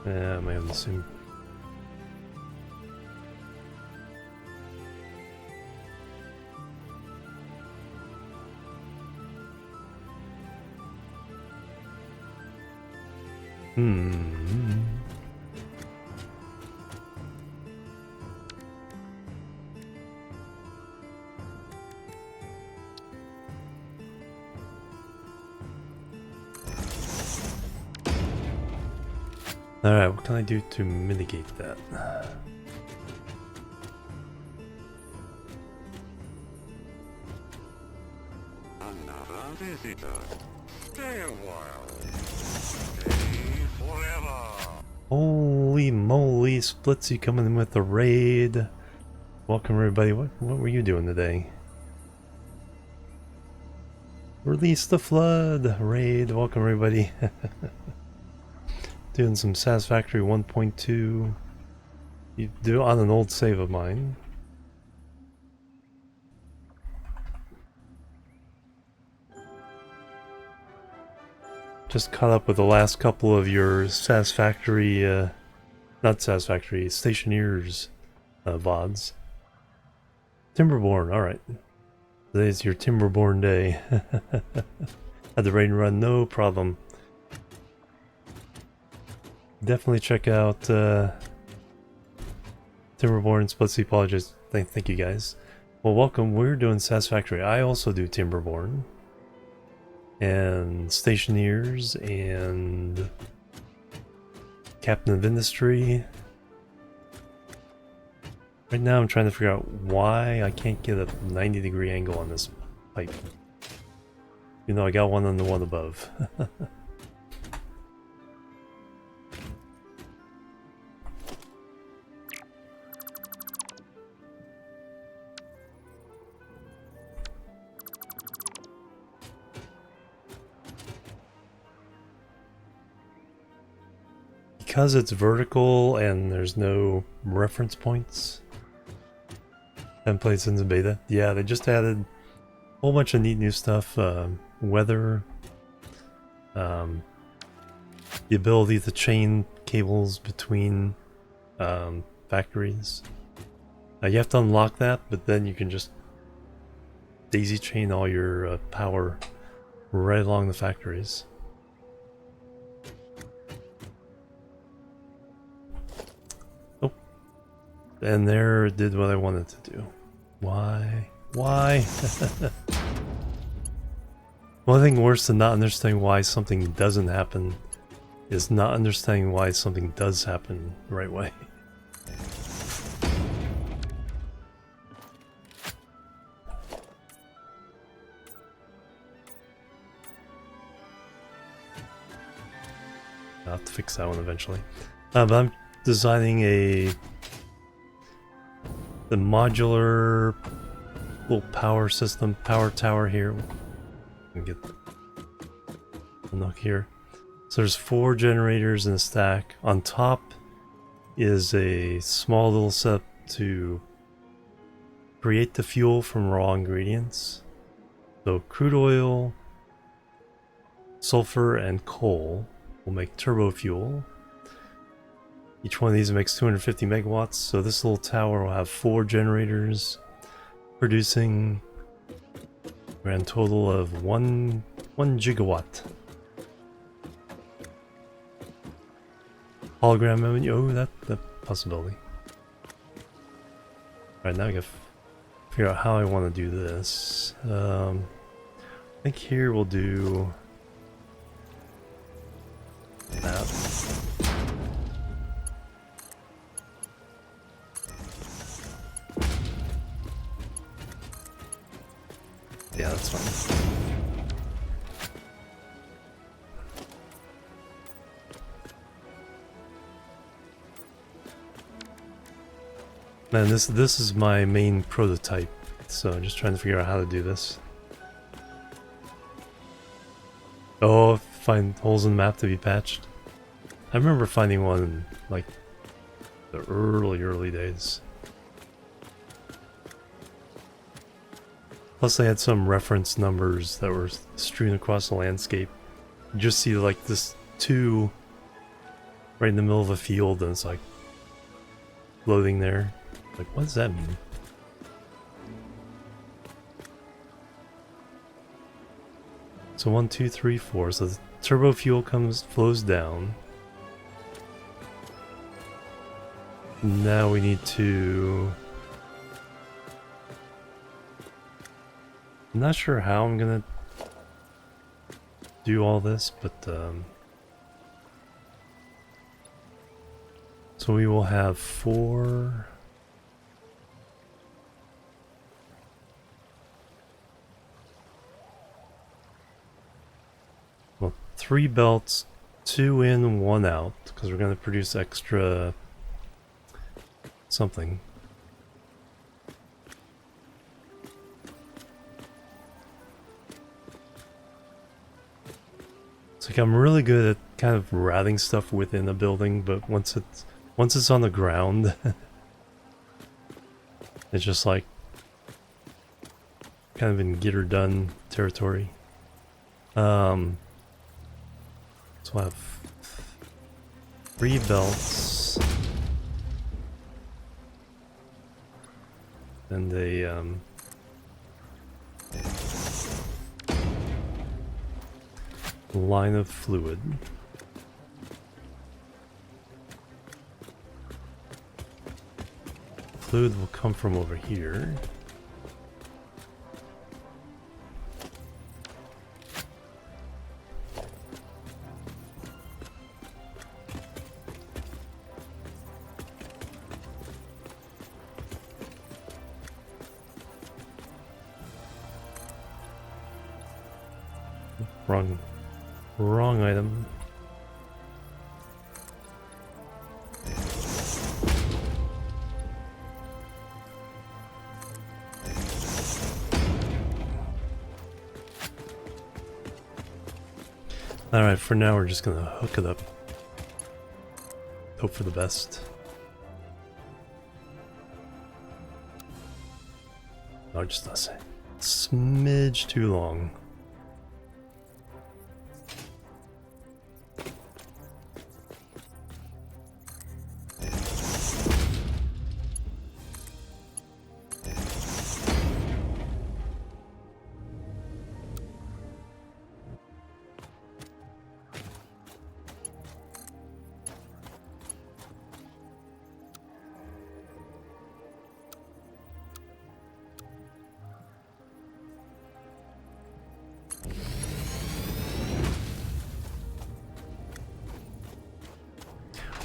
Speaker 1: Yeah, I might have the same. Alright, what can I do to mitigate that?
Speaker 2: Another visitor. Stay a while. Stay
Speaker 1: Holy moly, Splitsy coming in with the raid. Welcome everybody. What were you doing today? Release the flood raid. Welcome everybody. Doing some Satisfactory 1.2. You do on an old save of mine. Just caught up with the last couple of your Satisfactory, not Satisfactory, Stationeers VODs. Timberborn, alright. Today's your Timberborn day. Had the raid run, no problem. Definitely check out Timberborn, Splitsy, apologies. Thank you guys. Well, welcome. We're doing Satisfactory. I also do Timberborn. And Stationeers and Captain of Industry. Right now I'm trying to figure out why I can't get a 90-degree angle on this pipe. You know, I got one on the one above. Because it's vertical and there's no reference points. Templates in the beta. Yeah, they just added a whole bunch of neat new stuff. Weather. The ability to chain cables between factories. You have to unlock that, but then you can just daisy chain all your power right along the factories. And there it did what I wanted to do. Why? Why? One thing worse than not understanding why something doesn't happen is not understanding why something does happen the right way. I'll have to fix that one eventually. But I'm designing the modular little power system, power tower here. Get a knock here. So there's 4 generators in a stack. On top is a small little setup to create the fuel from raw ingredients. So crude oil, sulfur, and coal will make turbo fuel. Each one of these makes 250 megawatts, so this little tower will have 4 generators producing a grand total of 1 gigawatt. Hologram menu, oh, that possibility. Alright, now I gotta figure out how I want to do this. I think here we'll do that. Yeah, that's fine. Man, this is my main prototype, so I'm just trying to figure out how to do this. Oh, find holes in the map to be patched. I remember finding one in, like, the early days. Plus they had some reference numbers that were strewn across the landscape. You just see like this 2 right in the middle of a field and it's like floating there. Like, what does that mean? So 1, 2, 3, 4. So the turbo fuel flows down. Now we need to... I'm not sure how I'm gonna do all this, but so we will have 4 3 belts, 2 in, 1 out, because we're going to produce extra something. It's like I'm really good at kind of routing stuff within a building, but once it's on the ground, it's just like kind of in get her done territory. So I have 3 belts and a line of fluid. Fluid will come from over here. Wrong item. Alright, for now we're just gonna hook it up. Hope for the best. No, just a smidge too long.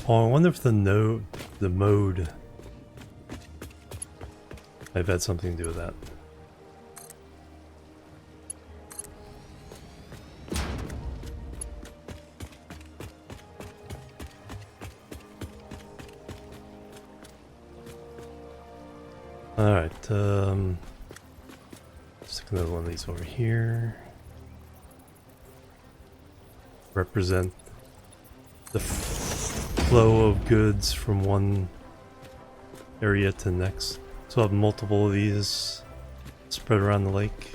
Speaker 1: Oh, I wonder if the mode I've had something to do with that. Alright, stick another one of these over here. Represent the flow of goods from one area to the next. So I'll have multiple of these spread around the lake.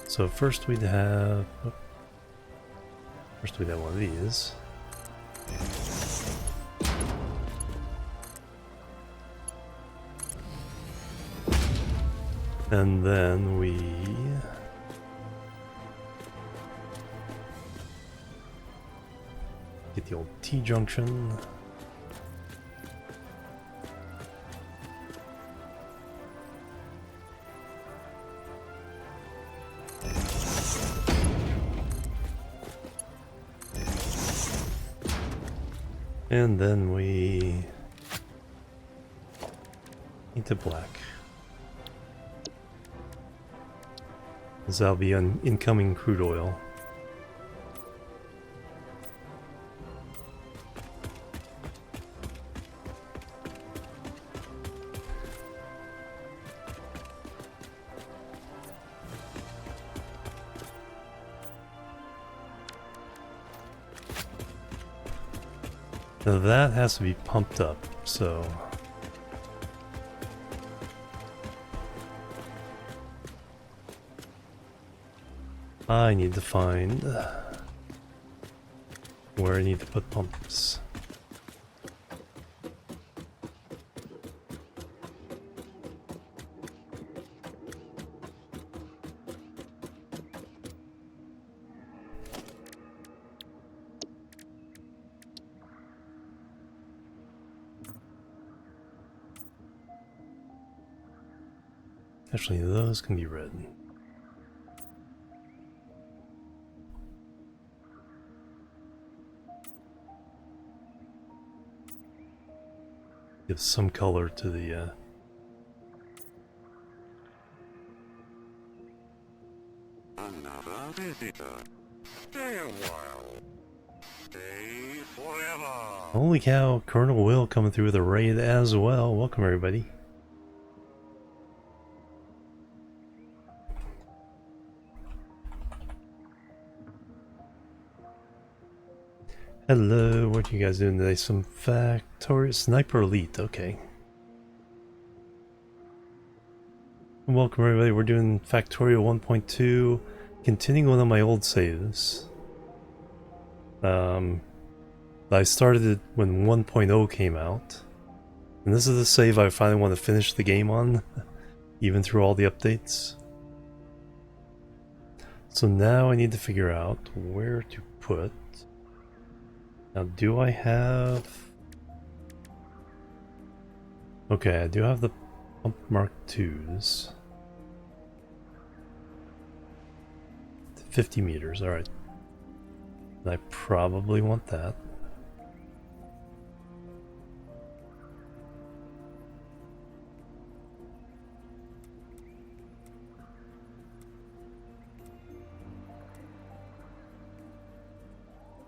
Speaker 1: So first we'd have one of these. And then we get the old T-junction. And then we into black. This will be an incoming crude oil. Now that has to be pumped up, so I need to find where I need to put pumps. Actually, those can be red. Give some color to the
Speaker 2: Stay a while. Stay forever.
Speaker 1: Holy cow, Colonel Will coming through with a raid as well. Welcome everybody. Hello, what are you guys doing today? Some Factory Sniper Elite, okay. Welcome everybody, we're doing Factorio 1.2, continuing one of my old saves. I started it when 1.0 came out, and this is the save I finally want to finish the game on, even through all the updates. So now I need to figure out where to put. Now do I have... Okay, I do have the Pump Mark IIs. 50 meters, alright. I probably want that.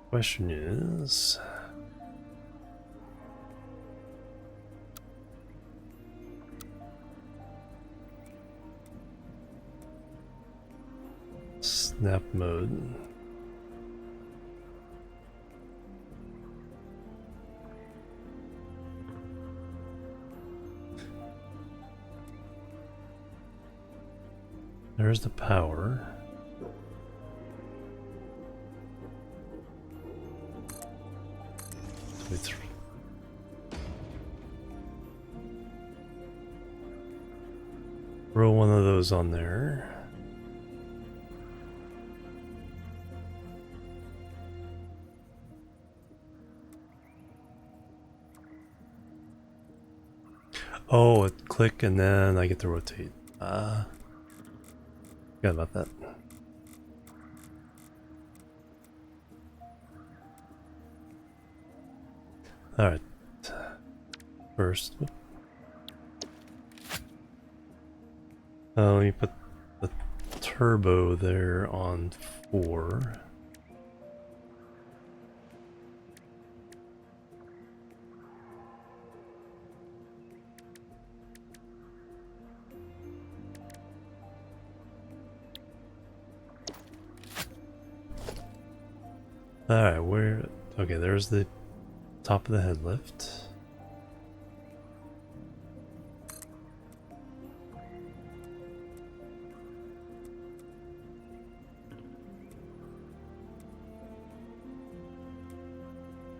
Speaker 1: Question is... Snap mode. There's the power. Throw one of those on there. Oh, it click and then I get to rotate. Forgot about that. Alright. First. Let me put the turbo there on 4. Alright, where... Okay, there's the top of the head lift.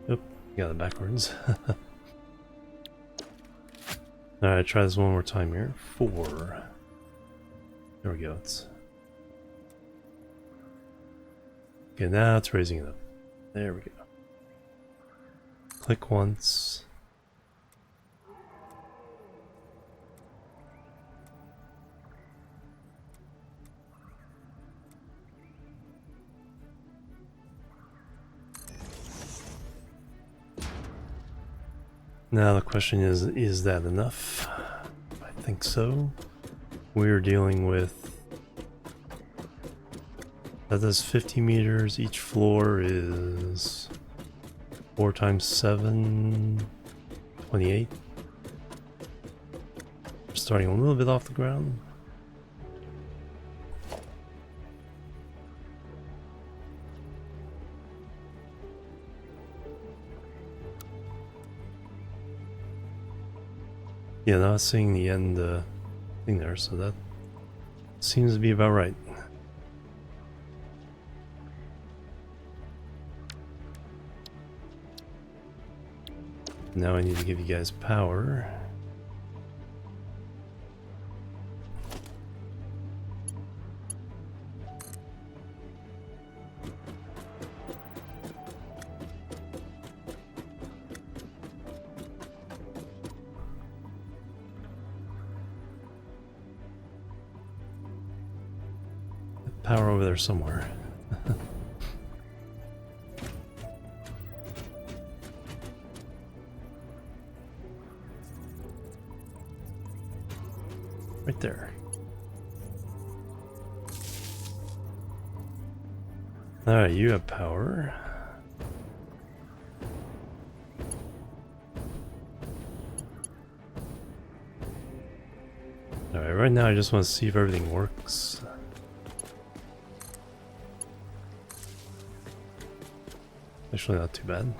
Speaker 1: Oop, got it backwards. Alright, try this one more time here. 4. There we go. Okay, now it's raising it up. There we go. Click once. Now the question is that enough? I think so. We're dealing with... That does 50 meters, each floor is 4 times 7, 28. We're starting a little bit off the ground. Yeah, not seeing the end thing there, so that seems to be about right. Now I need to give you guys power. Power over there somewhere. Right there. Alright, you have power. Alright, right now I just want to see if everything works. Actually, not too bad.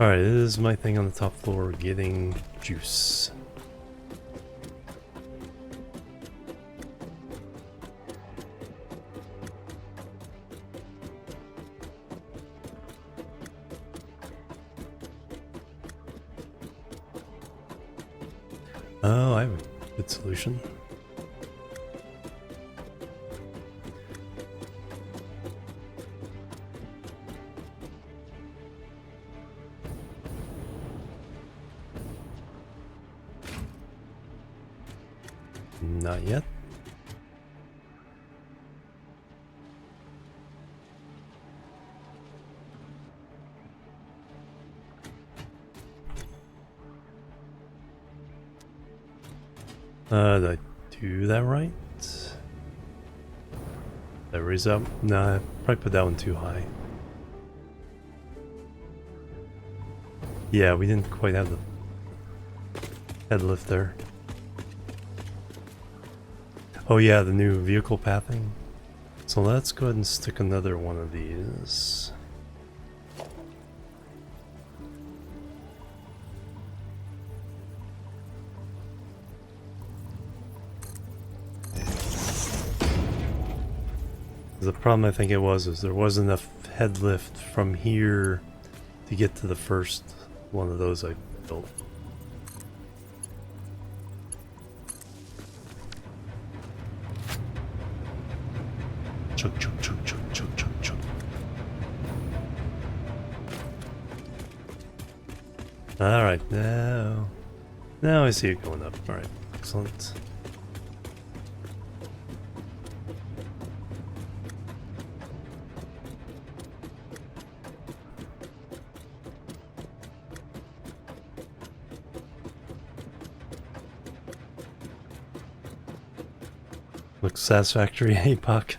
Speaker 1: Alright, this is my thing on the top floor, getting juice. Oh, I have a good solution. Not yet. Did I do that right? Did I raise up? Nah, I probably put that one too high. Yeah, we didn't quite have the head lift there. Oh yeah, the new vehicle pathing. So let's go ahead and stick another one of these. The problem I think it was is there wasn't enough head lift from here to get to the first one of those I built. Chug, chug, chug, chug, chug, chug, chug. Alright, now I see it going up. Alright, excellent. Looks satisfactory, hey Puck.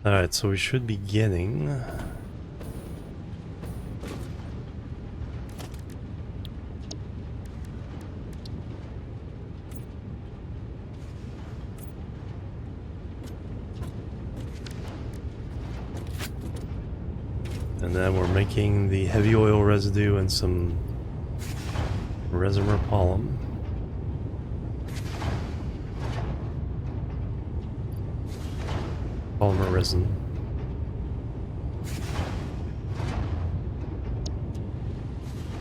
Speaker 1: Alright, so we should be getting... And then we're making the heavy oil residue and some reservoir pollen. Polymer resin.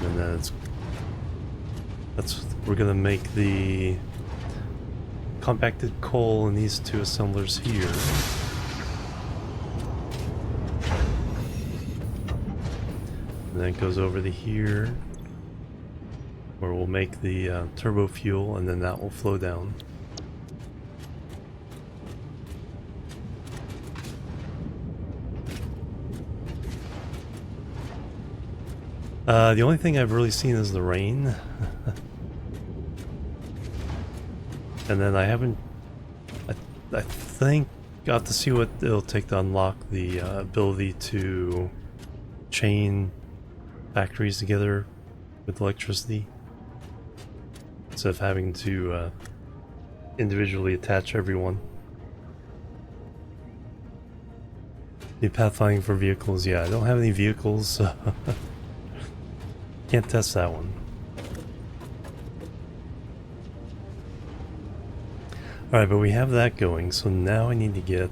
Speaker 1: And then we're gonna make the compacted coal in these two assemblers here. And then it goes over to here, where we'll make the turbo fuel, and then that will flow down. The only thing I've really seen is the rain. And then I haven't, I think, got to see what it'll take to unlock the ability to chain factories together with electricity, instead of having to individually attach everyone. The pathfinding for vehicles, yeah, I don't have any vehicles, so can't test that one. Alright, but we have that going, so now I need to get...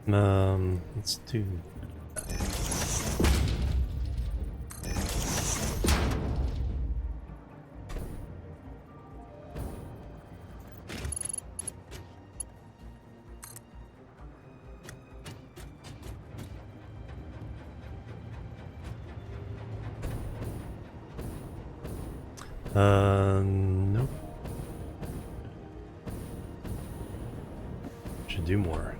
Speaker 1: Let's do nope. Should do more.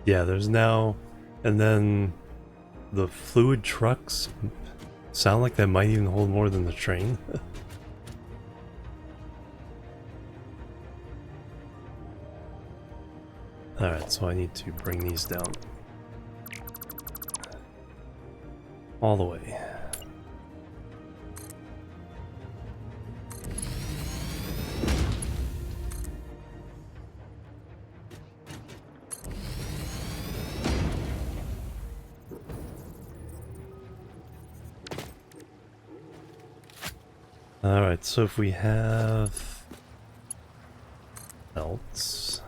Speaker 1: Yeah, there's now, and then the fluid trucks sound like they might even hold more than the train. Alright, so I need to bring these down. All the way. Alright, so if we have belts.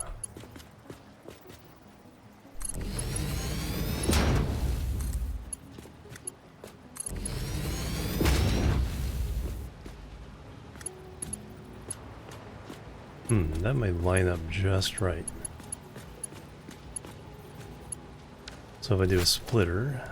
Speaker 1: That might line up just right. So if I do a splitter.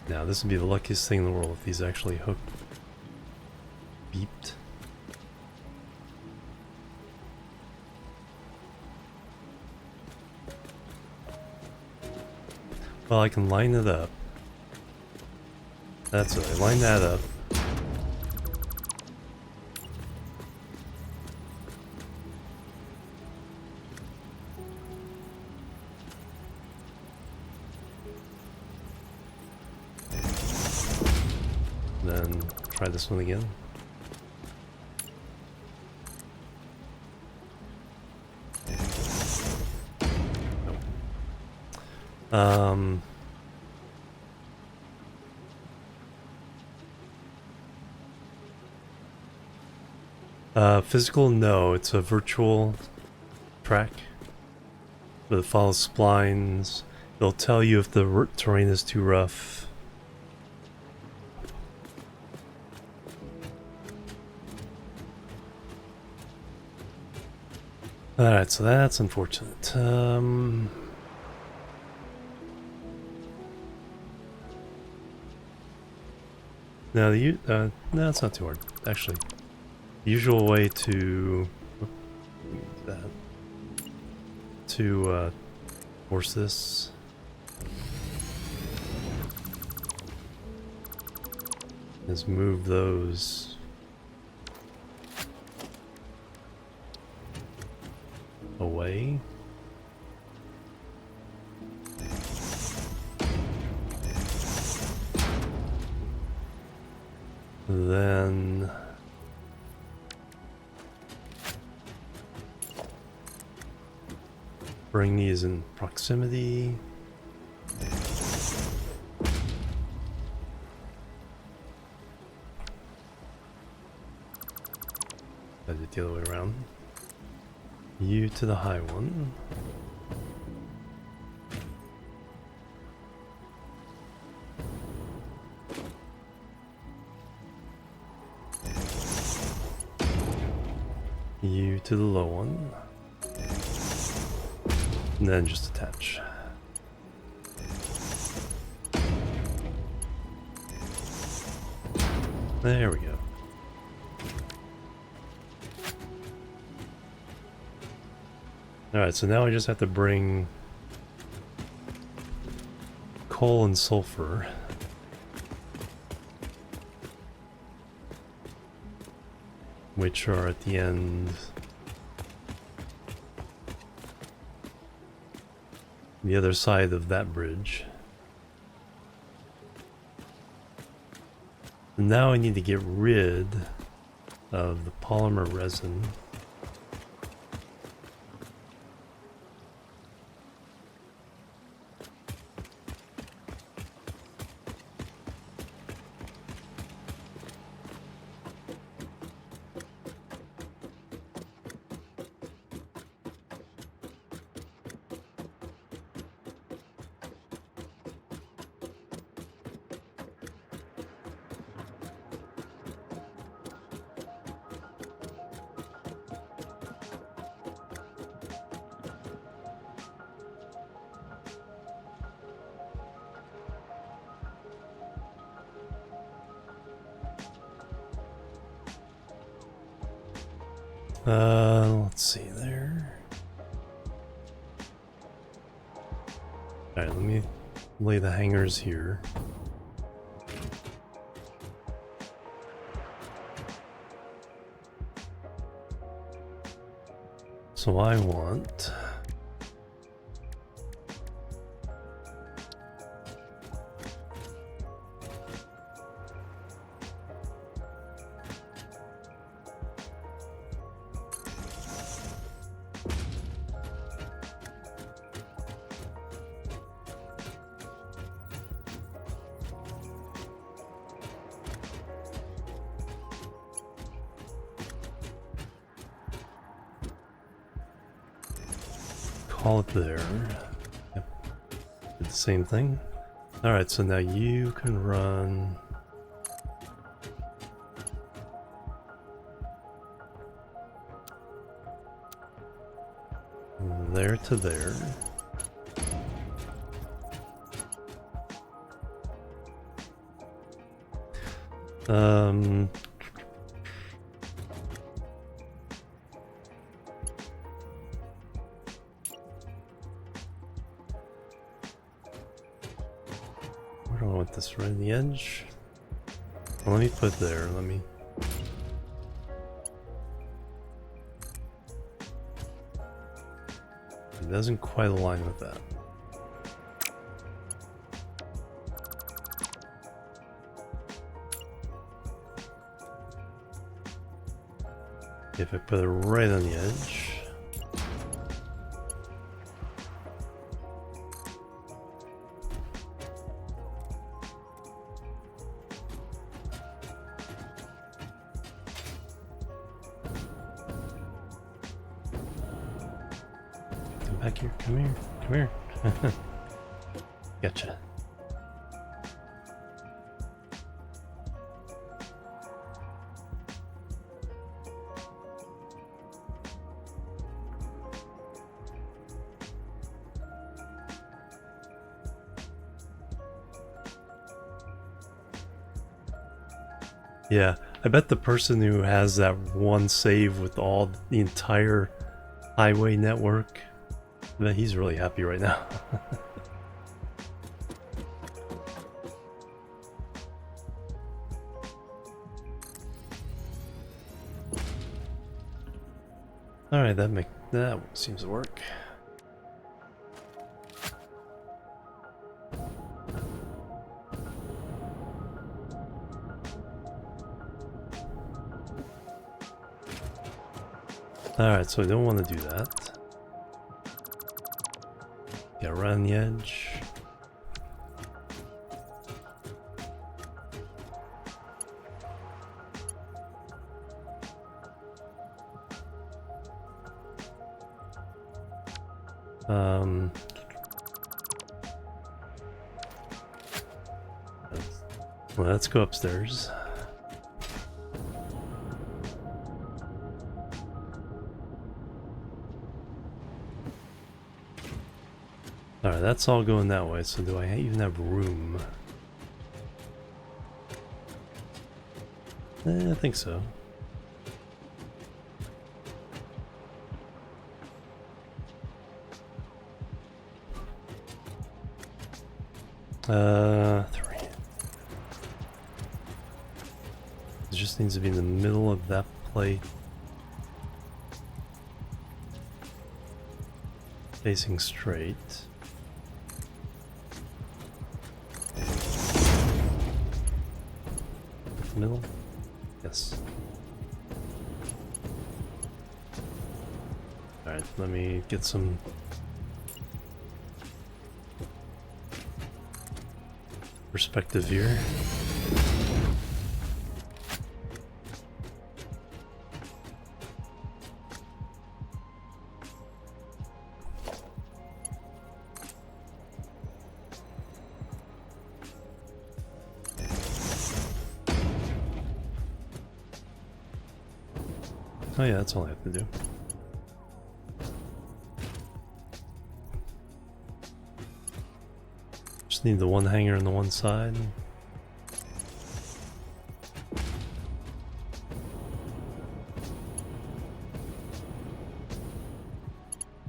Speaker 1: Now this would be the luckiest thing in the world if these actually hooked. Beeped. Well, I can line it up. That's it, I line that up. Then try this one again. Nope. Physical, no, it's a virtual track. But it follows splines. It'll tell you if the terrain is too rough. Alright, so that's unfortunate. No, no, it's not too hard, actually. The usual way to force this is move those away. Then bring these in proximity. I did it the other way around. You to the high one. You to the low one. And then just attach. There we go. Alright, so now I just have to bring coal and sulfur. Which are at the end. The other side of that bridge. And now I need to get rid of the polymer resin. Let's see there. Alright, let me lay the hangers here. So I want call it there. Yep. Did the same thing. Alright, so now you can run there to there. Where do I want this? Right on the edge? Well, let me put there. Let me. It doesn't quite align with that. If I put it right on the edge. Come back here, come here, come here. Gotcha. Yeah, I bet the person who has that one save with all the entire highway network, I bet he's really happy right now. Alright, that seems to work. Alright, so I don't want to do that. Yeah, right on the edge. Well, let's go upstairs. Alright, that's all going that way, so do I even have room? I think so. Three. It just needs to be in the middle of that plate. Facing straight. Middle? Yes. Alright, let me get some perspective here. Oh yeah, that's all I have to do. Just need the one hanger on the one side.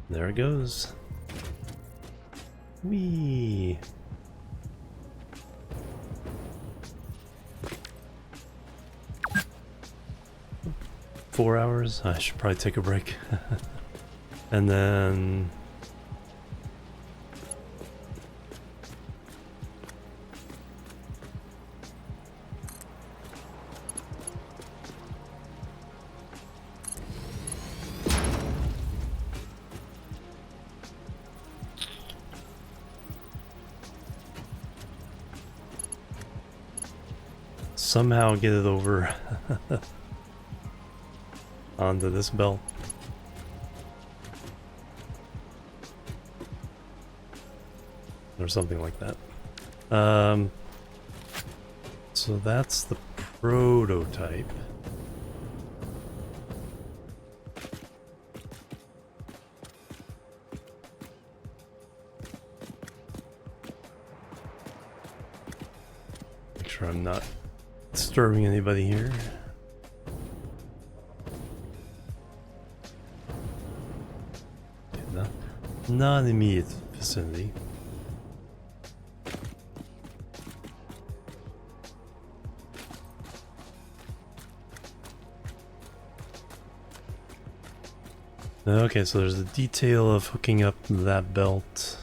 Speaker 1: There it goes. Whee! Four hours? I should probably take a break. And then... somehow get it over onto this belt. Or something like that. So that's the prototype. Make sure I'm not disturbing anybody here. Okay, not immediate vicinity. Okay, so there's the detail of hooking up that belt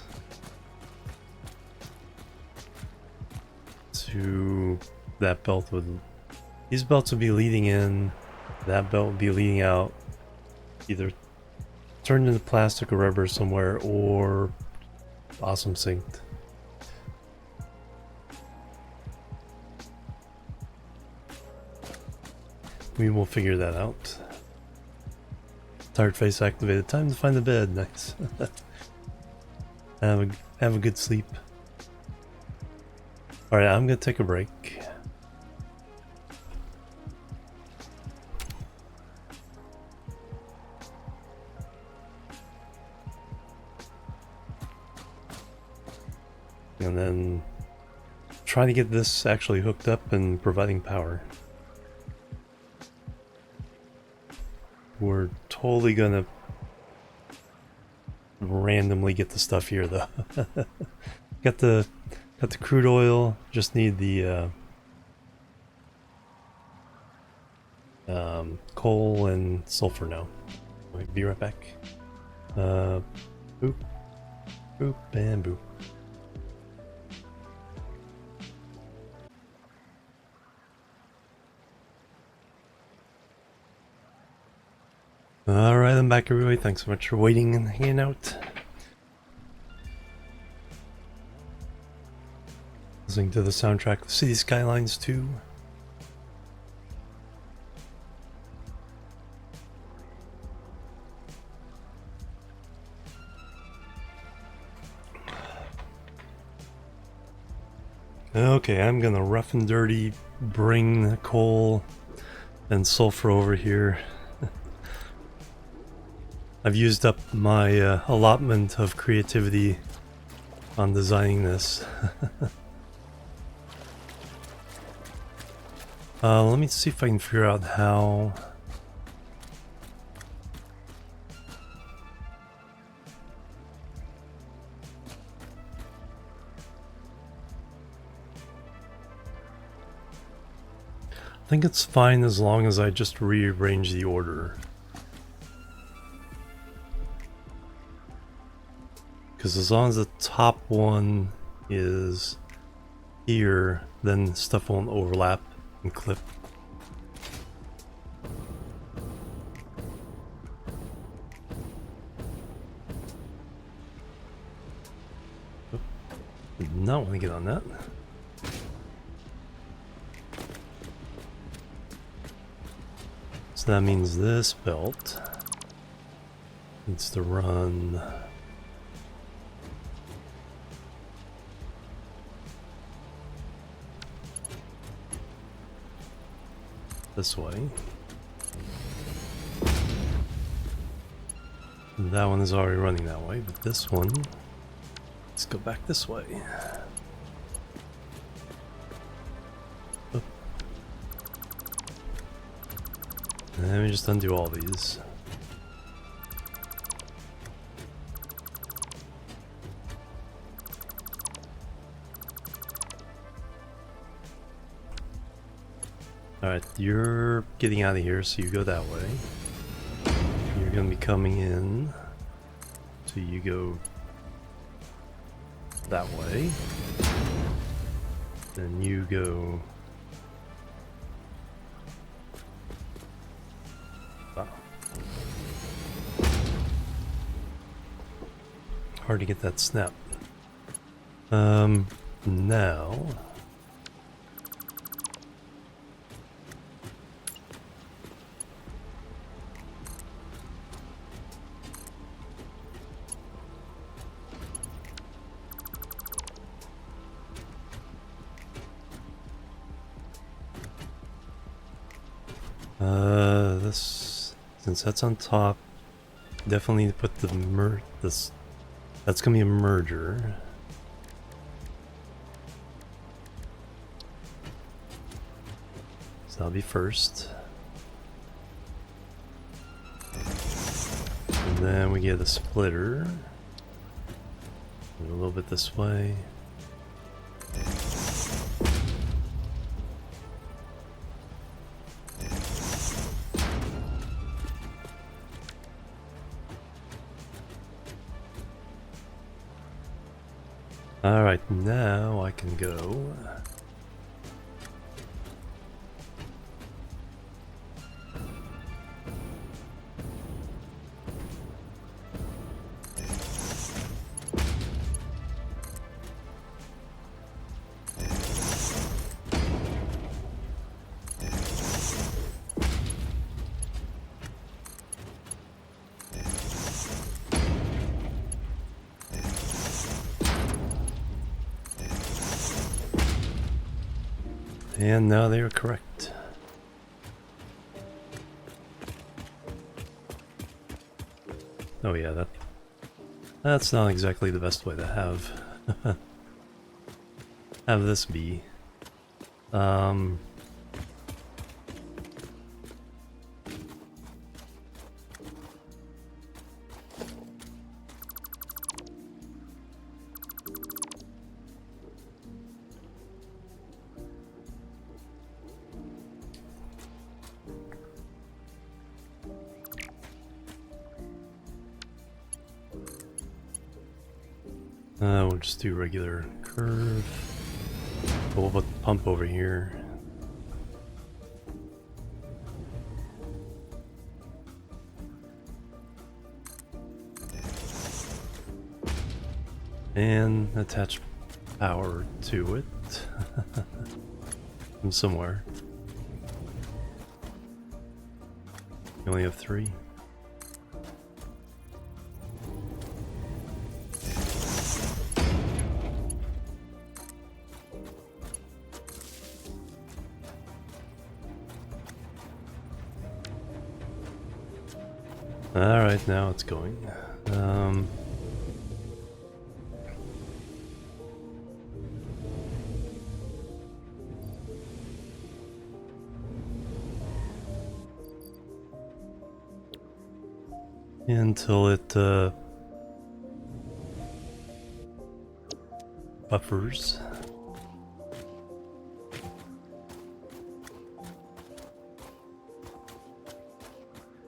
Speaker 1: to that belt. These belts would be leading in, that belt would be leading out, either turned into plastic or rubber somewhere, or awesome synced. We will figure that out. Tired face activated. Time to find the bed. Nice. have a good sleep. Alright, I'm gonna take a break. And then try to get this actually hooked up and providing power. We're totally gonna randomly get the stuff here though. got the crude oil, just need the coal and sulfur now. I'll be right back. Boop, boop, and boop. Alright, I'm back everybody. Thanks so much for waiting and hanging out. Listening to the soundtrack of City Skylines 2. Okay, I'm gonna rough and dirty bring the coal and sulfur over here. I've used up my allotment of creativity on designing this. Let me see if I can figure out how... I think it's fine as long as I just rearrange the order. Because as long as the top one is here, then stuff won't overlap. And clip. Oh, did not want to get on that. So that means this belt needs to run this way. That one is already running that way, but this one, let's go back this way. Oh. And let me just undo all these. Alright, you're getting out of here, so you go that way. You're gonna be coming in, so you go that way. Then you go... Wow. Hard to get that snap. Now... this, since that's on top, definitely need to put the that's gonna be a merger. So that'll be first. And then we get a splitter. Move a little bit this way. Alright, now I can go. And now they are correct. Oh yeah, that's not exactly the best way to have have this be. We'll just do regular curve. We'll put the pump over here. And attach power to it from somewhere. You only have 3. Alright, now it's going. Until it buffers.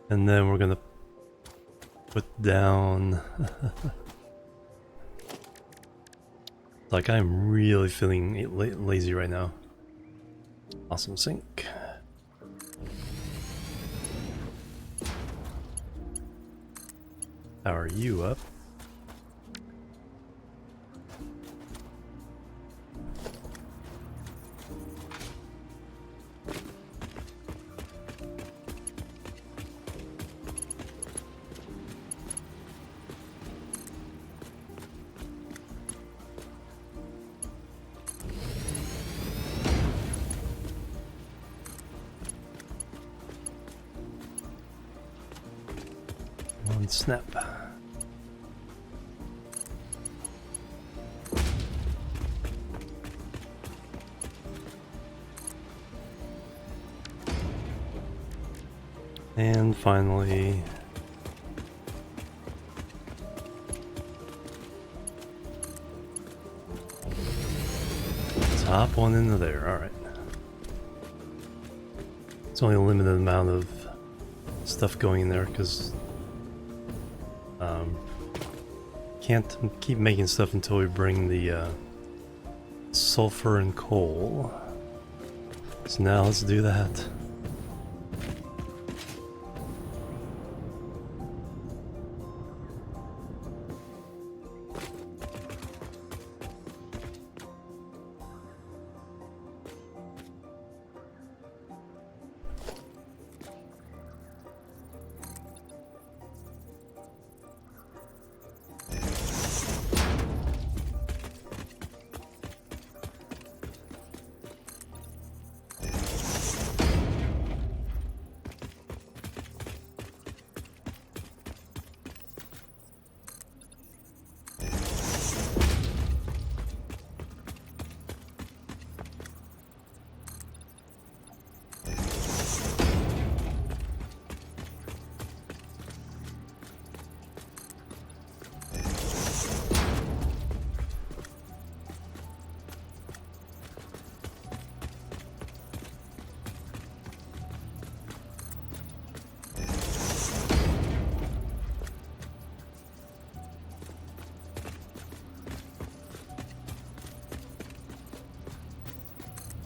Speaker 1: And then we're gonna put down like I'm really feeling lazy right now. Awesome sync. Power you up. One snap. And finally, top one into there. All right. It's only a limited amount of stuff going in there because can't keep making stuff until we bring the sulfur and coal. So now let's do that.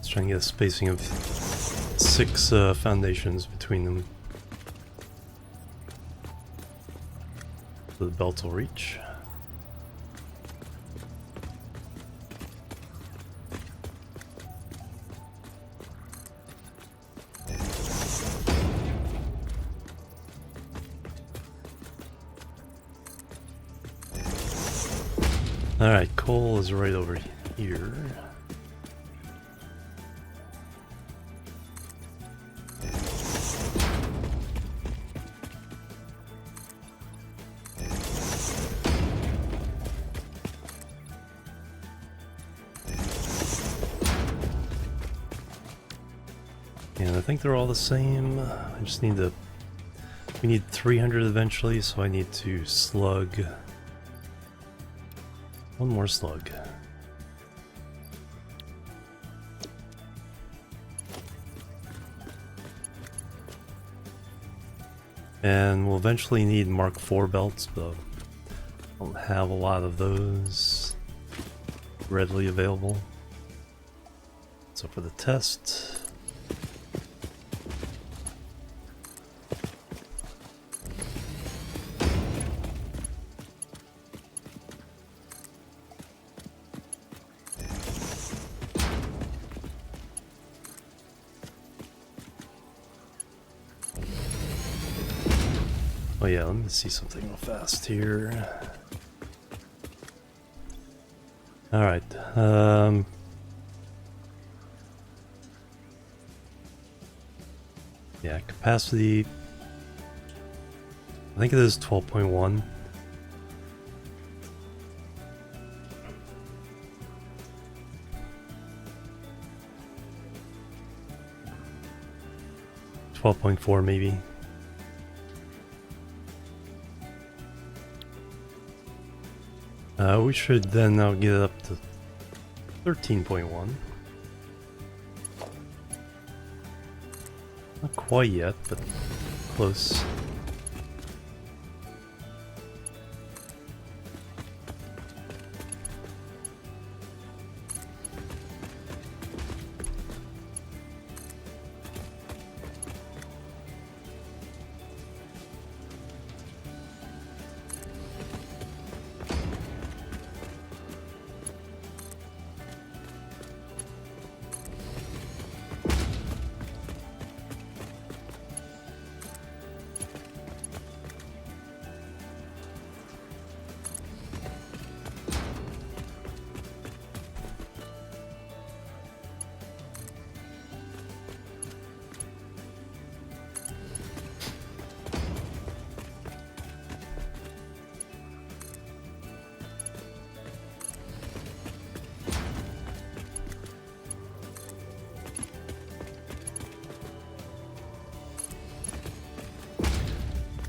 Speaker 1: Trying to get a spacing of 6 foundations between them so the belt will reach. Alright, coal is right over here. And I think they're all the same. I just need to... We need 300 eventually, so I need to slug... one more slug. And we'll eventually need Mark IV belts, but I don't have a lot of those readily available. So for the test... Oh yeah, let me see something real fast here. Alright, yeah, capacity, I think it is 12.1. .4 maybe. We should then now get it up to 13.1. Not quite yet, but close.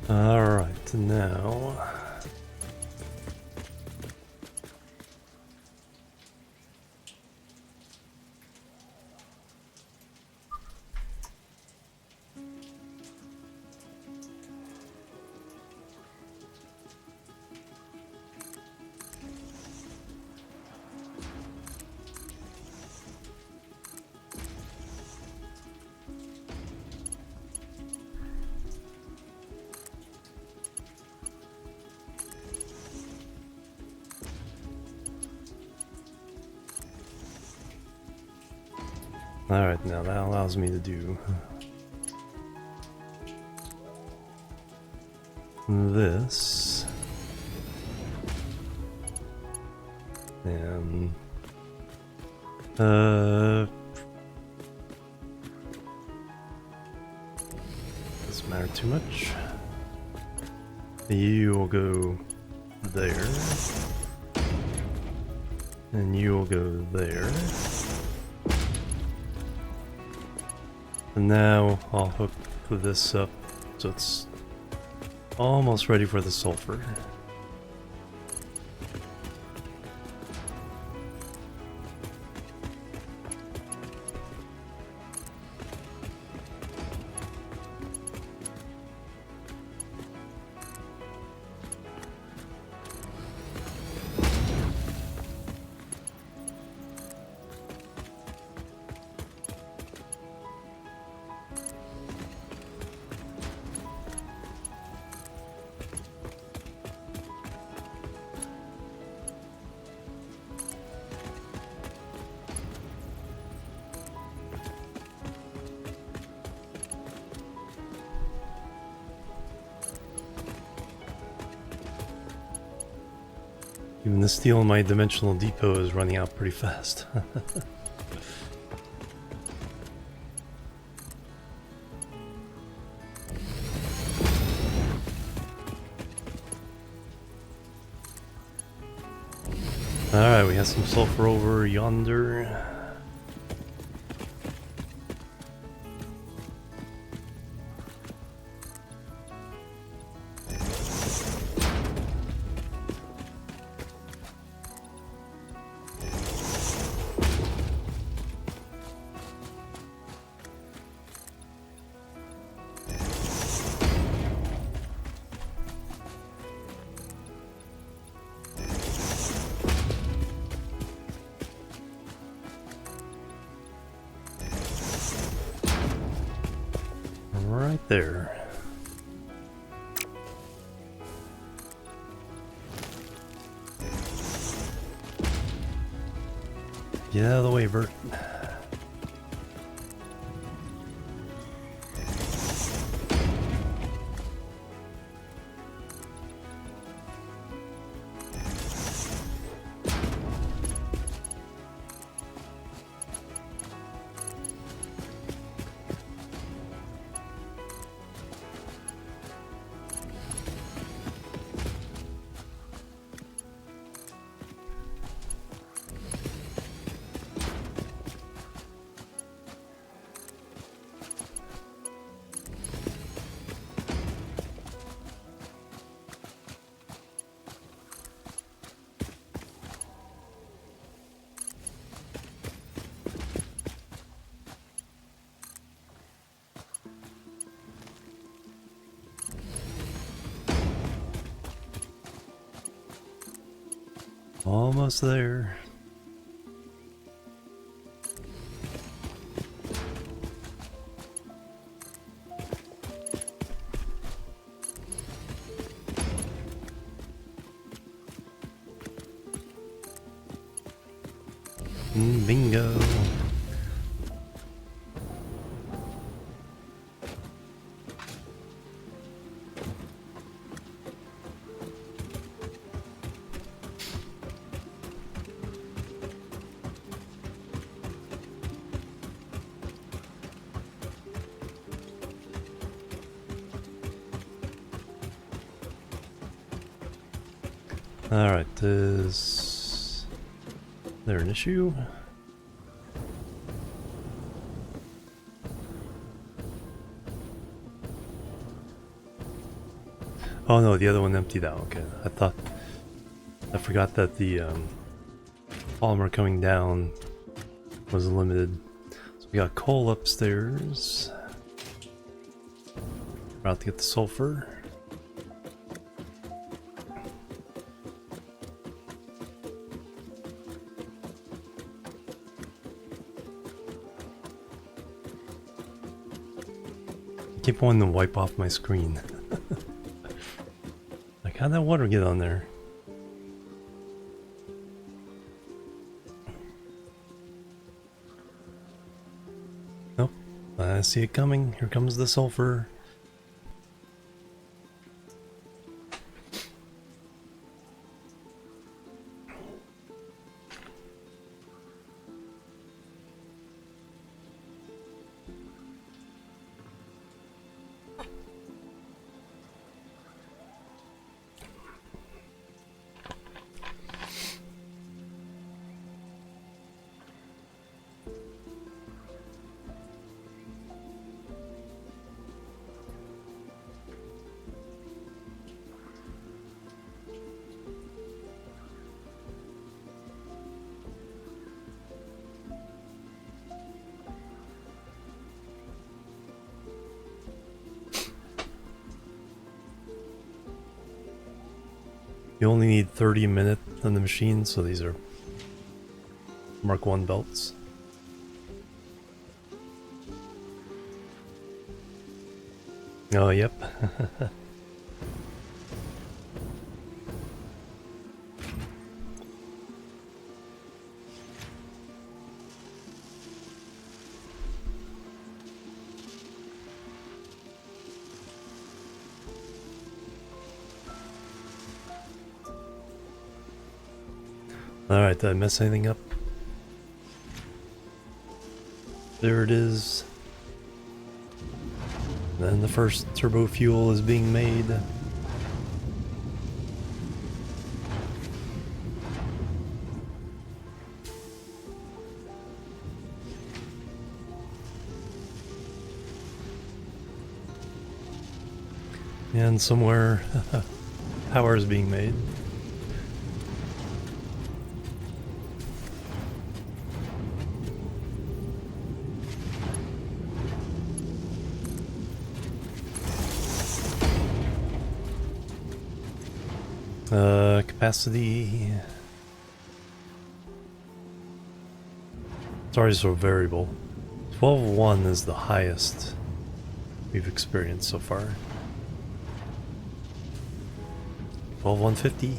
Speaker 1: Alright, now... Alright, now that allows me to do this. And doesn't matter too much. You will go there. And you will go there. And now I'll hook this up so it's almost ready for the sulfur. Even the steel in my dimensional depot is running out pretty fast. Alright, we have some sulfur over yonder. Right there. Get out of the way, Bert. Almost there. Bingo. Alright, is there an issue? Oh no, the other one emptied out. Okay, I forgot that the polymer coming down was limited. So we got coal upstairs. About to get the sulfur. I keep wanting to wipe off my screen. Like, how'd that water get on there? Nope. I see it coming. Here comes the sulfur. You only need 30 a minute on the machine, so these are Mark 1 belts. Oh, yep. Alright, did I mess anything up? There it is. Then the first turbo fuel is being made. And somewhere power is being made. Capacity. It's already so variable. 12.1 is the highest we've experienced so far. 12.150.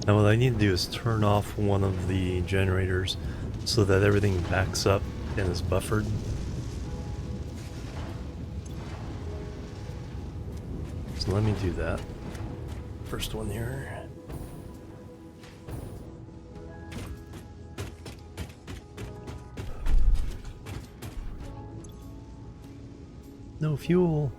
Speaker 1: Now what I need to do is turn off one of the generators so that everything backs up and is buffered. So let me do that. First one here. No fuel.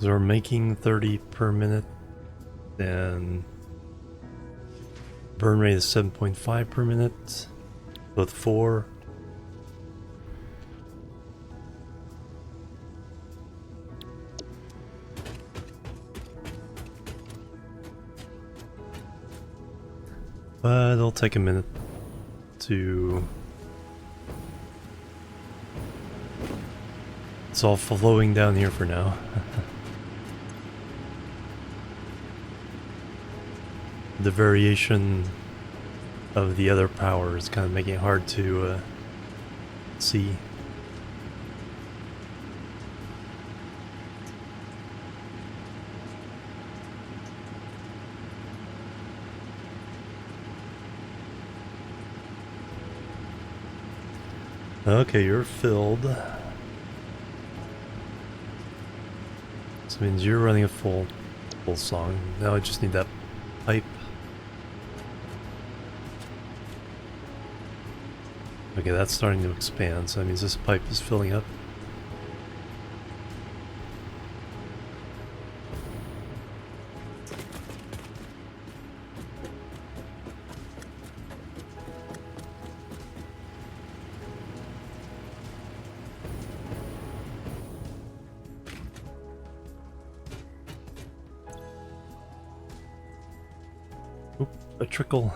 Speaker 1: We're making 30 per minute, and burn rate is 7.5 per minute, with 4. But it'll take a minute to... It's all flowing down here for now. the variation of the other power is kind of making it hard to see. Okay, you're filled. This means you're running a full song. Now I just need that pipe. Okay, that's starting to expand, so that means this pipe is filling up. Oop, a trickle.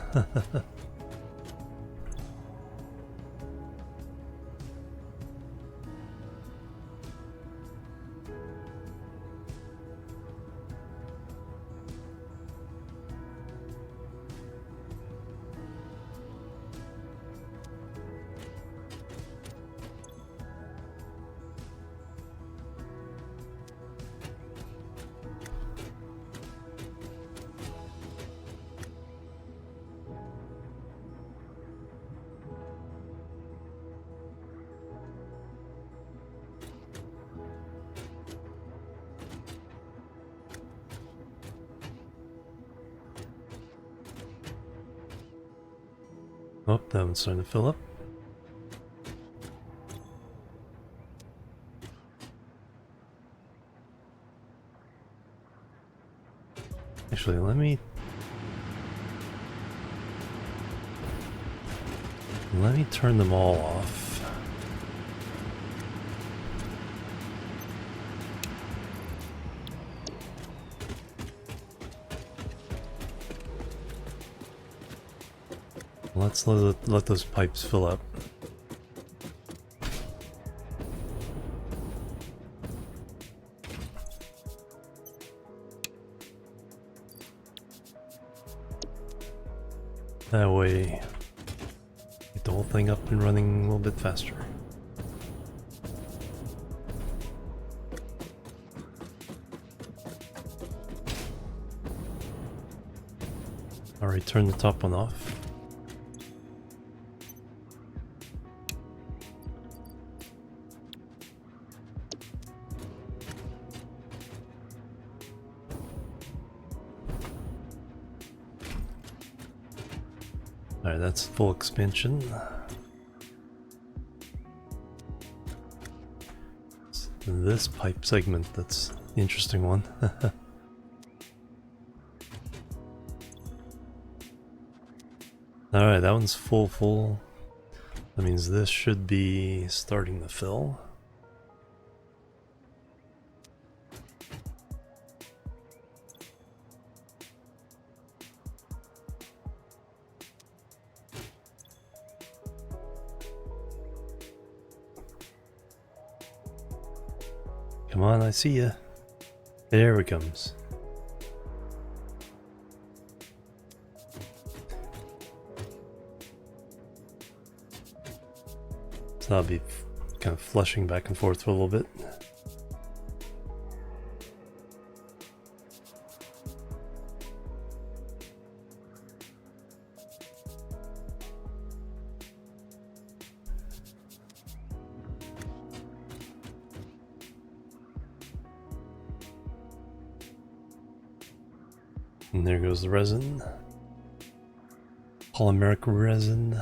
Speaker 1: Oh, that one's starting to fill up. Actually, let me turn them all off. Let's let those pipes fill up. That way, get the whole thing up and running a little bit faster. Alright, turn the top one off. Alright, that's full expansion. This pipe segment, that's the interesting one. Alright, that one's full. That means this should be starting to fill. Come on, I see ya. There it comes. So I'll be kind of flushing back and forth for a little bit. And there goes the resin. Polymeric resin.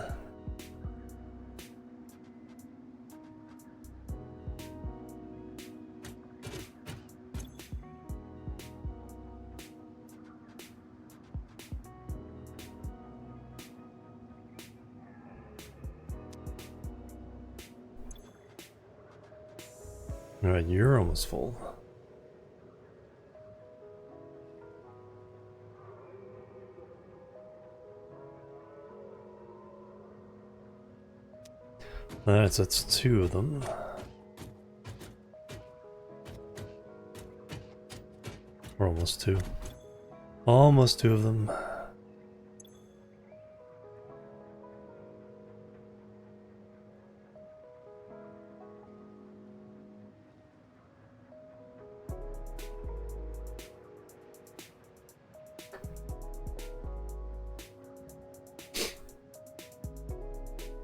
Speaker 1: Alright, you're almost full. Alright, so that's two of them. Or almost two. Almost two of them.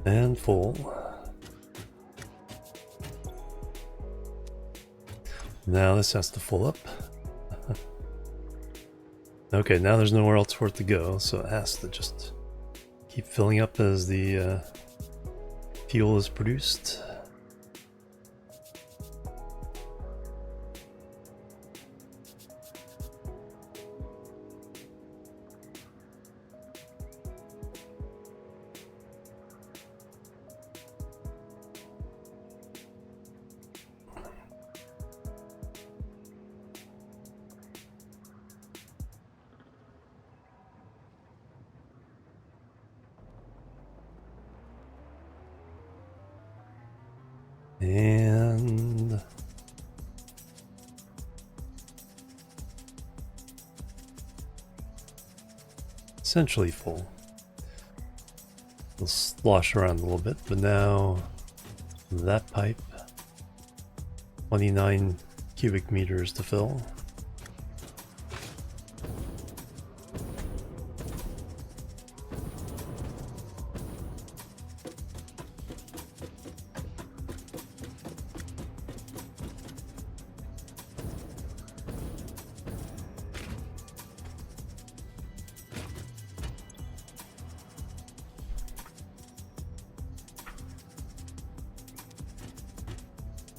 Speaker 1: And full. Now this has to full up. Okay, now there's nowhere else for it to go, so it has to just keep filling up as the fuel is produced. And essentially full. It'll slosh around a little bit, but now that pipe, 29 cubic meters to fill.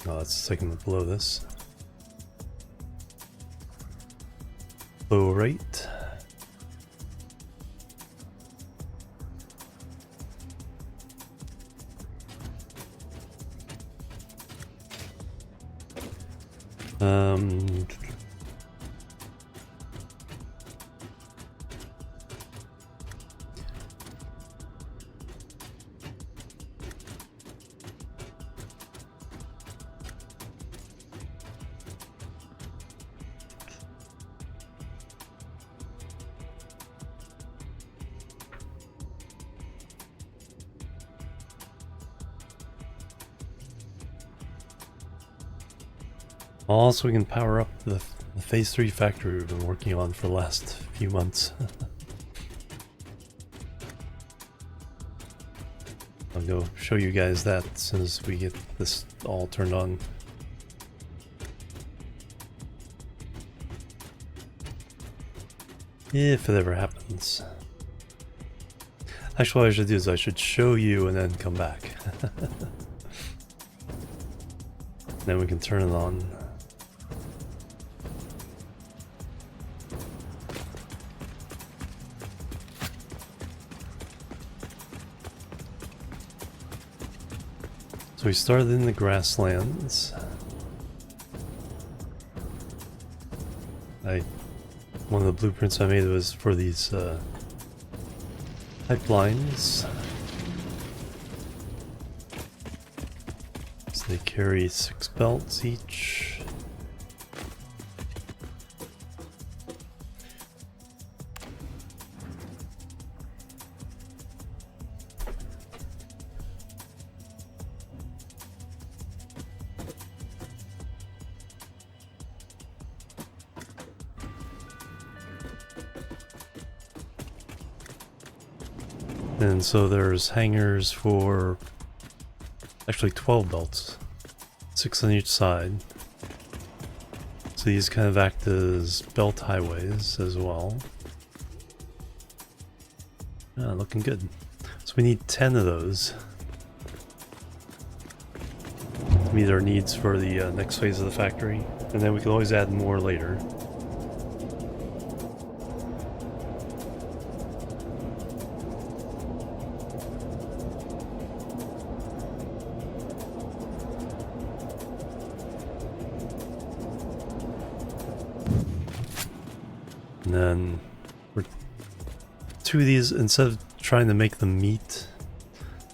Speaker 1: Oh, it's a second to blow this. Flow rate. Um, Also, we can power up the Phase 3 factory we've been working on for the last few months. I'll go show you guys that as soon as we get this all turned on. If it ever happens. Actually, what I should do is I should show you and then come back. Then we can turn it on. So we started in the grasslands. One of the blueprints I made was for these pipelines. So they carry 6 belts each. And so there's hangars for actually 12 belts, 6 on each side. So these kind of act as belt highways as well. Looking good. So we need 10 of those to meet our needs for the next phase of the factory. And then we can always add more later. And then we're 2 of these, instead of trying to make them meet,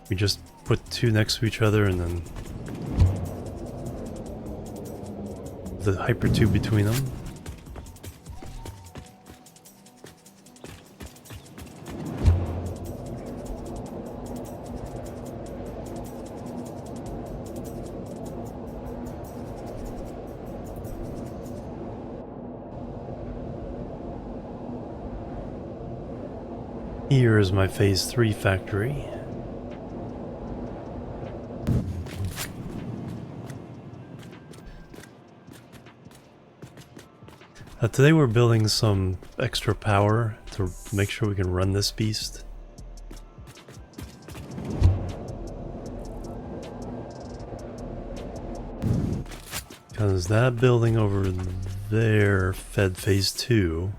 Speaker 1: we just put 2 next to each other and then the hypertube between them. Here is my Phase 3 factory. Today we're building some extra power to make sure we can run this beast. Because that building over there fed phase 2.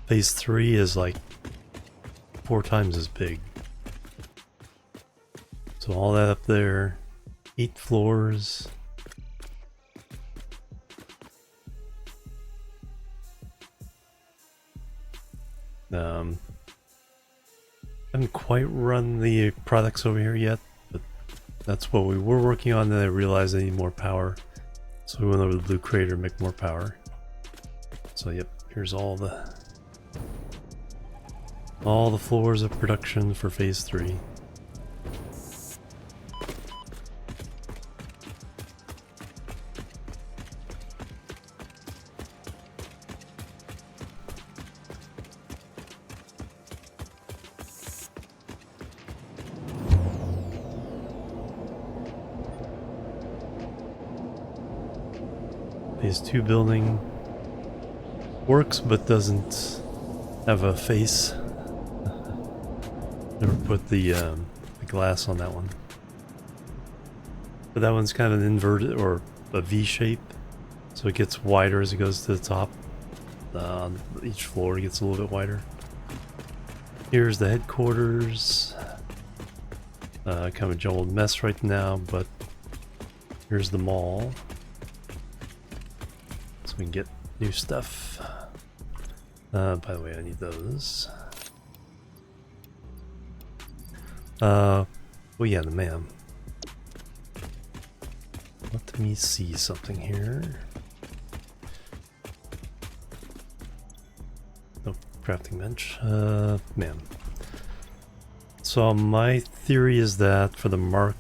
Speaker 1: Phase 3 is like 4 times as big. So all that up there, 8 floors. Haven't quite run the products over here yet, but that's what we were working on. Then I realized I need more power, so we went over to the blue crater to make more power. So yep, here's all the floors of production for phase 3. Phase 2 building works but doesn't have a face. Never put the glass on that one. But that one's kind of an inverted or a V shape, so it gets wider as it goes to the top. Each floor gets a little bit wider. Here's the headquarters. Kind of a jumbled mess right now, but here's the mall. So we can get new stuff. By the way, I need those. Well, yeah, the ma'am. Let me see something here. Nope, crafting bench. Ma'am. So my theory is that for the mark,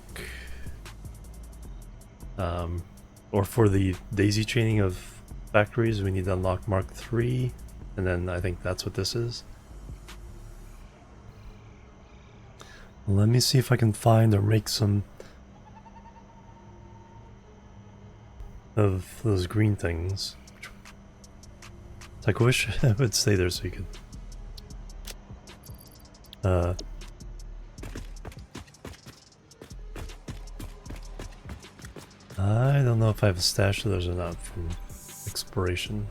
Speaker 1: or for the daisy chaining of factories, we need to unlock Mark 3, and then I think that's what this is. Let me see if I can find or make some of those green things. It's like, I wish I would stay there so you could I don't know if I have a stash of those or not from exploration.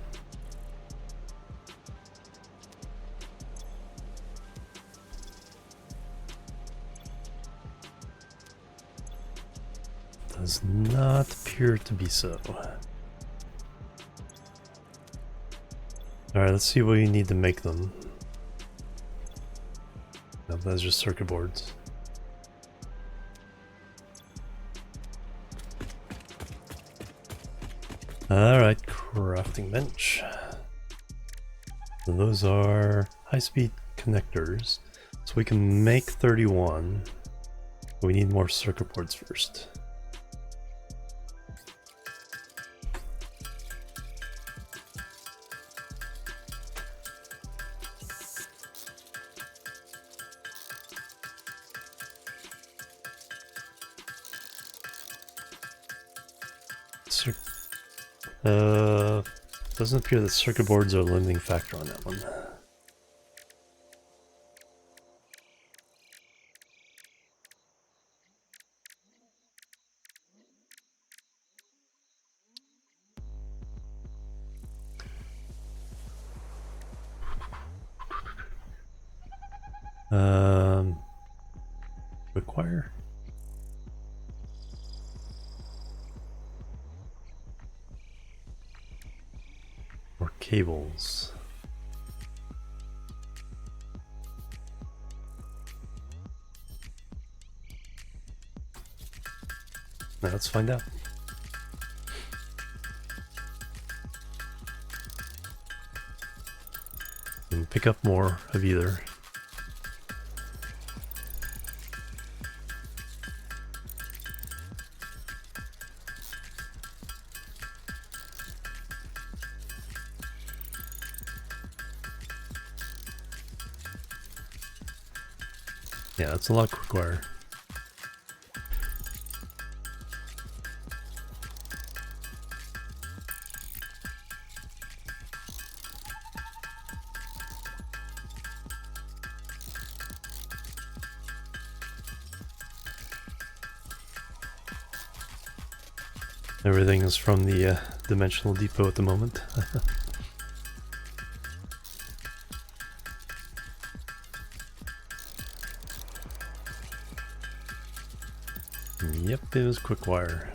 Speaker 1: Does not appear to be so. Alright, let's see what you need to make them. No, those are just circuit boards. Alright, crafting bench. So those are high-speed connectors. So we can make 31. But we need more circuit boards first. Doesn't appear that circuit boards are a limiting factor on that one. Require? Or cables? Now let's find out. And pick up more of either. Yeah, that's a lot quick wire. Everything is from the dimensional depot at the moment. Yep, it was quick wire.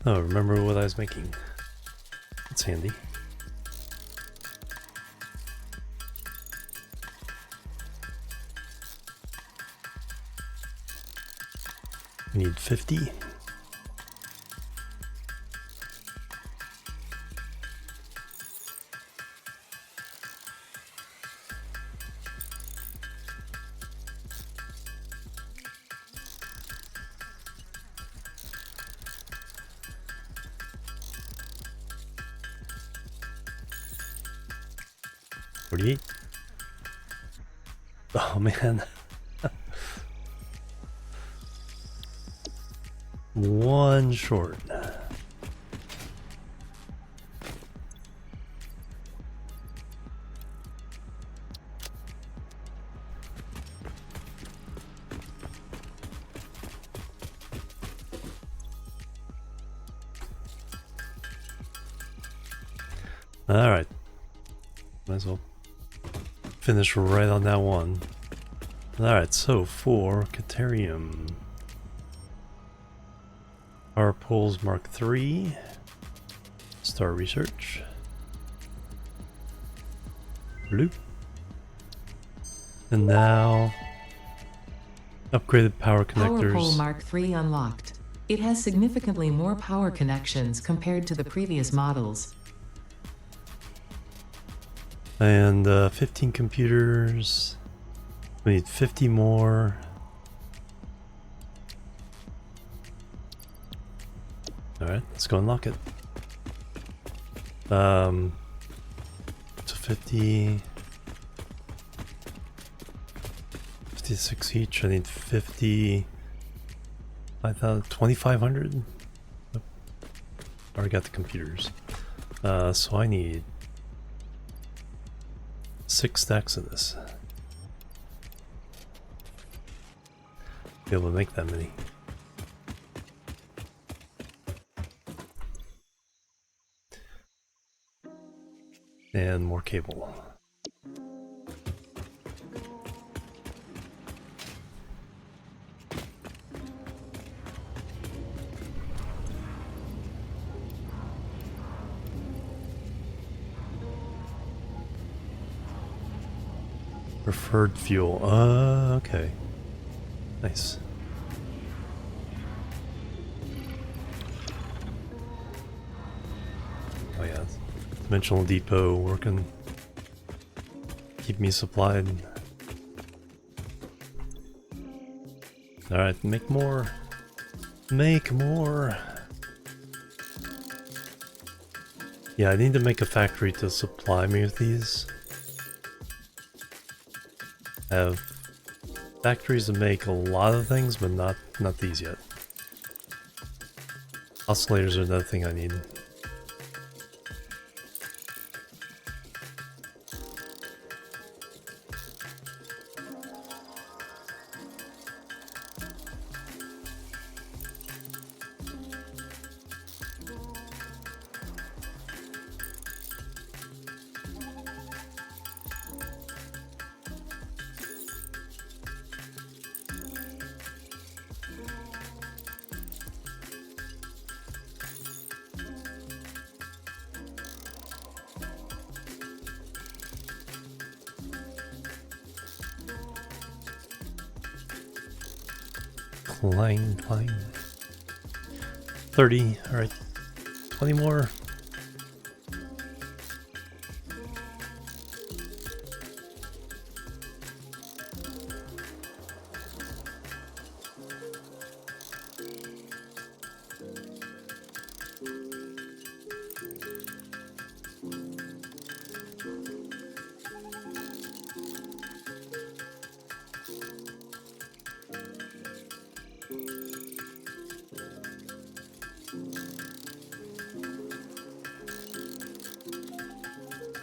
Speaker 1: Oh, remember what I was making. That's handy. We need 50. Oh man. One short. Alright. Might as well finish right on that one. Alright, so for Caterium. Power poles Mark III. Star research. Bloop. And now upgraded power connectors.
Speaker 3: Power pole Mark III unlocked. It has significantly more power connections compared to the previous models.
Speaker 1: And 15 computers. We need 50 more. Alright, let's go unlock it. So 50. 56 each. I need 50. 5,000. 2,500? Oh, already got the computers. So I need 6 stacks of this. Be able to make that many. And more cable. Preferred fuel. Okay. Nice. Oh yeah. Dimensional depot working. Keep me supplied. Alright, make more. Make more. Yeah, I need to make a factory to supply me with these. I have factories to make a lot of things, but not these yet. Oscillators are another thing I need. Climb. 30, alright. 20 more.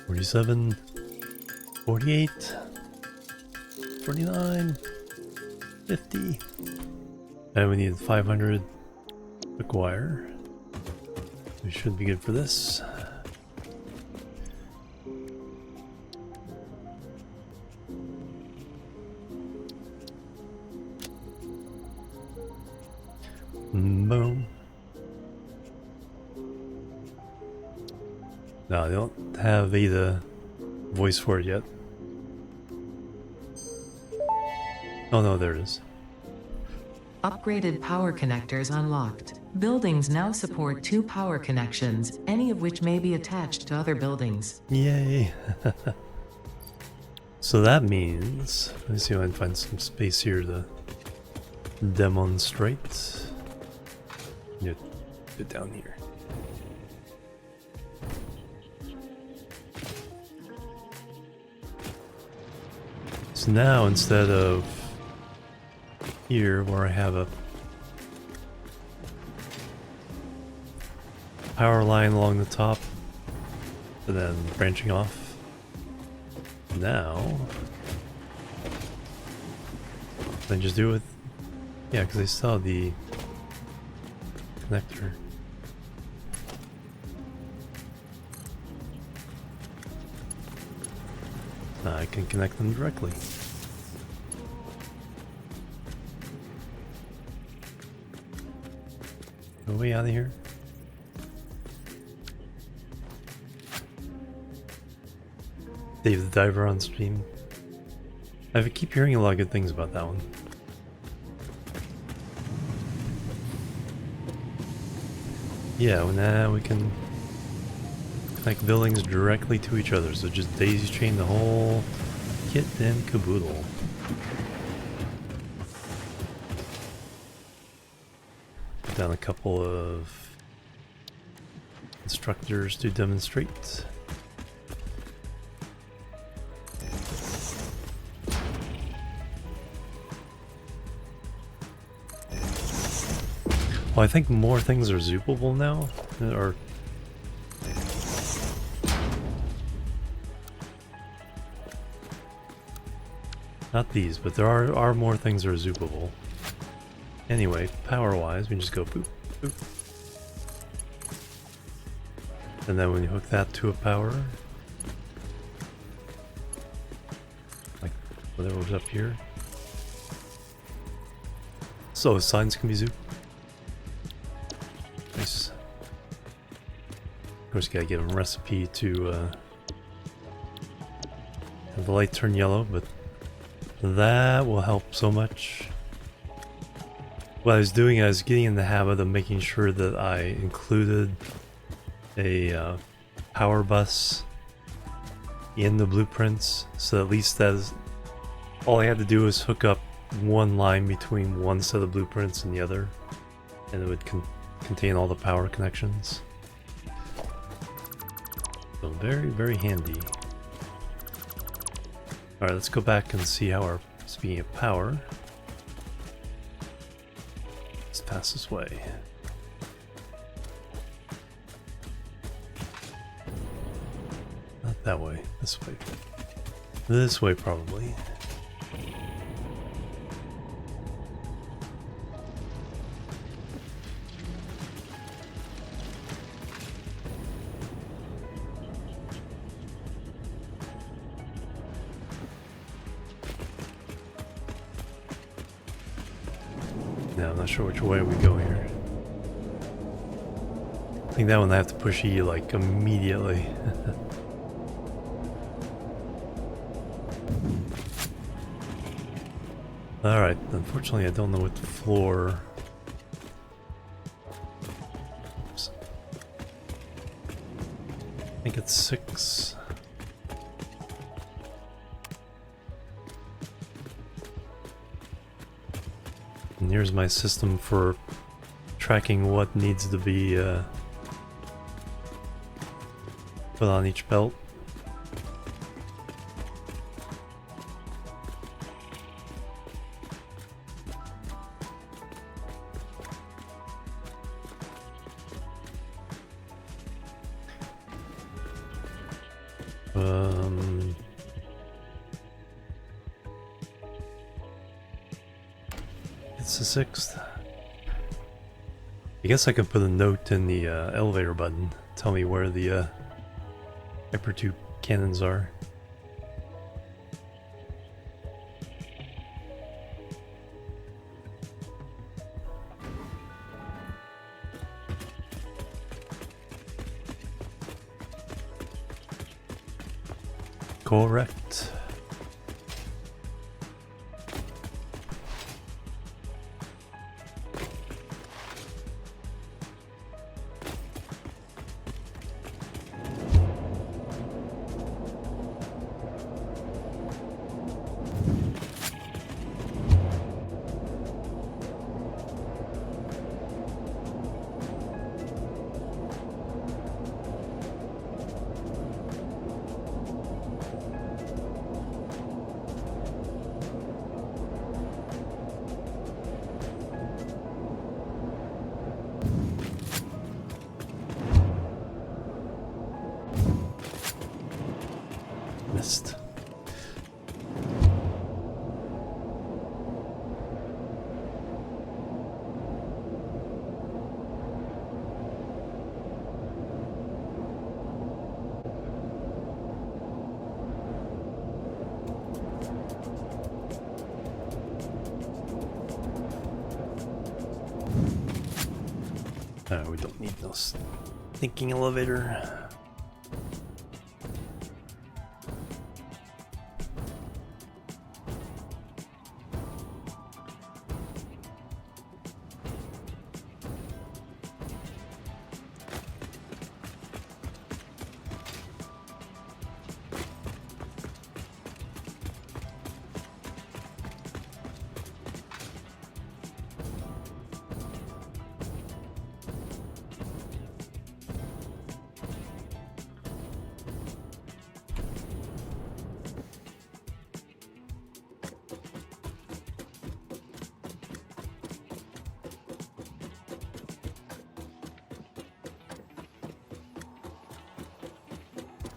Speaker 1: 47, 48, 49, 50. And we need 500 acquire. We should be good for this. Boom. No, they don't have Ada voice for it yet. Oh no, there it is.
Speaker 3: Upgraded power connectors unlocked. Buildings now support 2 power connections, any of which may be attached to other buildings.
Speaker 1: Yay! So that means, let me see if I can find some space here to demonstrate. Yeah, get down here. So now instead of here where I have a power line along the top and then branching off, now I just do it with, yeah, because I saw the connector. Now I can connect them directly. Go way out of here. Dave the Diver on stream. I keep hearing a lot of good things about that one. Yeah, well, now we can connect buildings directly to each other, so just daisy chain the whole kit and caboodle. Put down a couple of instructors to demonstrate. Well, I think more things are zoopable now, or not these, but there are more things that are zoopable. Anyway, power-wise, we just go boop, boop. And then when you hook that to a power, like whatever was up here. So signs can be zooped. Nice. Of course, you gotta give them a recipe to have the light turn yellow, but that will help so much. What I was doing, I was getting in the habit of making sure that I included a power bus in the blueprints, so at least that's all I had to do was hook up one line between one set of blueprints and the other, and it would contain all the power connections. So very, very handy. Alright, let's go back and see how our, speaking of power, let's pass this way. Not that way, this way. This way probably. Yeah, I'm not sure which way we go here. I think that one I have to push E like immediately. Alright, unfortunately I don't know what floor. Oops. I think it's 6. And here's my system for tracking what needs to be put on each belt. it's the 6th. I guess I could put a note in the elevator button. Tell me where the hypertube cannons are. Correct. Missed. We don't need no thinking elevator.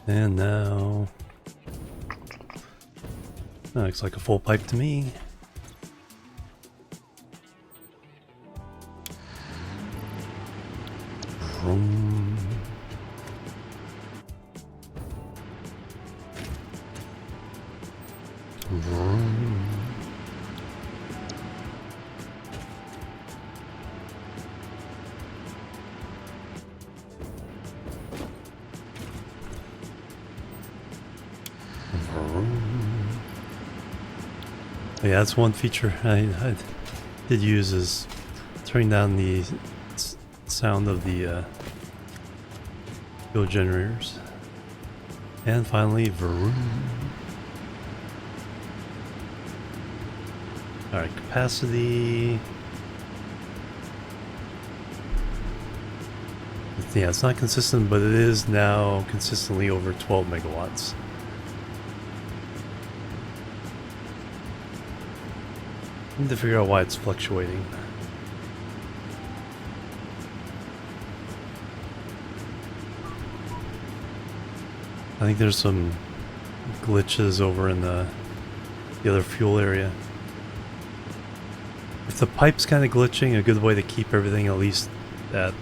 Speaker 1: And now, that looks like a full pipe to me. Vroom. Vroom. Yeah, that's one feature I did use, is turning down the sound of the fuel generators. And finally, vroom. Alright, capacity. Yeah, it's not consistent, but it is now consistently over 12 megawatts. I need to figure out why it's fluctuating. I think there's some glitches over in the other fuel area. If the pipe's kind of glitching, a good way to keep everything at least at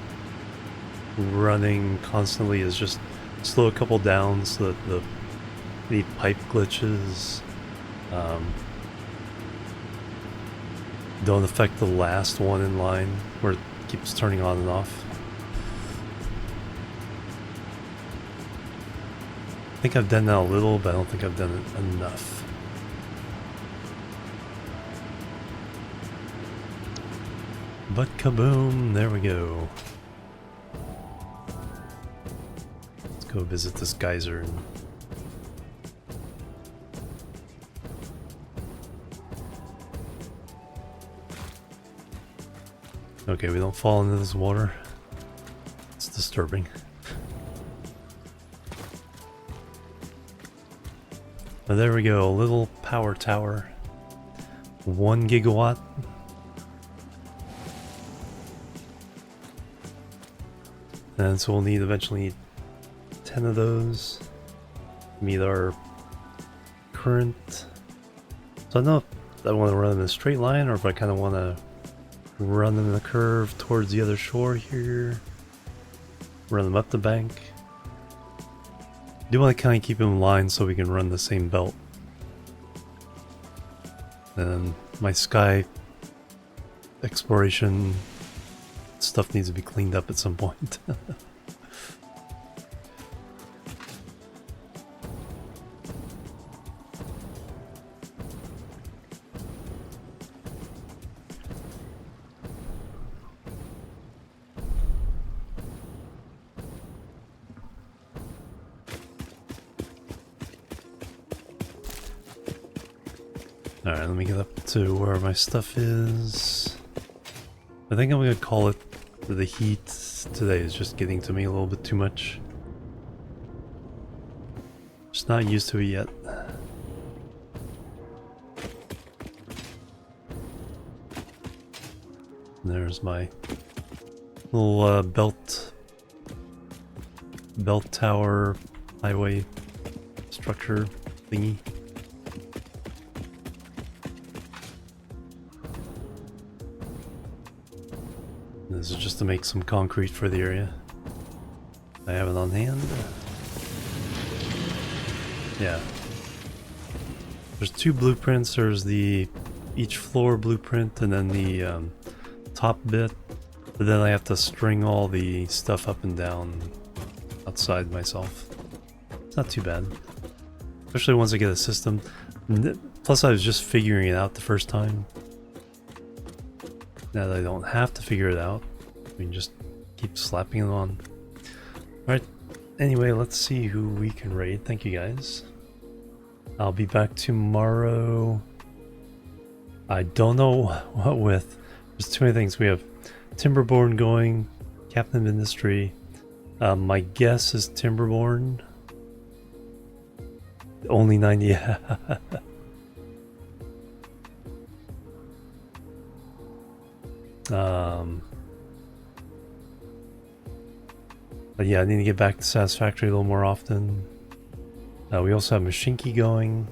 Speaker 1: running constantly is just slow a couple down so that the pipe glitches don't affect the last one in line where it keeps turning on and off. I think I've done that a little, but I don't think I've done it enough. But kaboom, there we go. Let's go visit this geyser. Okay, we don't fall into this water. It's disturbing. But there we go, a little power tower. 1 gigawatt. And so we'll need eventually 10 of those to meet our current. So I don't know if I want to run in a straight line or if I kind of want to running the curve towards the other shore here. Run them up the bank. Do want to kind of keep them in line so we can run the same belt. And my sky exploration stuff needs to be cleaned up at some point. Alright, let me get up to where my stuff is. I think I'm gonna call it the heat today is just getting to me a little bit too much. Just not used to it yet. And there's my little belt tower highway structure thingy. This is just to make some concrete for the area. I have it on hand. Yeah. There's two blueprints. There's the each floor blueprint and then the top bit. But then I have to string all the stuff up and down outside myself. It's not too bad. Especially once I get a system. Plus I was just figuring it out the first time. Now that I don't have to figure it out, we can just keep slapping it on. Alright, anyway, let's see who we can raid. Thank you guys. I'll be back tomorrow. I don't know what with. There's too many things. We have Timberborn going, Captain of Industry. My guess is Timberborn. Only 90. But yeah, I need to get back to Satisfactory a little more often. We also have Mashinki going.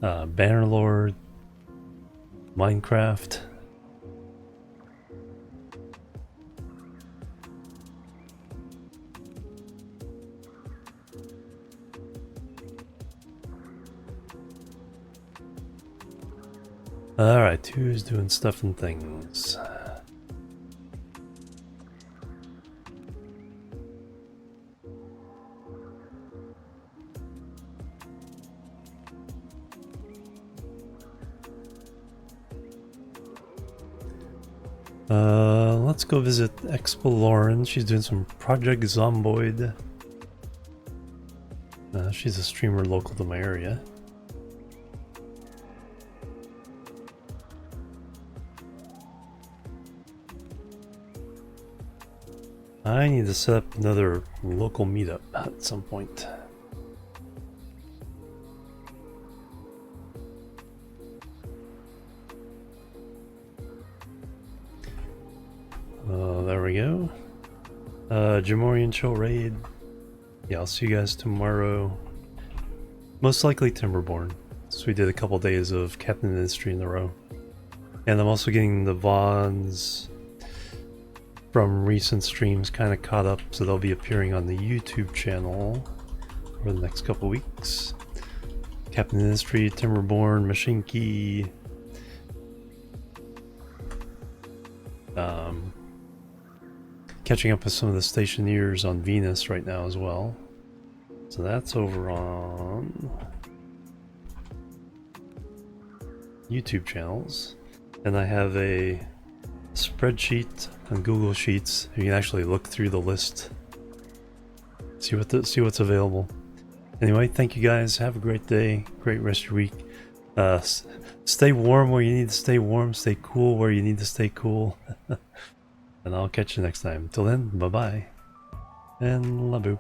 Speaker 1: Bannerlord. Minecraft. Alright, who's doing stuff and things? Let's go visit Explorin. She's doing some Project Zomboid. She's a streamer local to my area. I need to set up another local meetup at some point. There we go. Jimorian chill raid. Yeah, I'll see you guys tomorrow. Most likely Timberborn. So we did a couple days of Captain Industry in a row. And I'm also getting the VODs from recent streams kind of caught up, so they'll be appearing on the YouTube channel for the next couple weeks. Captain Industry, Timberborn, Mashinki. Catching up with some of the stationeers on Venus right now as well. So that's over on YouTube channels. And I have a spreadsheet on Google Sheets. You can actually look through the list, see what's available. Anyway, thank you guys. Have a great day, great rest of your week. Stay warm where you need to stay warm. Stay cool where you need to stay cool. And I'll catch you next time. Till then, bye bye, and la boop.